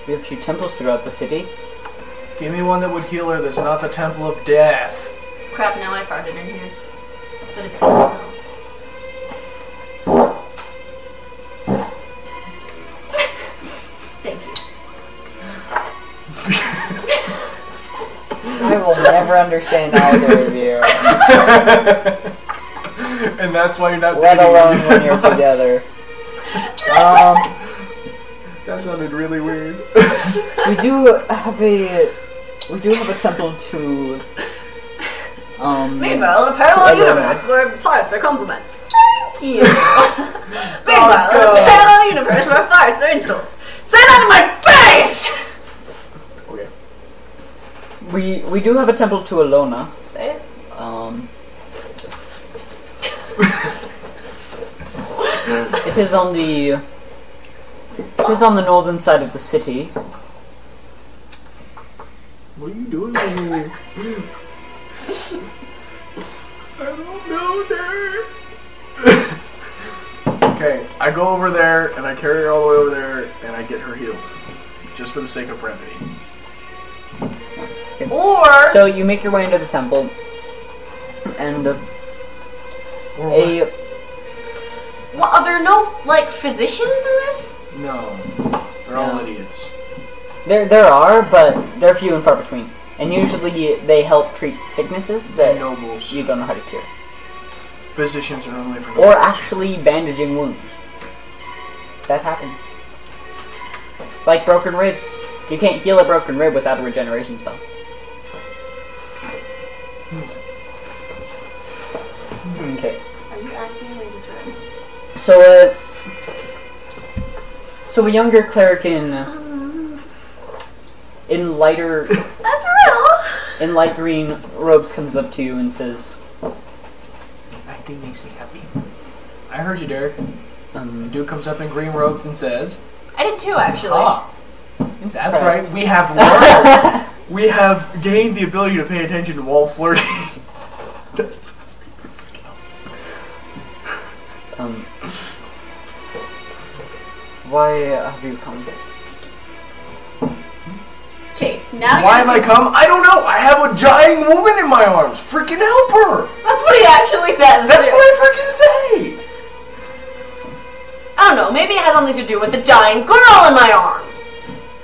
We have a few temples throughout the city. Give me one that would heal her that's not the Temple of Death. Crap, now I farted in here. But it's gonna smell. Thank you. I will never understand either of you, And that's why you're not let dating alone me. when you're together. That sounded really weird. We do have a Yes. We do have a temple to. Meanwhile, in a parallel Elena. universe where farts are compliments. Thank you. Meanwhile, Let's in go. a parallel universe where farts are insults. Say that in my face! Okay. We do have a temple to Alona. Say it. It is on the. It is on the northern side of the city. What are you doing to me? I don't know, Derek. Okay, I go over there and I carry her all the way over there and I get her healed. Just for the sake of brevity. Or So you make your way into the temple, and what, are there no like physicians in this? No. They're all idiots. there are, but they're few and far between. And usually they help treat sicknesses that Nobles. you don't know how to cure. Physicians are only for Or nobles. actually bandaging wounds. That happens. Like broken ribs. You can't heal a broken rib without a regeneration spell. Okay. Are you acting or is this real? So a younger cleric in lighter That's real! in light green robes comes up to you and says, Acting makes me happy. I heard you, Derek. Dude comes up in green robes and says, I did too, actually. "Ah, that's right. surprised." We have learned. We have gained the ability to pay attention to while flirting." That's a good skill. Why have you come? Okay, now Why you're have I come? I don't know. I have a dying woman in my arms. Freaking help her. That's what he actually says. That's what I freaking say. I don't know, maybe it has something to do with the dying girl in my arms.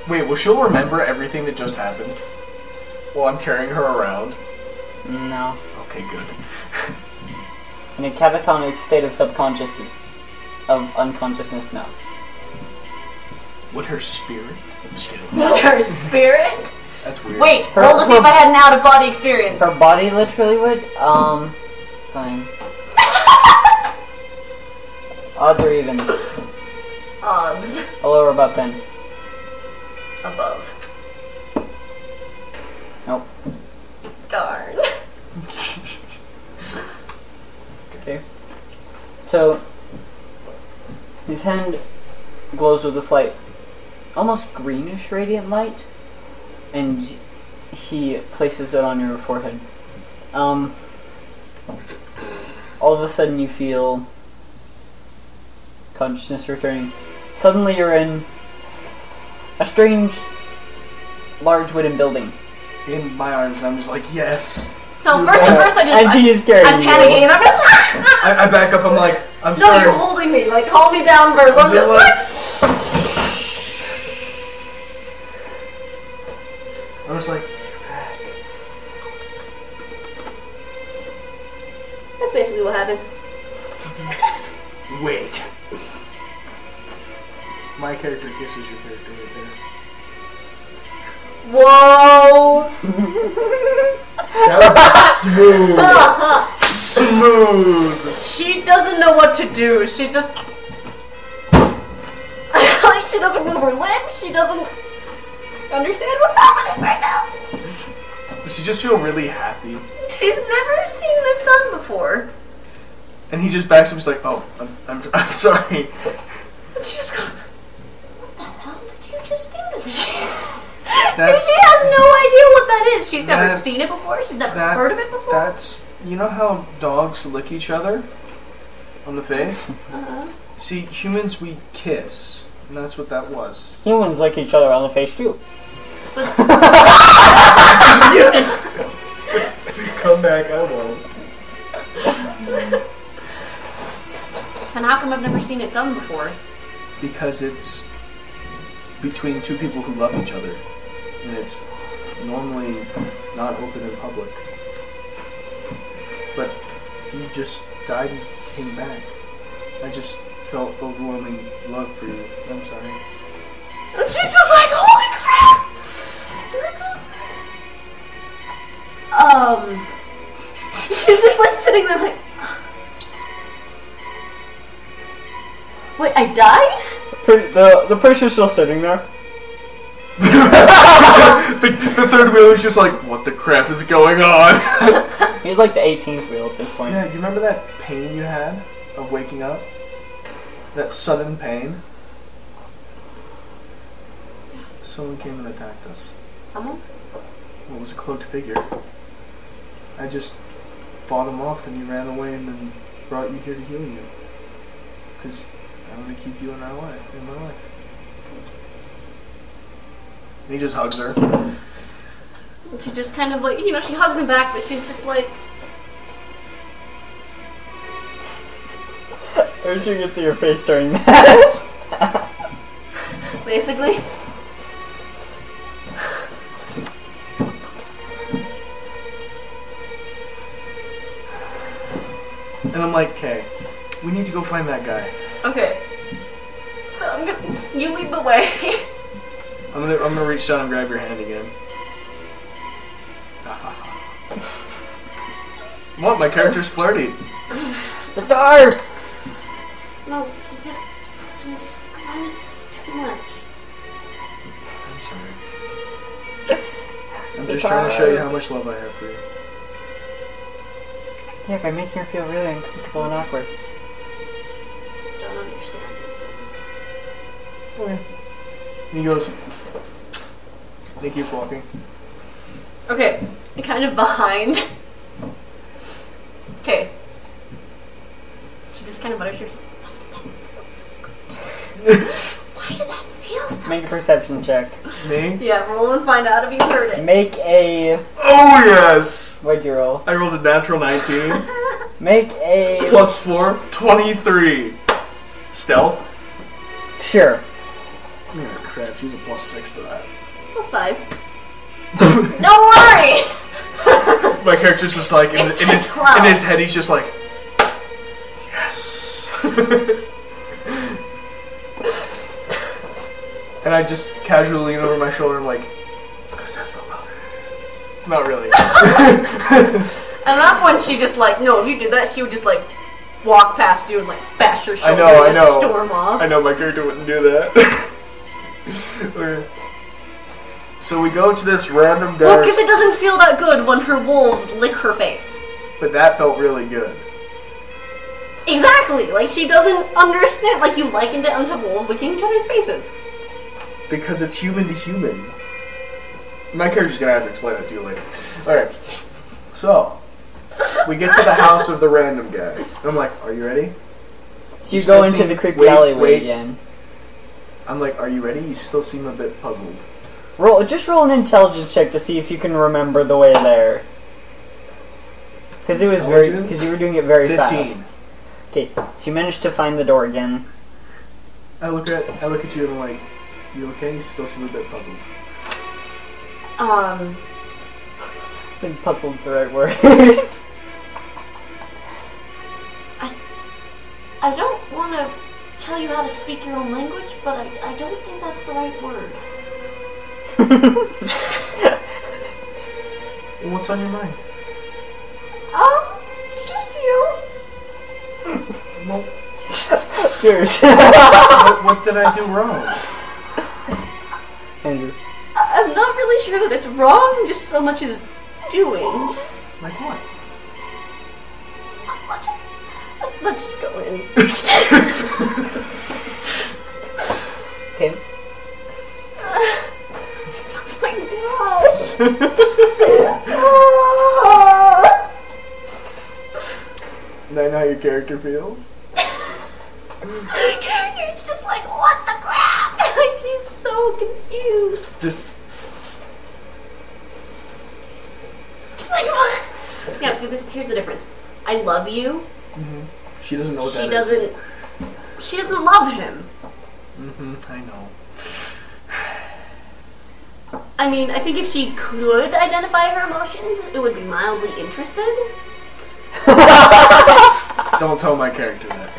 Wait, will she'll remember everything that just happened while I'm carrying her around? No. Okay, good. In a catatonic state of unconsciousness, no. Would her spirit? I'm just kidding. Her spirit? That's weird. Wait, roll to see if I had an out-of-body experience. Her body literally would? Fine. Odds or evens? Odds. Below or above 10? Above. Nope. Darn. Okay. So, his hand glows with a slight, almost greenish radiant light, and he places it on your forehead. All of a sudden you feel consciousness returning. Suddenly you're in a strange, large wooden building. In my arms, and I'm just like, yes. No, first I just... And she is carrying I'm you. panicking and I'm just... I back up. I'm like, I'm No, sorry. you're holding me. Like, calm me down first. I'm just like... I was like, you're back. That's basically what happened. Wait. My character kisses your character right there. Whoa! That was smooth. Smooth. She doesn't know what to do. She just... like, she doesn't move her lips. She doesn't understand what's happening right now. Does she just feel really happy? She's never seen this done before. And he just backs up. He's like, oh, I'm sorry. And she just goes, what the hell did you just do to me? That's- she has no idea what that is. She's never That- seen it before. She's never that- heard of it before. That's, you know how dogs lick each other on the face? Uh-huh. See, humans, we kiss. And that's what that was. Humans lick each other on the face too. Come back, I won't. And how come I've never seen it done before? Because it's between two people who love each other. And it's normally not open in public. But you just died and came back. I just felt overwhelming love for you. I'm sorry. And she's just like, holy crap! she's just like sitting there like, wait, I died? The person's still sitting there. the third wheel is just like, what the crap is going on? He's like the 18th wheel at this point. Yeah, you remember that pain you had of waking up? That sudden pain? Someone came and attacked us. Someone? Well, it was a cloaked figure. I just fought him off and he ran away and then brought you here to heal you. Because I want to keep you in my life. And he just hugs her. And she just kind of like, you know, she hugs him back, but she's just like... I wish you could see your face during that. Basically. And I'm like, okay, we need to go find that guy. Okay. So I'm gonna... You lead the way. I'm gonna reach down and grab your hand again. What? My character's flirty. The door! No, she just... This is too much. I'm sorry. I'm just trying to show you how much love I have for you. Yeah, by making her feel really uncomfortable and awkward. Don't understand these things. Okay. He goes. He keeps walking. Okay, kind of behind. Okay. She just kind of butters herself. Why did that feel so? Make a perception check. Me? Yeah, roll and find out if you heard it. Make a... Oh yes! What'd you roll? I rolled a natural 19. Make a... Plus 4, 23. Stealth? Sure. Oh crap, she's a plus 6 to that. Plus 5. Don't worry! My character's just like, in It's his 12. in his head, he's just like, yes! And I just casually lean over my shoulder and I'm like, because that's my love. Not really. And that one, she just like, no, if you did that, she would just like walk past you and like bash your shoulder I and just know. storm off. I know my character wouldn't do that. Okay. So we go to this random Well, dark... because it doesn't feel that good when her wolves lick her face. But that felt really good. Exactly! Like, she doesn't understand. Like, you likened it unto wolves licking each other's faces. Because it's human to human. My character's gonna have to explain that to you later. Alright. So, we get to the house of the random guy. I'm like, are you ready? So you still go into seem- the creepy wait, alleyway wait. again. I'm like, are you ready? You still seem a bit puzzled. Just roll an intelligence check to see if you can remember the way there. Because it was because you were doing it very 15. fast. Okay, so you managed to find the door again. I look at you and I'm like, you okay? You still seem a bit puzzled. I think puzzled's the right word. I don't want to tell you how to speak your own language, but I don't think that's the right word. What's on your mind? Just you. Well, Cheers. what did I do wrong? Andrew. I'm not really sure that it's wrong, just so much as doing. Like what? Let's just go in. Okay. My Now you know how your character feels? It's just like, what the crap? Like, she's so confused. Just Like, what? Yeah, so here's the difference. I love you. she doesn't know what She that doesn't. She doesn't love him. I know. I mean, I think if she could identify her emotions, it would be mildly interested. Don't tell my character that.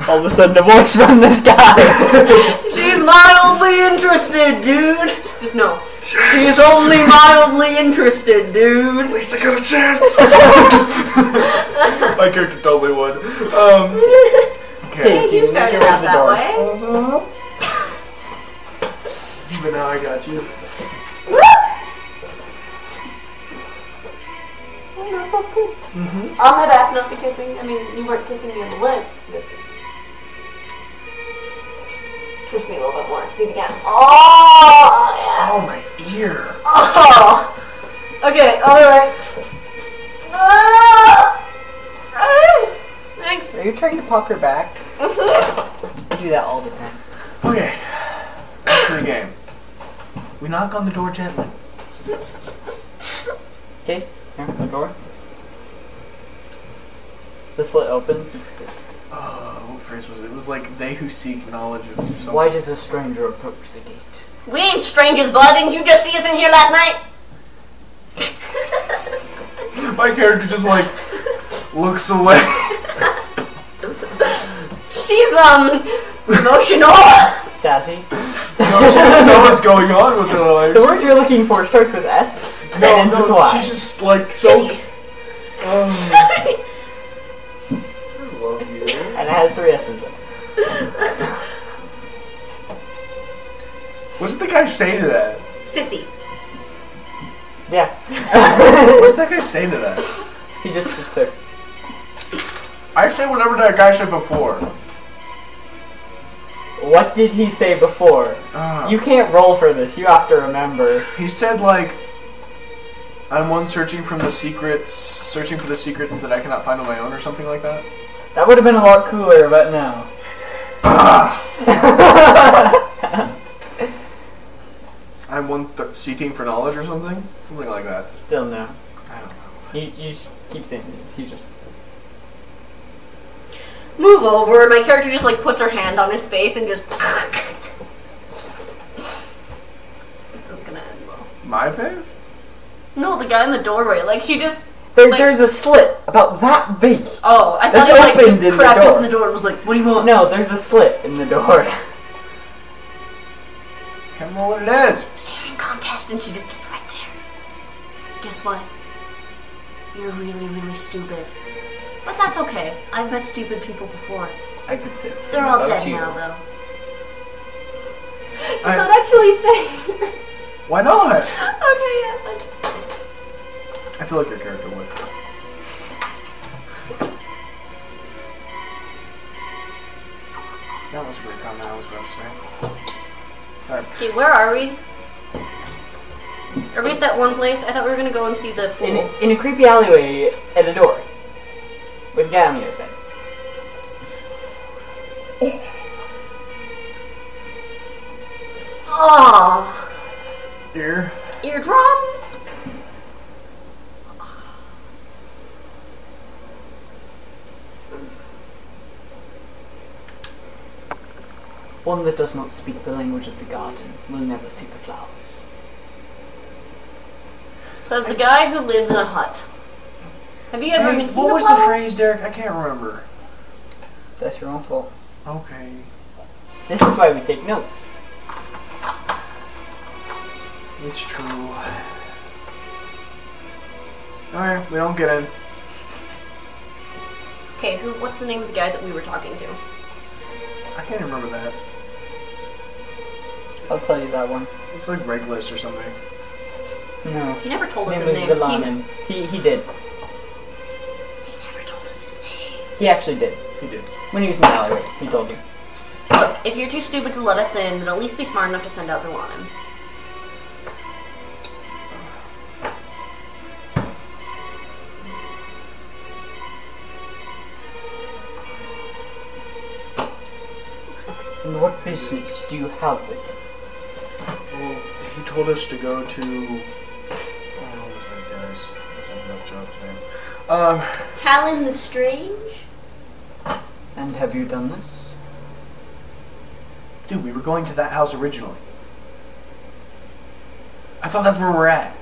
All of a sudden, a voice from this guy. She's mildly interested, dude. Just no. She's only mildly interested, dude. At least I got a chance. My character totally would. Okay. so You make started your way to out the that door. way. But now I got you. I'll head off, not the kissing. I mean, you weren't kissing me on the lips. But... Twist me a little bit more. See if you can. Oh, yeah. Oh, my ear. Oh. Okay, other way. Thanks. Are you trying to pop her back? I do that all the time. Okay. Back to the game. We knock on the door gently. Okay, here, the door. The slit opens. What phrase was it? It was like, they who seek knowledge of something. Why does a stranger approach the gate? We ain't strangers, bud. Didn't you just see us in here last night? My character just, like, looks away. She's, emotional. Sassy. She doesn't know what's going on with her life. The word you're looking for starts with S and ends with Y. She's just, like, so... Sorry. I love you. And it has 3 S's in it. What does the guy say to that? Sissy. Yeah. What does that guy say to that? He just sits there. I say whatever that guy said before. What did he say before? You can't roll for this. You have to remember. He said, like, I'm one searching for the secrets that I cannot find on my own, or something like that. That would have been a lot cooler, but no. I'm one seeking for knowledge, or something? Something like that. Still no. I don't know. You just keep saying this. He just... Move over, and my character just like puts her hand on his face and just. It's gonna end well. My face? No, the guy in the doorway. Like she just. There's a slit about that big. Oh, I thought It's he like opened just in the cracked door. open the door and was like, "What do you want?" No, there's a slit in the door. Can't remember what it is. Staring contest, and she just gets right there. Guess what? You're really, really stupid. But that's okay. I've met stupid people before. I could say the same They're all about dead you. now, though. She's not actually saying. Why not? Okay, yeah. Fine. I feel like your character would. That was a great comment I was about to say. Alright. Okay, where are we? Are we at that one place? I thought we were gonna go and see the fool. In a creepy alleyway at a door. With Gamio saying. Oh, Ear? eardrum? One that does not speak the language of the garden will never see the flowers. So as the guy who lives in a hut. Have you ever even seen what a was flower? the phrase, Derek? I can't remember. That's your own fault. Okay. This is why we take notes. It's true. Alright, we don't get in. Okay, what's the name of the guy that we were talking to? I can't remember that. I'll tell you that one. It's like Regulus or something. No. He never told His us name his is name. Zalaman. He did. He never told us his name. He actually did. He did. When he was in the alleyway, he told me. Look, if you're too stupid to let us in, then at least be smart enough to send out Zalaman. And what business do you have with him? Well, he told us to go to... what was that guy's? What's that job's name? Talon the Strange? And have you done this? Dude, we were going to that house originally. I thought that's where we're at.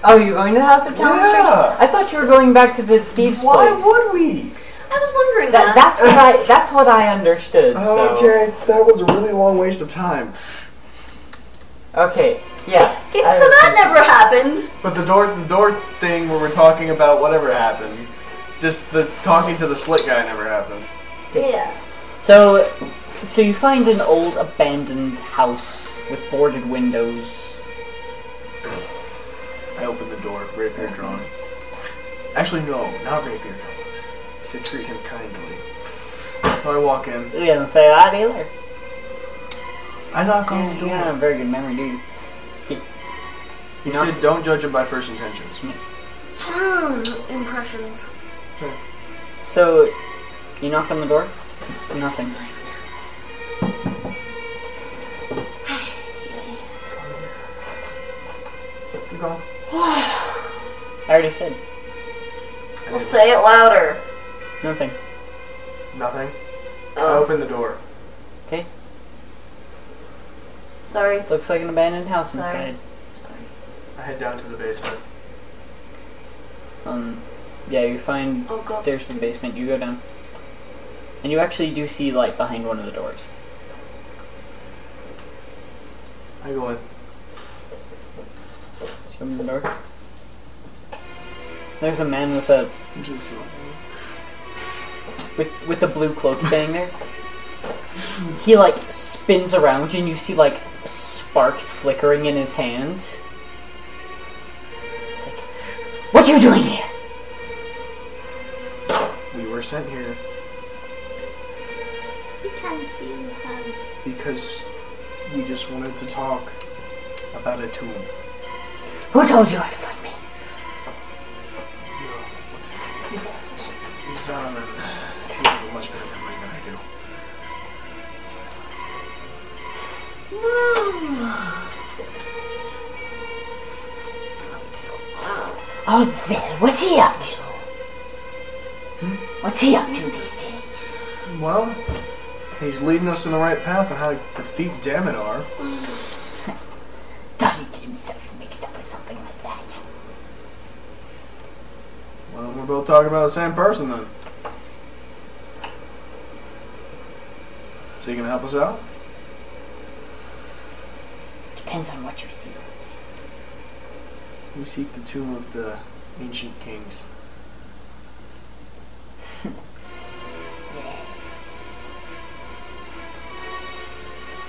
Oh, you're going to the House of Talon the Strange? Yeah. I thought you were going back to the thieves' Why place. would we? I was wondering That's what I understood. So. Okay, that was a really long waste of time. Okay, Yeah. Okay, so that never happened. But the door thing where we're talking about whatever happened, just the talking to the slick guy never happened. Yeah. So you find an old abandoned house with boarded windows. I open the door, rapier drawn. Actually, no, not rapier drawn. I said treat him kindly. So I walk in. You didn't say that either. I knock on the You door. don't have a very good memory, do you? You said don't judge him by first intentions. Impressions. So, you knock on the door? Nothing. Keep going. I already said. Well, say it louder. Nothing. Nothing. I Oh, open the door. Okay? sorry. Looks like an abandoned house Sorry. inside. I head down to the basement. Yeah, you find Oh, God. stairs to the basement. You go down. And you actually do see light behind one of the doors. I go in. Just open the door. There's a man with a Just with a blue cloak standing there. He like spins around and you see like sparks flickering in his hand. It's like, what you doing here? we were sent here We can't see you. because we just wanted to talk about a tomb. Who told you how to find me? No, what's his name? Zaman. He has a much better memory than I do. Oh, Zell, what's he up to? What's he up to these days? Well, he's leading us in the right path on how to defeat Daminar. Thought he'd get himself mixed up with something like that. Well, we're both talking about the same person then. So you gonna help us out? Depends on what you see. We seek the tomb of the ancient kings. Yes.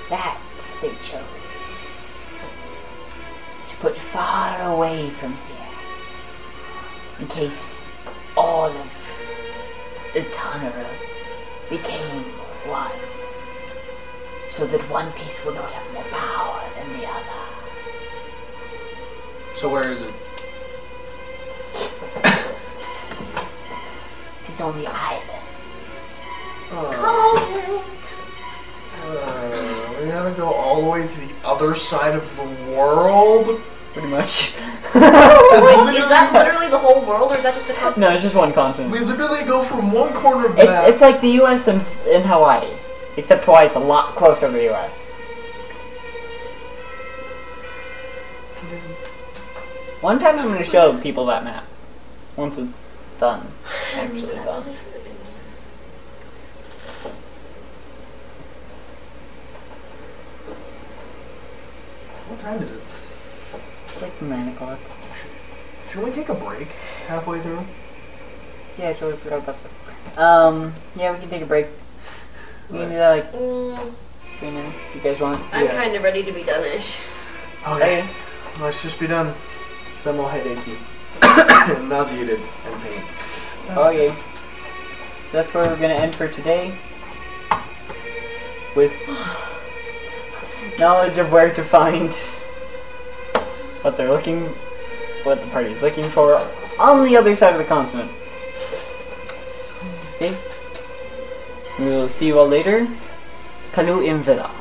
That they chose to put far away from here, in case all of Iltanara became one, so that one piece would not have more power than the other. So where is it? It is on the islands. We gotta go all the way to the other side of the world? Pretty much. Is that literally the whole world, or is that just a continent? No, it's just one continent. We literally go from one corner of the map. It's like the U.S. and Hawaii, except Hawaii's a lot closer to the U.S. One time I'm going to show people that map. Once it's done. Actually done. What time is it? It's like 9 o'clock. Should we take a break halfway through? Yeah, I totally forgot about that. Yeah, we can take a break. We can do that like 3 minutes if you guys want. I'm Yeah. kind of ready to be done-ish. Okay. Let's just be done. Some more headachy. Nauseated and pain. Okay. So that's where we're going to end for today. With knowledge of where to find what they're looking, what the party's looking for on the other side of the continent. Okay. We will see you all later. Kalu Imvila.